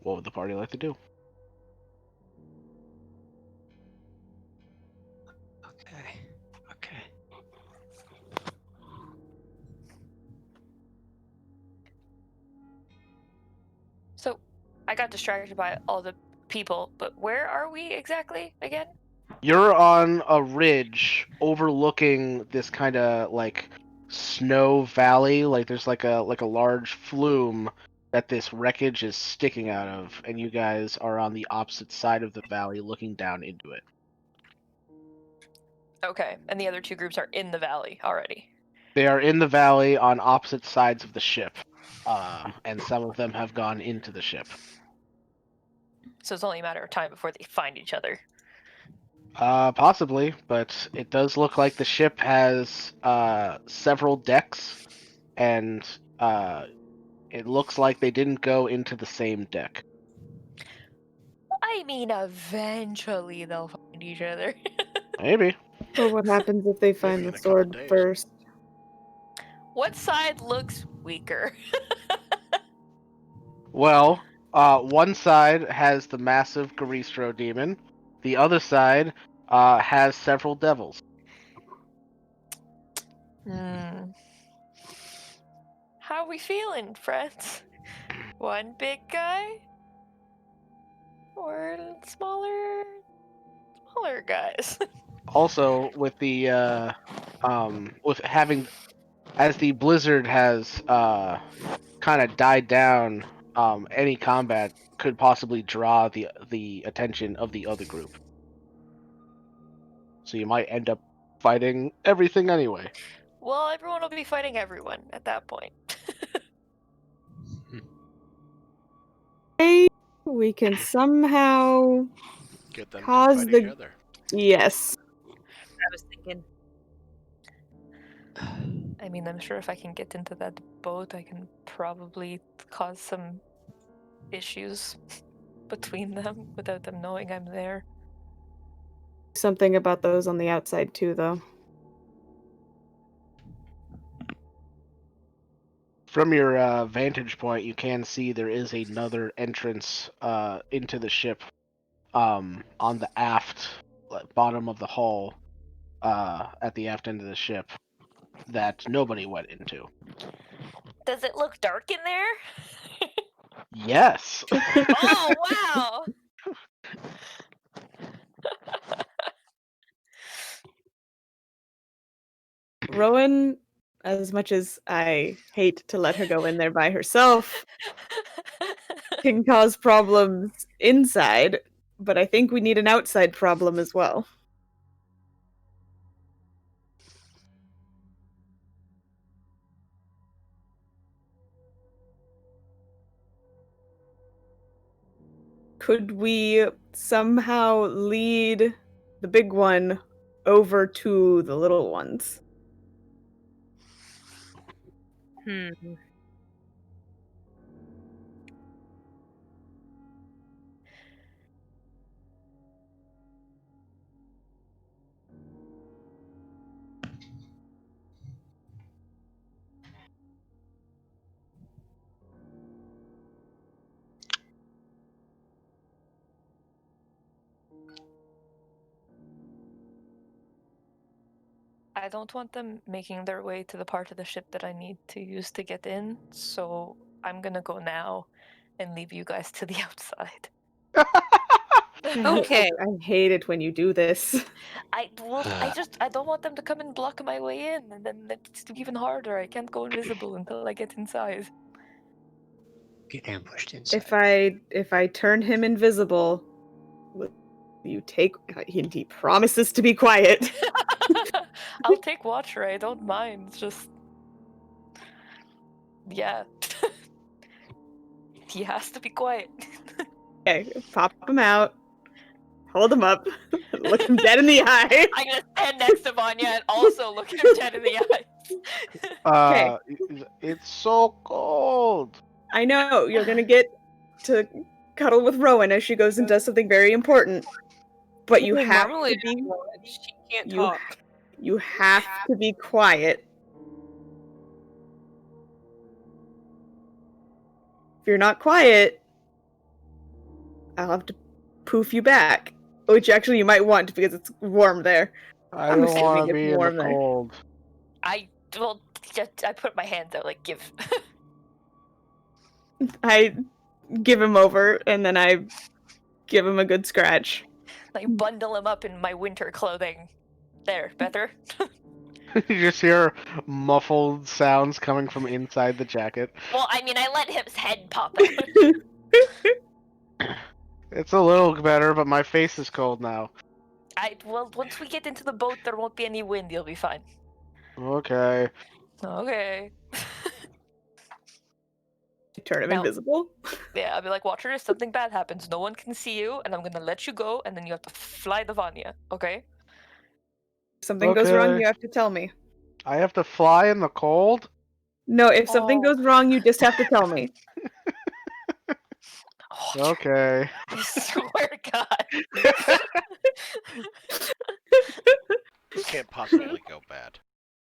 What would the party like to do? Okay. Okay. So, I got distracted by all the people, but where are we exactly again? You're on a ridge overlooking this kind of like snow valley. Like there's like a large flume that this wreckage is sticking out of, and you guys are on the opposite side of the valley looking down into it. Okay, and the other two groups are in the valley already. They are in the valley on opposite sides of the ship, and some of them have gone into the ship. So it's only a matter of time before they find each other. Possibly, but it does look like the ship has several decks, and it looks like they didn't go into the same deck. I mean, eventually they'll find each other. Maybe. But what happens if they find Maybe in the a couple sword days. first? What side looks weaker? Well, one side has the massive Garistro demon. The other side has several devils. Hmm. How are we feeling, friends? One big guy? Or smaller guys? Also, with the with having as the blizzard has kind of died down, any combat could possibly draw the attention of the other group. So you might end up fighting everything anyway. Well, everyone will be fighting everyone at that point. We can somehow Get them to cause fight each the other. yes. I was thinking. I mean, I'm sure if I can get into that boat, I can probably cause some issues between them without them knowing I'm there. Something about those on the outside too, though. From your vantage point, you can see there is another entrance into the ship on the aft bottom of the hull at the aft end of the ship that nobody went into. Does it look dark in there? Yes. Oh, wow! Rowan, as much as I hate to let her go in there by herself, can cause problems inside, but I think we need an outside problem as well. Could we somehow lead the big one over to the little ones? Hmm. I don't want them making their way to the part of the ship that I need to use to get in, so I'm gonna go now and leave you guys to the outside. Okay. I hate it when you do this. I don't want them to come and block my way in, and then it's even harder. I can't go invisible until I get inside. Get ambushed inside. If I turn him invisible, will you take? He promises to be quiet. I'll take Watcher. I don't mind. It's just, yeah, he has to be quiet. Okay, pop him out. Hold him up. Look him dead in the eye. I'm gonna stand next to Vanya and also look him dead in the eyes. It's so cold. I know you're gonna get to cuddle with Rowan as she goes and does something very important, but you Hey, have Marmalade to be. she can't You, talk. you have to be quiet. If you're not quiet, I'll have to poof you back. Which actually you might want because it's warm there. I I'm don't assuming want to it's be in the warm there. cold. I put my hands out like give. I give him over and then I give him a good scratch. Like bundle him up in my winter clothing. There, better. You just hear muffled sounds coming from inside the jacket. Well, I mean, I let his head pop out. It's a little better, but my face is cold now. Well, once we get into the boat, there won't be any wind. You'll be fine. Okay. Okay. Turn him Now- invisible. Yeah, I'll be like, Watcher, if something bad happens, no one can see you, and I'm gonna let you go, and then you have to fly the Vanya, okay? If something goes wrong, Okay. you have to tell me. I have to fly in the cold? No, if something Oh. goes wrong, you just have to tell me. Watcher, Okay. I swear to God. This can't possibly go bad.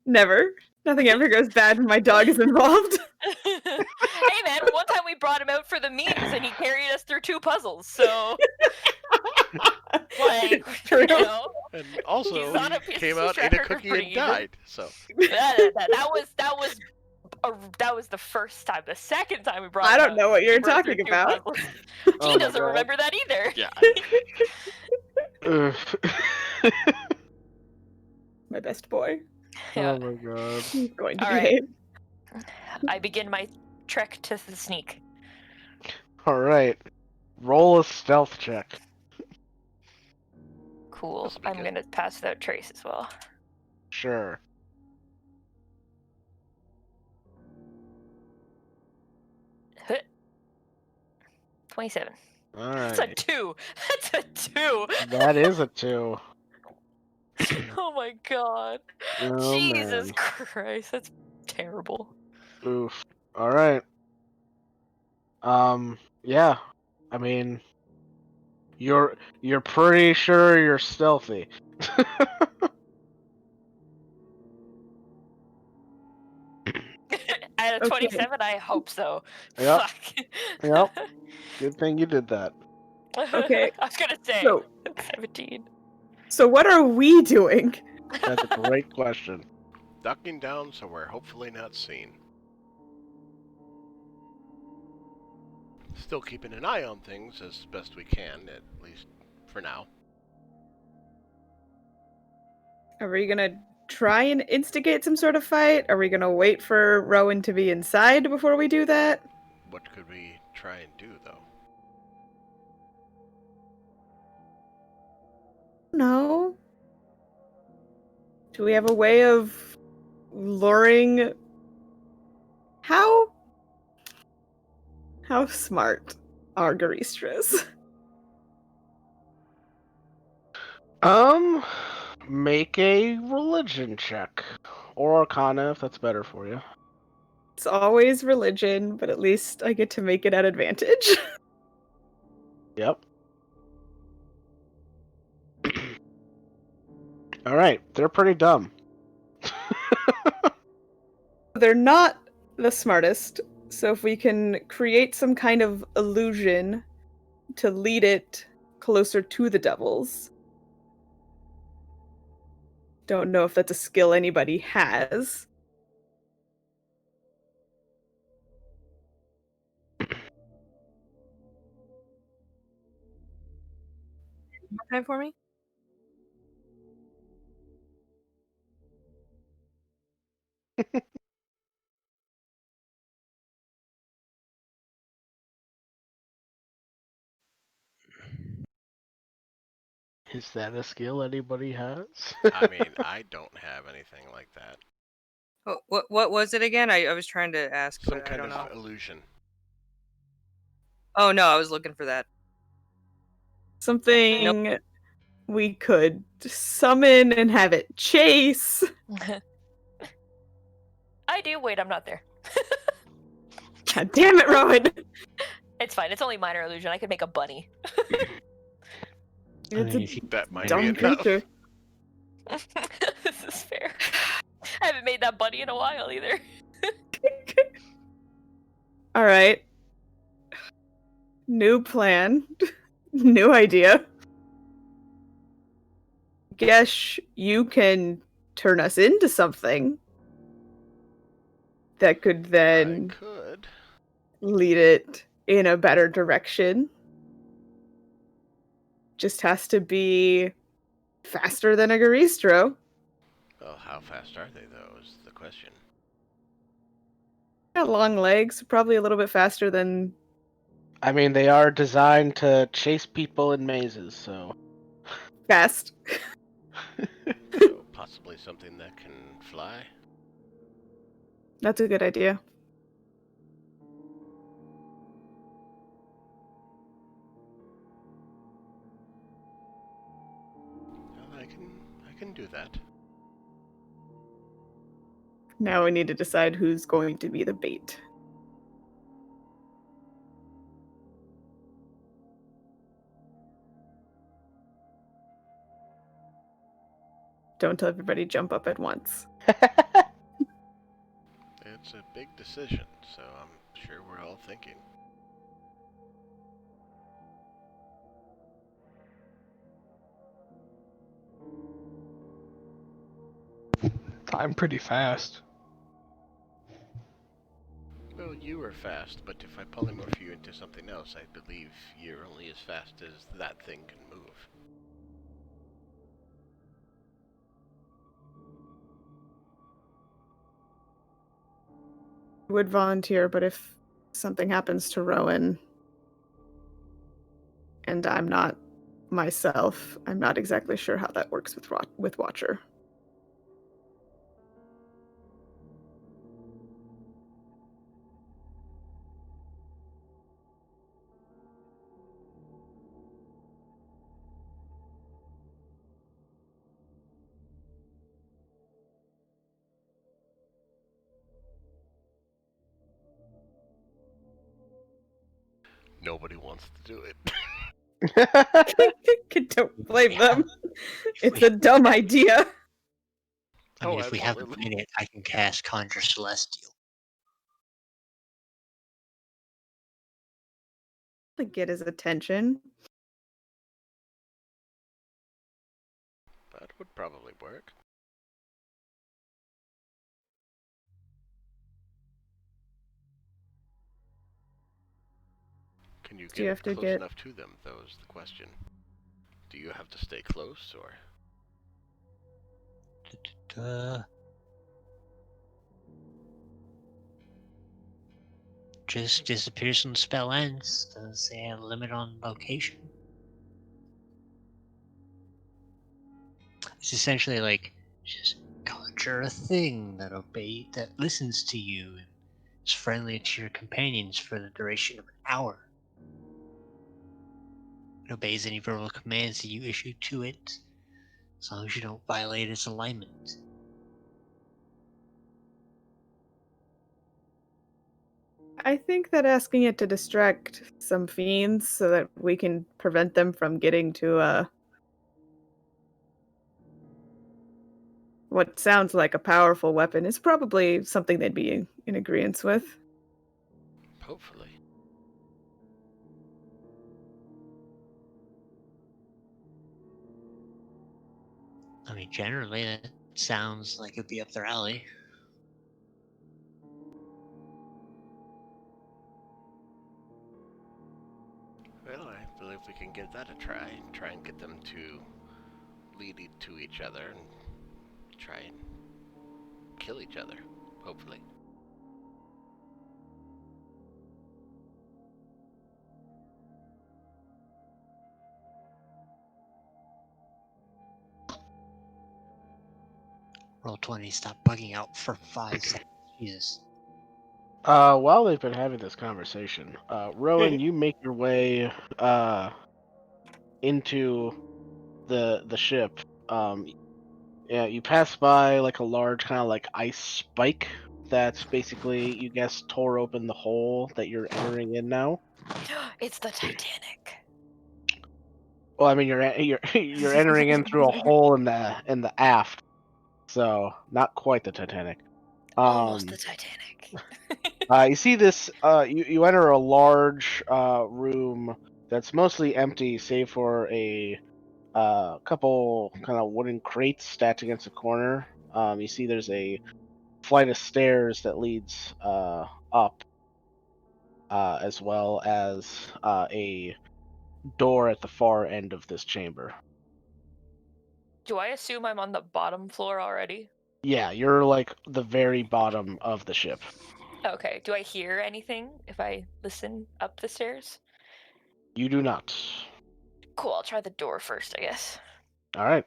Never. Nothing ever goes bad when my dog is involved. Hey man, one time we brought him out for the memes and he carried us through 2 puzzles, so like True. you know, And also, He's on a he piece came of out, ate a track record cookie, pretty and even. died. So that was the first time. The second time we brought I him don't out, know what you're we brought him talking through 2 about. puzzles. Oh He my doesn't God. remember that either. yeah, Ugh. My best boy. Yeah. Oh my god. He's going to All behave. right. I begin my trek to the sneak. Alright. Roll a stealth check. Cool. This'll be I'm good. gonna pass without trace as well. Sure. Huh. 27. That's a Alright. 2. That's a 2. That is a 2. Oh my god. Oh, Jesus man. Christ, that's terrible. Oof. Alright. Yeah. I mean, you're pretty sure you're stealthy. At a Okay. 27, I hope so. Yep. Fuck. Yep. Good thing you did that. Okay, I was gonna say So, 17. so what are we doing? That's a great question. ducking down so we're hopefully not seen. Still keeping an eye on things as best we can, at least for now. Are we gonna try and instigate some sort of fight? Are we gonna wait for Rowan to be inside before we do that? What could we try and do, though? No. Do we have a way of luring? How smart are Garistras? Make a religion check. Or Arcana, if that's better for you. It's always religion, but at least I get to make it at advantage. Yep. Alright, they're pretty dumb. They're not the smartest, so if we can create some kind of illusion to lead it closer to the devils, don't know if that's a skill anybody has. More time for me? Is that a skill anybody has? I mean, I don't have anything like that. What was it again? I was trying to ask, Some but I kind don't of know. illusion. Oh no, I was looking for that. Something we could summon and have it chase. I do. Wait, I'm not there. God damn it, Rowan! It's fine. It's only minor illusion. I could make a bunny. It's mean, a if you- That might dumb be enough. creature. This is fair. I haven't made that bunny in a while either. All right. New plan. New idea. Guess you can turn us into something that could I then could. lead it in a better direction. Just has to be faster than a Garistro. Well, how fast are they, though, is the question. Got long legs, probably a little bit faster than I mean, they are designed to chase people in mazes, so. fast. So, possibly something that can fly? That's a good idea. Well, I can do that. Now we need to decide who's going to be the bait. Don't tell everybody jump up at once. It's a big decision, so I'm sure we're all thinking. I'm pretty fast. Well, you are fast, but if I polymorph you into something else, I believe you're only as fast as that thing can move. I would volunteer, but if something happens to Rowan and I'm not myself, I'm not exactly sure how that works with Watcher. Nobody wants to do it. Don't blame them. If It's we- a dumb idea. I mean, Oh, if we have a absolutely. minute, I can cast Conjure Celestial. To get his attention. That would probably work. Can you Do get you it have to close get- enough to them, though, is the question. Do you have to stay close, or...? Just disappears when the spell ends. Does say a limit on location? It's essentially like just conjure a thing that listens to you and is friendly to your companions for the duration of an hour. It obeys any verbal commands that you issue to it, as long as you don't violate its alignment. I think that asking it to distract some fiends so that we can prevent them from getting to what sounds like a powerful weapon is probably something they'd be in agreement with. Hopefully. I mean, generally, sounds like it'd be up their alley. Well, I believe we can give that a try. Try and get them to lead to each other and try and kill each other, hopefully. Roll 20, stop bugging out for 5 seconds. Jesus. While they've been having this conversation, Rowan, you make your way into the ship. Yeah, you pass by like a large kind of like ice spike that's basically, you guess, tore open the hole that you're entering in now. It's the Titanic. Well, I mean, you're entering in through a hole in the aft, so not quite the Titanic. Almost the Titanic. You see this. You enter a large room that's mostly empty, save for a couple kind of wooden crates stacked against a corner. You see there's a flight of stairs that leads up, as well as a door at the far end of this chamber. Do I assume I'm on the bottom floor already? Yeah, you're like the very bottom of the ship. Okay. Do I hear anything if I listen up the stairs? You do not. Cool. I'll try the door first, I guess. All right.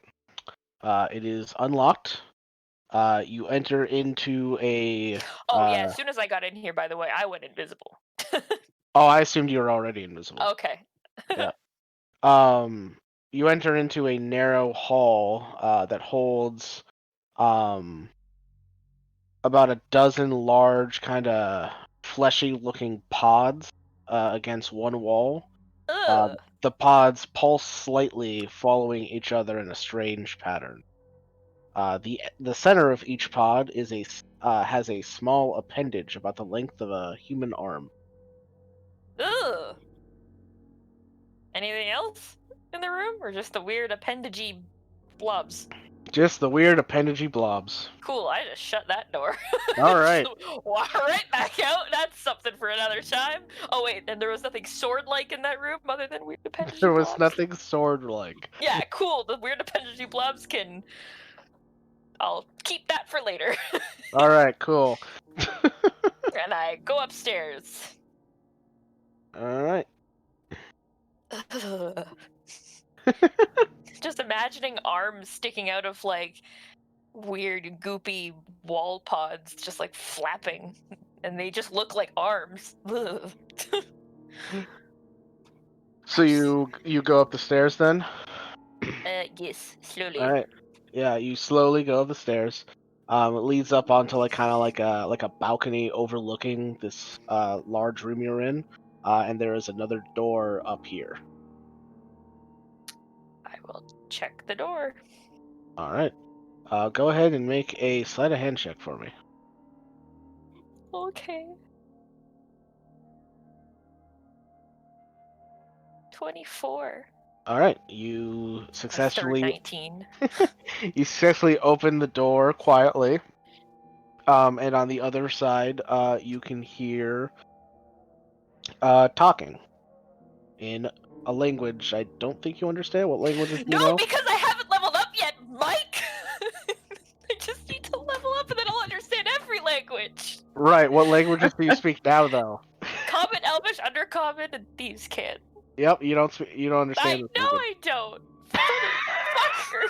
It is unlocked. You enter into a. Oh yeah. As soon as I got in here, by the way, I went invisible. Oh, I assumed you were already invisible. Okay. Yeah. You enter into a narrow hall that holds about a dozen large, kind of fleshy-looking pods against one wall. Ugh. The pods pulse slightly, following each other in a strange pattern. The center of each pod has a small appendage about the length of a human arm. Ugh. Anything else in the room, or just the weird appendagey blobs? Just the weird appendagey blobs. Cool. I just shut that door. All right. Walk right back out. That's something for another time. Oh wait, and there was nothing sword-like in that room other than weird appendagey There was blobs? nothing sword-like. Yeah, cool. The weird appendagey blobs can. I'll keep that for later. All right, cool. And I go upstairs. All right. Just imagining arms sticking out of like weird goopy wall pods, just like flapping, and they just look like arms. So you go up the stairs then? Yes, slowly. All right. Yeah, you slowly go up the stairs. It leads up onto like kind of like a balcony overlooking this large room you're in, and there is another door up here. I will check the door. All right. Go ahead and make a sleight of hand check for me. Okay. 24. All right. You A third successfully 19. you successfully open the door quietly. And on the other side, you can hear talking in a language I don't think you understand. What languages do you No, know? because I haven't leveled up yet, Mike! I just need to level up and then I'll understand every language. Right. What languages do you speak now, though? Common, Elvish, Undercommon, and Thieves' Cant. Yep. You don't understand. I know I don't. Fucker.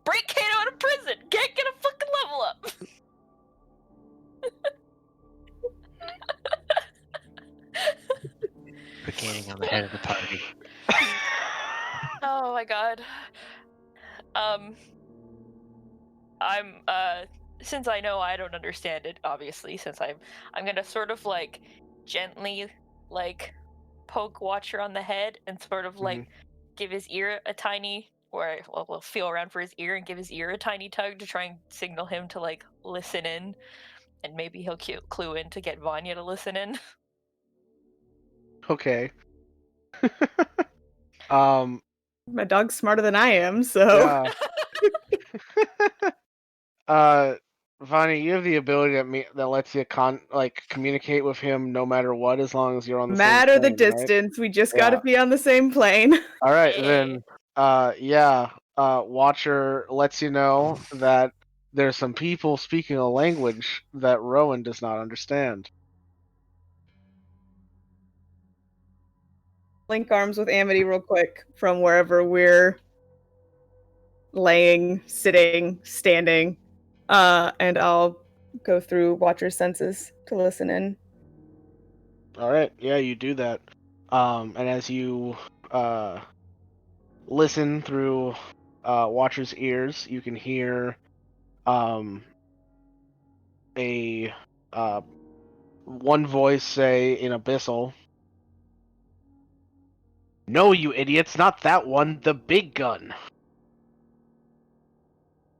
Break Kato out of prison. Can't get a fucking level up. Beginning on the head of the party. Oh my god. I'm since I know I don't understand it, obviously, since I'm gonna sort of like gently like poke Watcher on the head and sort of like give his ear a tiny, or we'll feel around for his ear and give his ear a tiny tug to try and signal him to like listen in, and maybe he'll clue in to get Vanya to listen in. Okay. My dog's smarter than I am, so. Yeah. Vanya, you have the ability that lets you communicate with him no matter what, as long as you're on the same Matter the plane, right? distance, we just Yeah. gotta be on the same plane. All right, Hey. then. Watcher lets you know that there's some people speaking a language that Rowan does not understand. Link arms with Amity real quick from wherever we're laying, sitting, standing, and I'll go through Watcher's senses to listen in. All right, yeah, you do that. And as you listen through Watcher's ears, you can hear a one voice say in Abyssal, "No, you idiots, not that one, the big gun."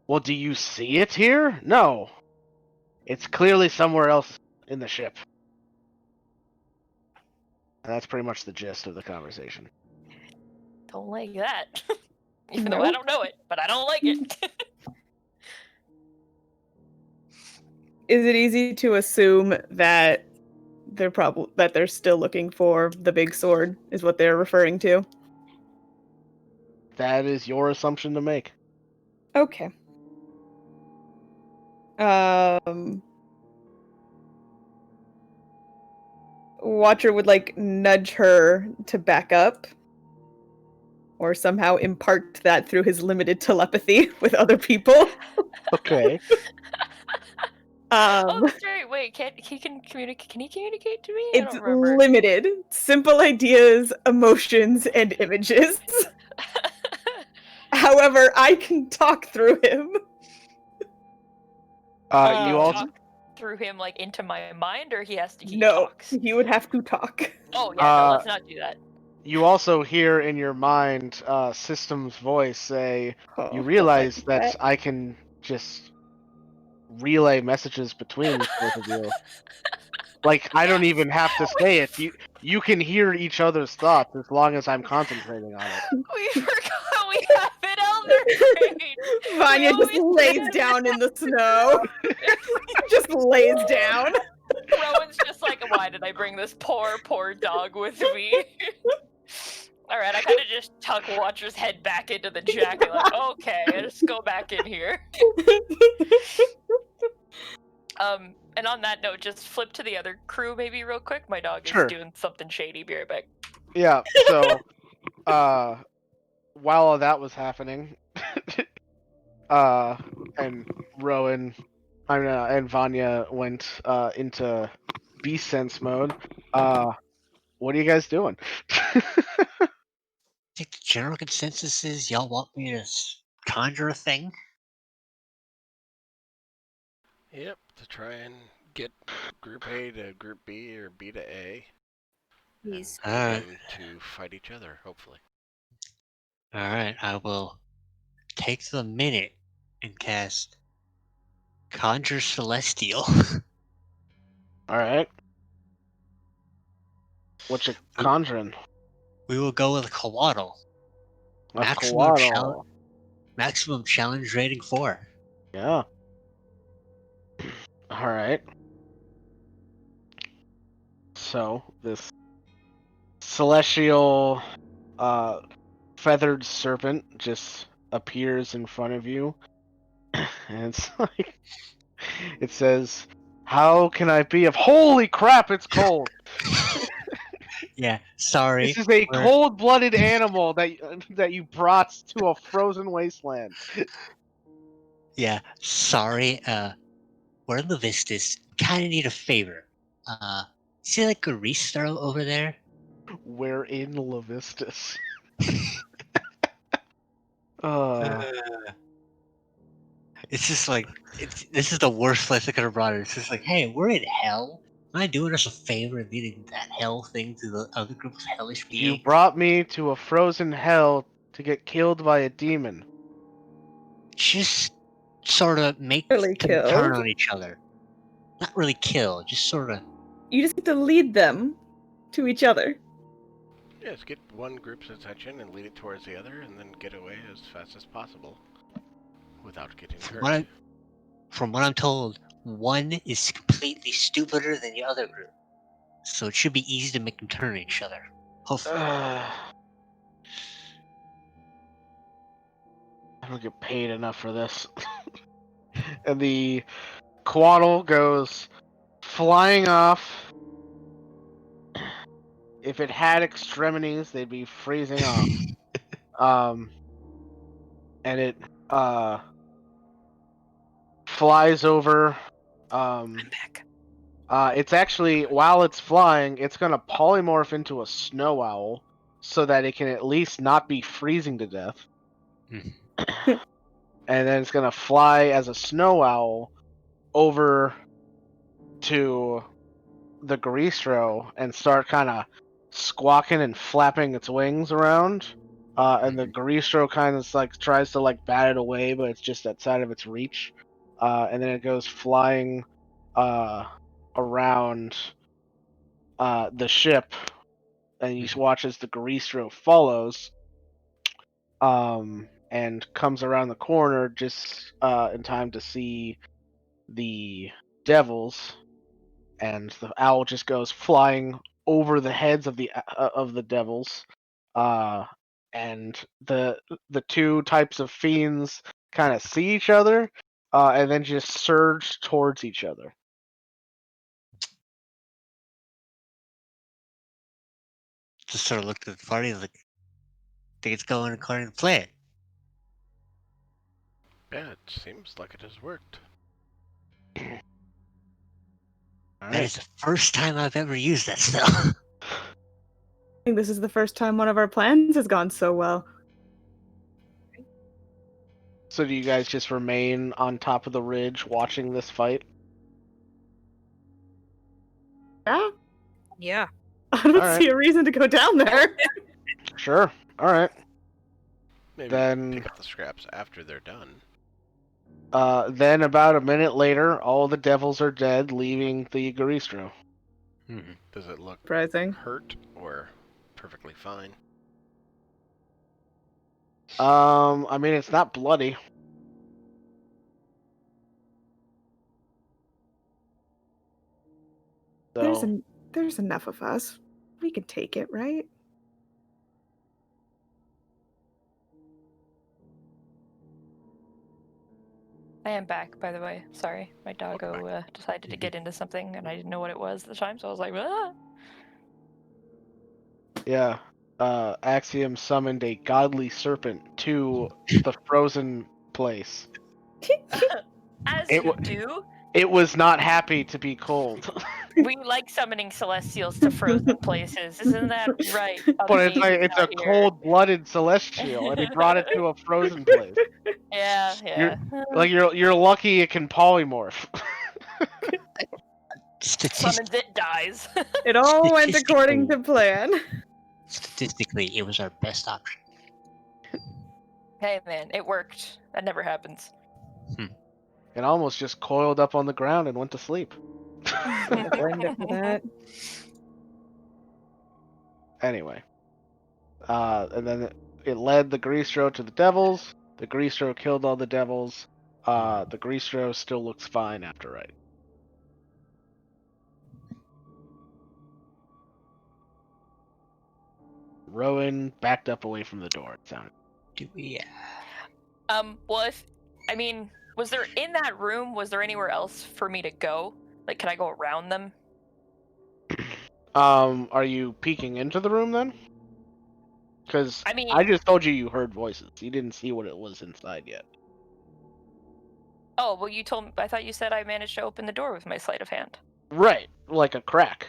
"Well, do you see it here?" "No. It's clearly somewhere else in the ship." And that's pretty much the gist of the conversation. Don't like that. Even though I don't know it, but I don't like it. Is it easy to assume that they're still looking for the big sword? Is what they're referring to? That is your assumption to make. Okay. Watcher would nudge her to back up, or somehow impart that through his limited telepathy with other people. Okay. Oh, that's right. Wait, he communicate? Can he communicate to me? I It's don't remember. limited. Simple ideas, emotions, and images. However, I can talk through him. You also talk through him into my mind, or he talks? No, he would have to talk. Oh yeah, no, let's not do that. You also hear in your mind System's voice say, "You realize that I can just relay messages between both of you. I don't even have to say it. You can hear each other's thoughts as long as I'm concentrating on it." We forgot we have an elder brain. Vanya just lays down in the snow. Just lays down. Rowan's just like, why did I bring this poor dog with me? Alright, I kind of just tuck Watcher's head back into the jacket, okay, I just go back in here. And on that note, just flip to the other crew maybe real quick. My dog is doing something shady. Be right back. Yeah, so, while all that was happening, and Rowan, and Vanya went, into beast sense mode, what are you guys doing? I think the general consensus is y'all want me to conjure a thing? Yep, to try and get Group A to Group B or B to A. Please. And them to fight each other, hopefully. Alright, I will take the minute and cast Conjure Celestial. Alright. What you conjuring? We will go with Coatl. Maximum challenge rating 4. Yeah. Alright. So, this celestial feathered serpent just appears in front of you. And it's it says, "How can I be of..." Holy crap, it's cold! Yeah, sorry. This is a cold-blooded animal that you brought to a frozen wasteland. Yeah, sorry. We're in the Vistas. Kind of need a favor. See a Reese over there? We're in Levistus. It's just this is the worst place I could have brought it. It's just hey, we're in hell. Am I doing us a favor and leading that hell thing to the other group of hellish beings? You brought me to a frozen hell to get killed by a demon. Just sort of make them turn on each other. Not really kill, just sort of... You just have to lead them to each other. Yes, get one group's attention and lead it towards the other, and then get away as fast as possible without getting hurt. From what I'm told, one is completely stupider than the other group. So it should be easy to make them turn on each other. Hopefully. I don't get paid enough for this. And the quaddle goes flying off. If it had extremities, they'd be freezing off. And it flies over. I'm back. It's actually, while it's flying, it's gonna polymorph into a snow owl so that it can at least not be freezing to death. Mhm. And then it's gonna fly as a snow owl over to the Garistro and start kind of squawking and flapping its wings around. And the Garistro kind of like tries to like bat it away, but it's just outside of its reach. And then it goes flying around the ship, and you watch as the Garistro follows, and comes around the corner just in time to see the devils, and the owl just goes flying over the heads of the devils, and the two types of fiends kind of see each other, and then just surge towards each other. Just sort of looked at the party like, think it's going according to plan. Yeah, it seems like it has worked. All That right. is the first time I've ever used that spell. I think this is the first time one of our plans has gone so well. So do you guys just remain on top of the ridge watching this fight? Yeah, Yeah. I don't Alright. see a reason to go down there. Sure. All right. Maybe Then- pick up the scraps after they're done. Then about a minute later, all the devils are dead, leaving the Garistro. Does it look Surprising. hurt or perfectly fine? I mean, it's not bloody. So There's enough of us. We can take it, right? I am back, by the way. Sorry, my doggo decided to get into something, and I didn't know what it was at the time, so I was like, ah! yeah, Axiom summoned a godly serpent to the frozen place. As It you wa- do. It was not happy to be cold. We like summoning celestials to frozen places. Isn't that right? But it's like, it's a Out here? cold-blooded celestial, and he brought it to a frozen place. Yeah. You're lucky it can polymorph. Summons it, dies. It all went according to plan. Statistically, it was our best option. Hey man, it worked. That never happens. It almost just coiled up on the ground and went to sleep. Wouldn't have blamed it for that. Anyway, and then it led the Greastro to the devils. The Greastro killed all the devils. The Greastro still looks fine after right. Rowan backed up away from the door. It sounded. Yeah. Well, was there in that room? Was there anywhere else for me to go? Like, can I go around them? Are you peeking into the room then? Because I just told you heard voices. You didn't see what it was inside yet. Oh, well, you told me. I thought you said I managed to open the door with my sleight of hand. Right, like a crack.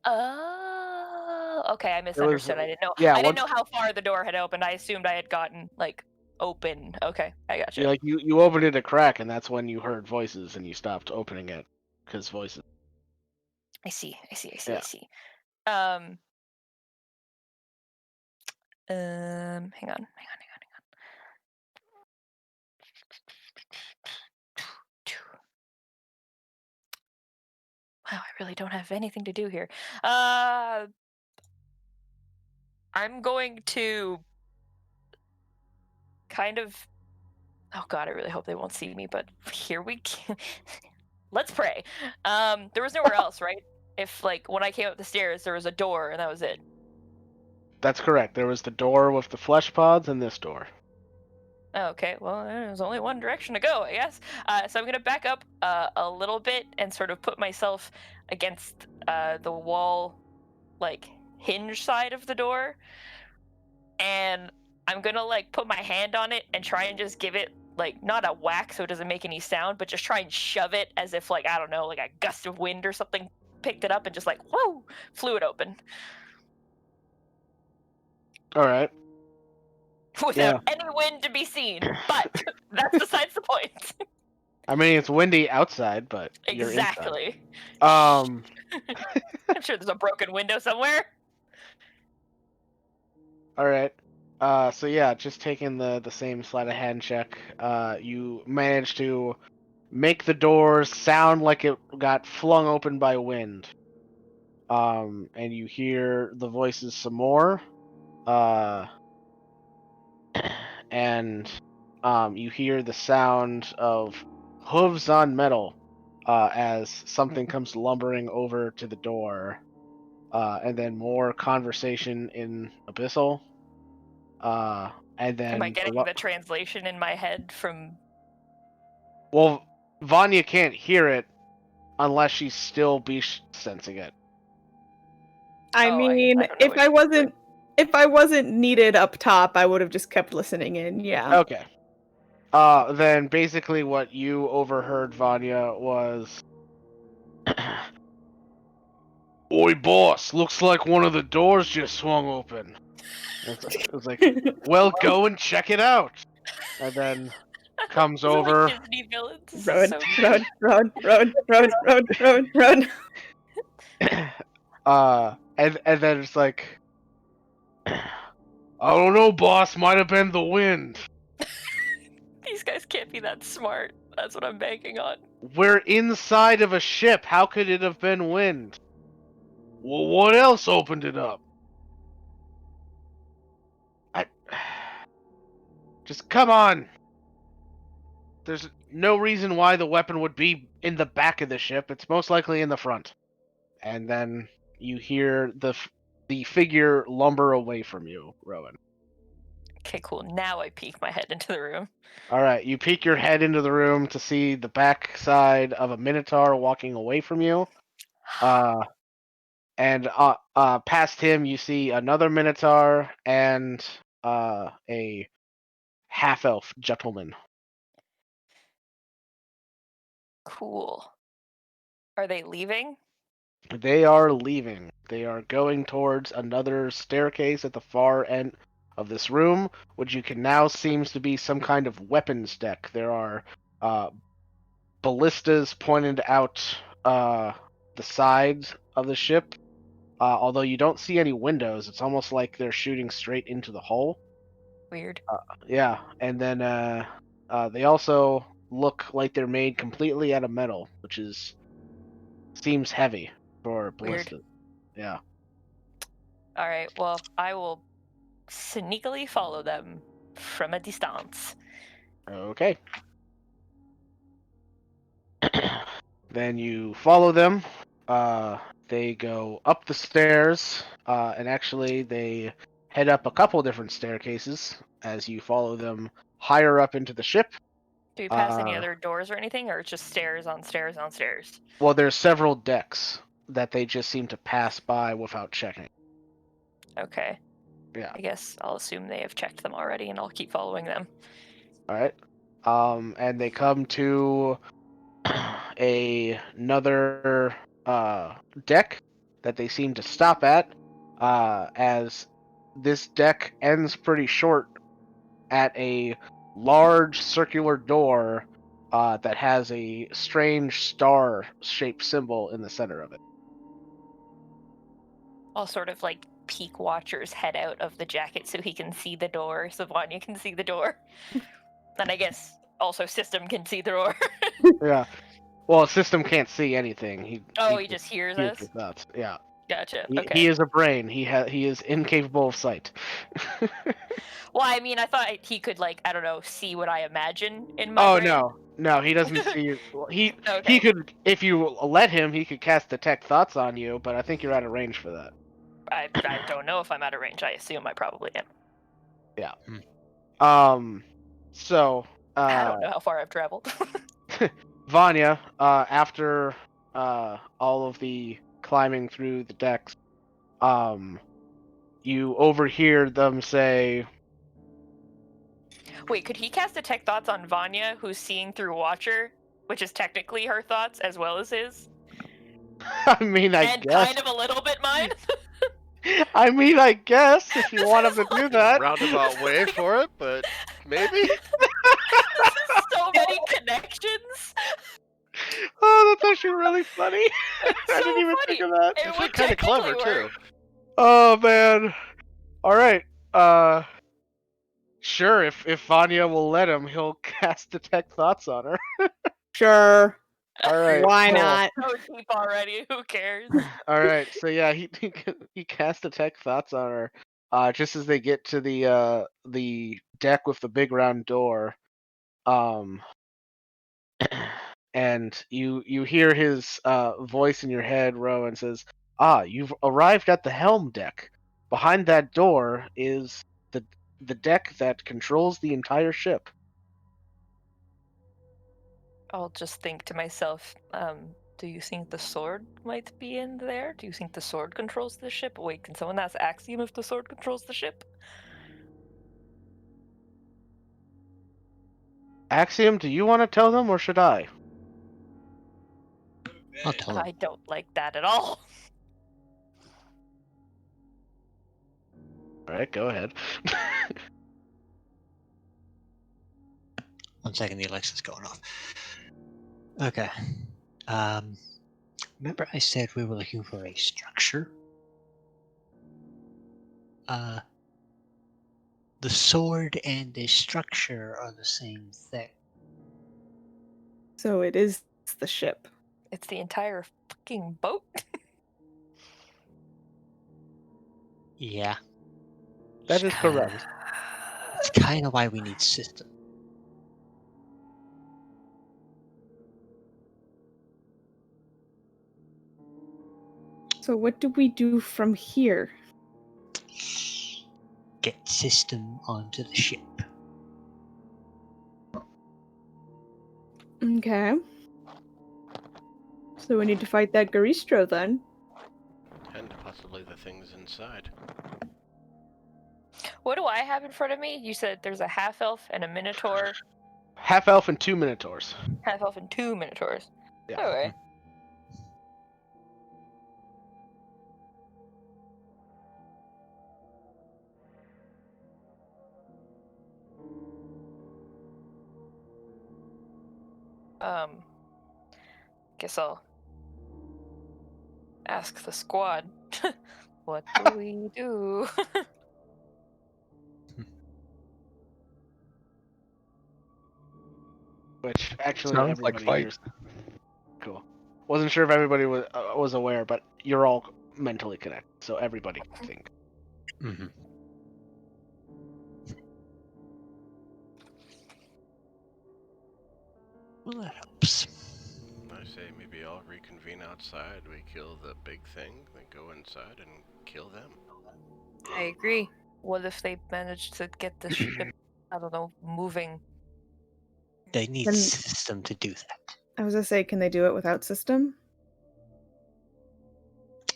Oh, okay. I misunderstood. I didn't know. Yeah, I didn't know how far the door had opened. I assumed I had gotten like open. Okay, I got you. Like you opened it a crack, and that's when you heard voices, and you stopped opening it because voices. I see. Yeah. I see. Hang on. Wow, I really don't have anything to do here. I'm going to kind of Oh God, I really hope they won't see me. But here we go. Let's pray. There was nowhere else, right? If like when I came up the stairs, there was a door and that was it. That's correct. There was the door with the flesh pods and this door. Okay, well, there's only one direction to go, I guess. So I'm gonna back up a little bit and sort of put myself against the wall, like hinge side of the door, and I'm gonna like put my hand on it and try and just give it like not a whack so it doesn't make any sound, but just try and shove it as if like I don't know, like a gust of wind or something picked it up and just like whoa, flew it open All right. without any wind to be seen. But that's besides the point. I mean, it's windy outside, but you're inside. Exactly. Um. I'm sure there's a broken window somewhere. All right. So yeah, just taking the same sleight of hand check. You managed to make the doors sound like it got flung open by wind. And you hear the voices some more. And you hear the sound of hooves on metal as something comes lumbering over to the door. And then more conversation in Abyssal. And then Am I getting the translation in my head from? Well, Vanya can't hear it unless she's still beast sensing it. I mean, I don't know if I wasn't needed up top, I would have just kept listening in. Yeah. Okay. Then basically what you overheard, Vanya, was, "Oi, boss! Looks like one of the doors just swung open." It was like, "Well, go and check it out." And then comes These are over. like Disney villains. This is Run, so run, run, run, run, run, run, run. And then it's like, "I don't know, boss. Might have been the wind. These guys can't be that smart. That's what I'm banking on. We're inside of a ship. How could it have been wind? Well, what else opened it up? Just come on. There's no reason why the weapon would be in the back of the ship. It's most likely in the front." And then you hear the figure lumber away from you, Rowan. Okay, cool. Now I peek my head into the room. All right, you peek your head into the room to see the back side of a minotaur walking away from you. And past him, you see another minotaur and a half-elf gentleman. Cool. Are they leaving? They are leaving. They are going towards another staircase at the far end of this room, which you can now seems to be some kind of weapons deck. There are ballistas pointed out the sides of the ship. Although you don't see any windows, it's almost like they're shooting straight into the hull. Weird. Yeah, and then they also look like they're made completely out of metal, which seems heavy for ballistas. Weird. Yeah. All right. Well, I will sneakily follow them from a distance. Okay. Then you follow them. They go up the stairs, and actually they head up a couple different staircases as you follow them higher up into the ship. Do we pass any other doors or anything, or it's just stairs on stairs on stairs? Well, there's several decks that they just seem to pass by without checking. Okay. Yeah. I guess I'll assume they have checked them already, and I'll keep following them. All right. And they come to another deck that they seem to stop at, as this deck ends pretty short at a large circular door that has a strange star-shaped symbol in the center of it. I'll sort of like peek Watcher's head out of the jacket so he can see the door, so Vanya can see the door. And I guess also System can see the door. Yeah. Well, System can't see anything. He just hears us? your thoughts. Yeah. Gotcha. He Okay. is a brain. He is incapable of sight. Well, I mean, I thought he could, like, I don't know, see what I imagine in my brain. No, he doesn't see. He Okay. could, if you let him, he could cast detect thoughts on you, but I think you're out of range for that. I don't know if I'm out of range. I assume I probably am. So I don't know how far I've traveled. Vanya, after all of the climbing through the decks, you overhear them say, Wait, could he cast detect thoughts on Vanya, who's seeing through Watcher, which is technically her thoughts as well as his, I mean, I and guess. kind of a little bit mine? I mean, I guess if you want him to do that. Roundabout way for it, but maybe. This is so many connections. Oh, that's actually really funny. It's I so didn't even funny. think of that. It It's would kind of clever technically too. work. Oh man. All right. Sure. If Vanya will let him, he'll cast detect thoughts on her. Sure. All right. Why cool. not? So deep already. Who cares? All right. So yeah, he cast detect thoughts on her. Just as they get to the deck with the big round door. And you hear his voice in your head, Rowan says, "Ah, you've arrived at the helm deck. Behind that door is the deck that controls the entire ship." I'll just think to myself, do you think the sword might be in there? Do you think the sword controls the ship? Wait, can someone ask Axiom if the sword controls the ship? Axiom, do you want to tell them or should I? I'll tell him. I don't like that at all. All right, go ahead. 1 second, the Alexa's going off. Okay. Remember I said we were looking for a structure? The sword and the structure are the same thing. So it is the ship. It's the entire fucking boat. Yeah. That is It's kinda- correct. It's kind of why we need system. So what do we do from here? Get system onto the ship. Okay. So we need to fight that Garistro then. And possibly the things inside. What do I have in front of me? You said there's a half elf and a minotaur, Half elf and 2 minotaurs. half elf and 2 minotaurs. Yeah. Okay. Guess I'll ask the squad. What do we do? Which actually Sounds like everybody fight. hears. Cool. Wasn't sure if everybody was aware, but you're all mentally connected, so everybody can think. Mm-hmm. Well, that helps. I say maybe I'll reconvene outside. We kill the big thing, then go inside and kill them. I agree. What if they manage to get the ship, I don't know, moving? They need Then- system to do that. I was gonna say, can they do it without system?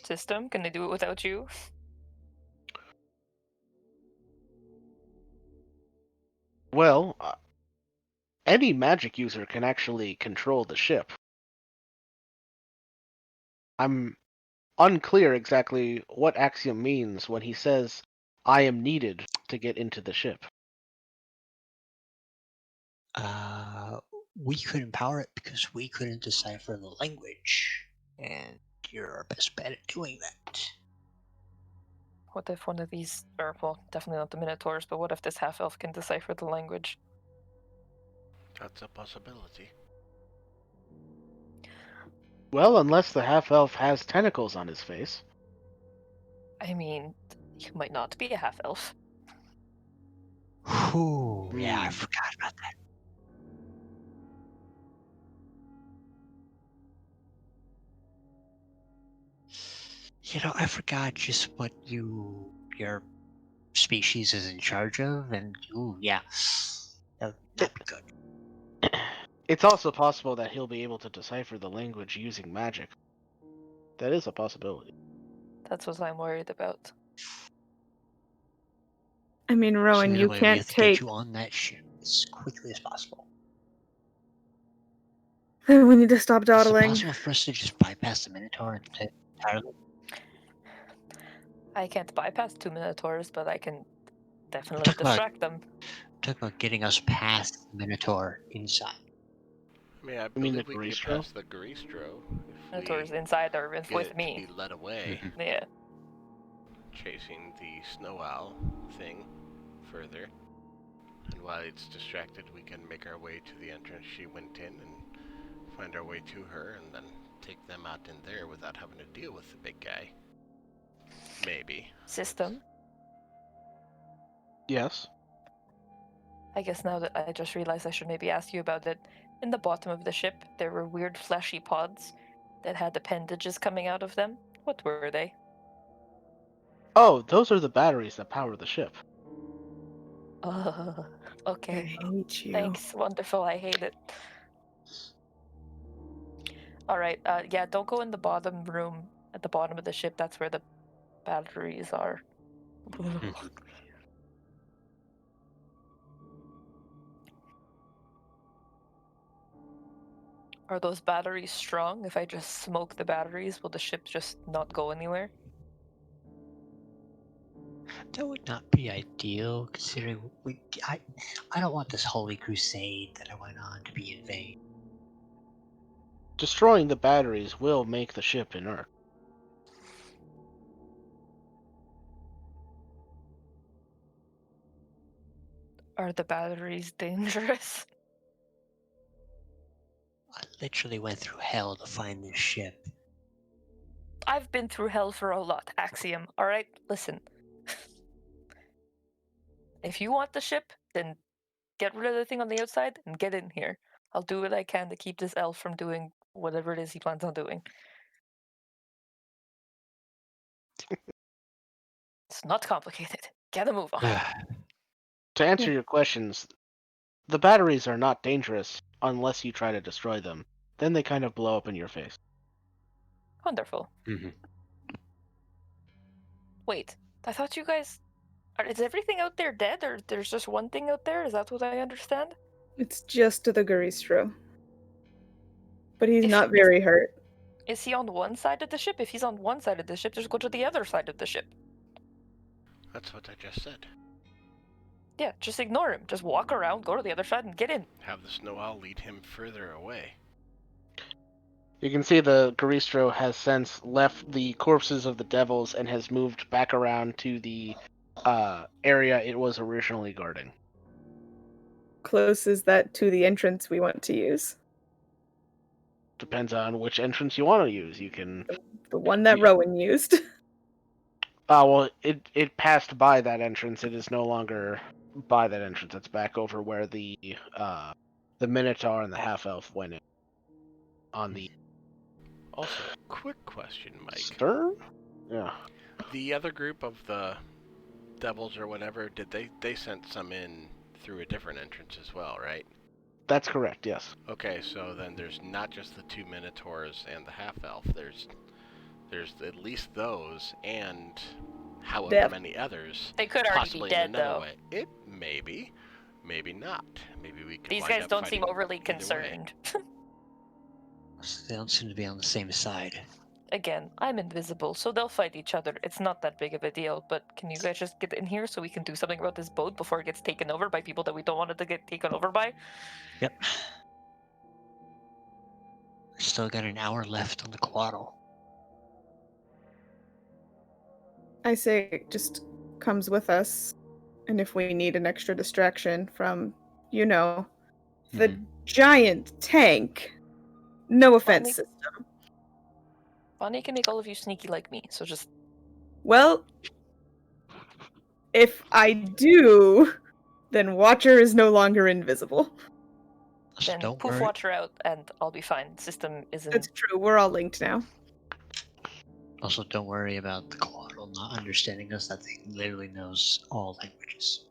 System? Can they do it without you? Well, any magic user can actually control the ship. I'm unclear exactly what Axiom means when he says, "I am needed to get into the ship." We couldn't power it because we couldn't decipher the language, and you're our best bet at doing that. What if one of these, or well, definitely not the minotaurs, but what if this half elf can decipher the language? That's a possibility. Well, unless the half elf has tentacles on his face. I mean, you might not be a half elf. Ooh, yeah, I forgot about that. I forgot just what your species is in charge of, and ooh, yeah, that'd be good. It's also possible that he'll be able to decipher the language using magic. That is a possibility. That's what I'm worried about. I mean, So Rowan, either you way, we can't have to take. get you on that ship as quickly as possible. We need to stop Is it dawdling. possible for us to just bypass the Minotaur entirely? I can't bypass 2 Minotaurs, but I can definitely Talk about- distract them. Talk about getting us past the Minotaur inside. I mean, I You mean believe the we can get Garistro? past the Garistro if Minotaurs we inside are get with it me. to be led away, Yeah. chasing the snow owl thing further. And while it's distracted, we can make our way to the entrance she went in and find our way to her, and then take them out in there without having to deal with the big guy. Maybe. System. Yes. I guess now that I just realized I should maybe ask you about it. In the bottom of the ship, there were weird fleshy pods that had appendages coming out of them. What were they? Oh, those are the batteries that power the ship. Uh, I okay. hate you. Thanks. Wonderful. I hate it. All right. Yeah, don't go in the bottom room at the bottom of the ship. That's where the batteries are. Are those batteries strong? If I just smoke the batteries, will the ship just not go anywhere? That would not be ideal, considering I don't want this holy crusade that I went on to be in vain. Destroying the batteries will make the ship inert. Are the batteries dangerous? I literally went through hell to find this ship. I've been through hell for a lot, Axiom. All right, listen. If you want the ship, then get rid of the thing on the outside and get in here. I'll do what I can to keep this elf from doing whatever it is he plans on doing. It's not complicated. Get a move on. To answer your questions, the batteries are not dangerous unless you try to destroy them. Then they kind of blow up in your face. Wonderful. Wait, I thought you guys... Is everything out there dead, or there's just one thing out there? Is that what I understand? It's just the Garistro. But he's If- not very hurt. Is he on one side of the ship? If he's on one side of the ship, just go to the other side of the ship. That's what I just said. Yeah, just ignore him. Just walk around, go to the other side, and get in. Have the snow owl lead him further away. You can see the Garistro has since left the corpses of the devils and has moved back around to the area it was originally guarding. Close is that to the entrance we want to use? Depends on which entrance you want to use. You can. The one that Yeah. Rowan used. Well, it passed by that entrance. It is no longer by that entrance. It's back over where the Minotaur and the half elf went in. On the Also, quick question, Mike. stern. Yeah. The other group of the devils or whatever, did they sent some in through a different entrance as well, right? That's correct. Yes. Okay, so then there's not just the 2 Minotaurs and the half elf. There's at least those and however Dev. many others. They could already Possibly be in dead, another though. way. It maybe not. Maybe we can. These wind guys up don't seem fighting overly either way. concerned. They don't seem to be on the same side. Again, I'm invisible, so they'll fight each other. It's not that big of a deal, but can you guys just get in here so we can do something about this boat before it gets taken over by people that we don't want it to get taken over by? Yep. We still got an hour left on the quaddle. I say it just comes with us. And if we need an extra distraction from, the giant tank. No offense, Bonnie- system. Bonnie can make all of you sneaky like me, so just Well, if I do, then Watcher is no longer invisible. So Then don't poof worry. Watcher out, and I'll be fine. System isn't. That's true. We're all linked now. Also, don't worry about the Quaddle not understanding us. That thing literally knows all languages.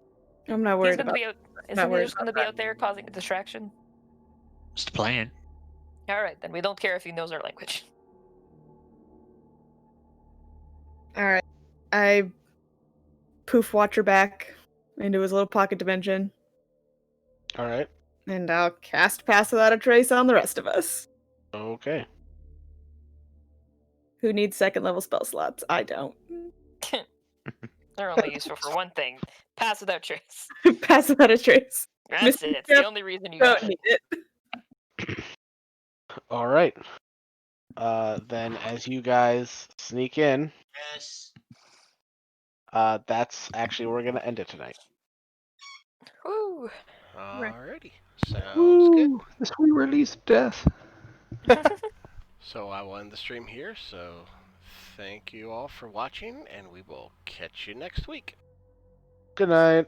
I'm not He's worried going to about. be out. not Isn't he worried just going to about be out there causing a distraction? It's the plan. All right, then we don't care if he knows our language. All right. I poof Watcher back into his little pocket dimension, All right. and I'll cast Pass Without a Trace on the rest of us. Okay. Who needs second level spell slots? I don't. They're only useful for one thing: pass without trace. Pass Without a Trace. That's Mr. it. It's the Jeff, only reason you Don't got need it. it. All right. Then as you guys sneak in, Yes. that's actually where we're gonna end it tonight. Woo! Alrighty. Sounds good. Woo! The sweet release of death. So I will end the stream here. So thank you all for watching, and we will catch you next week. Good night.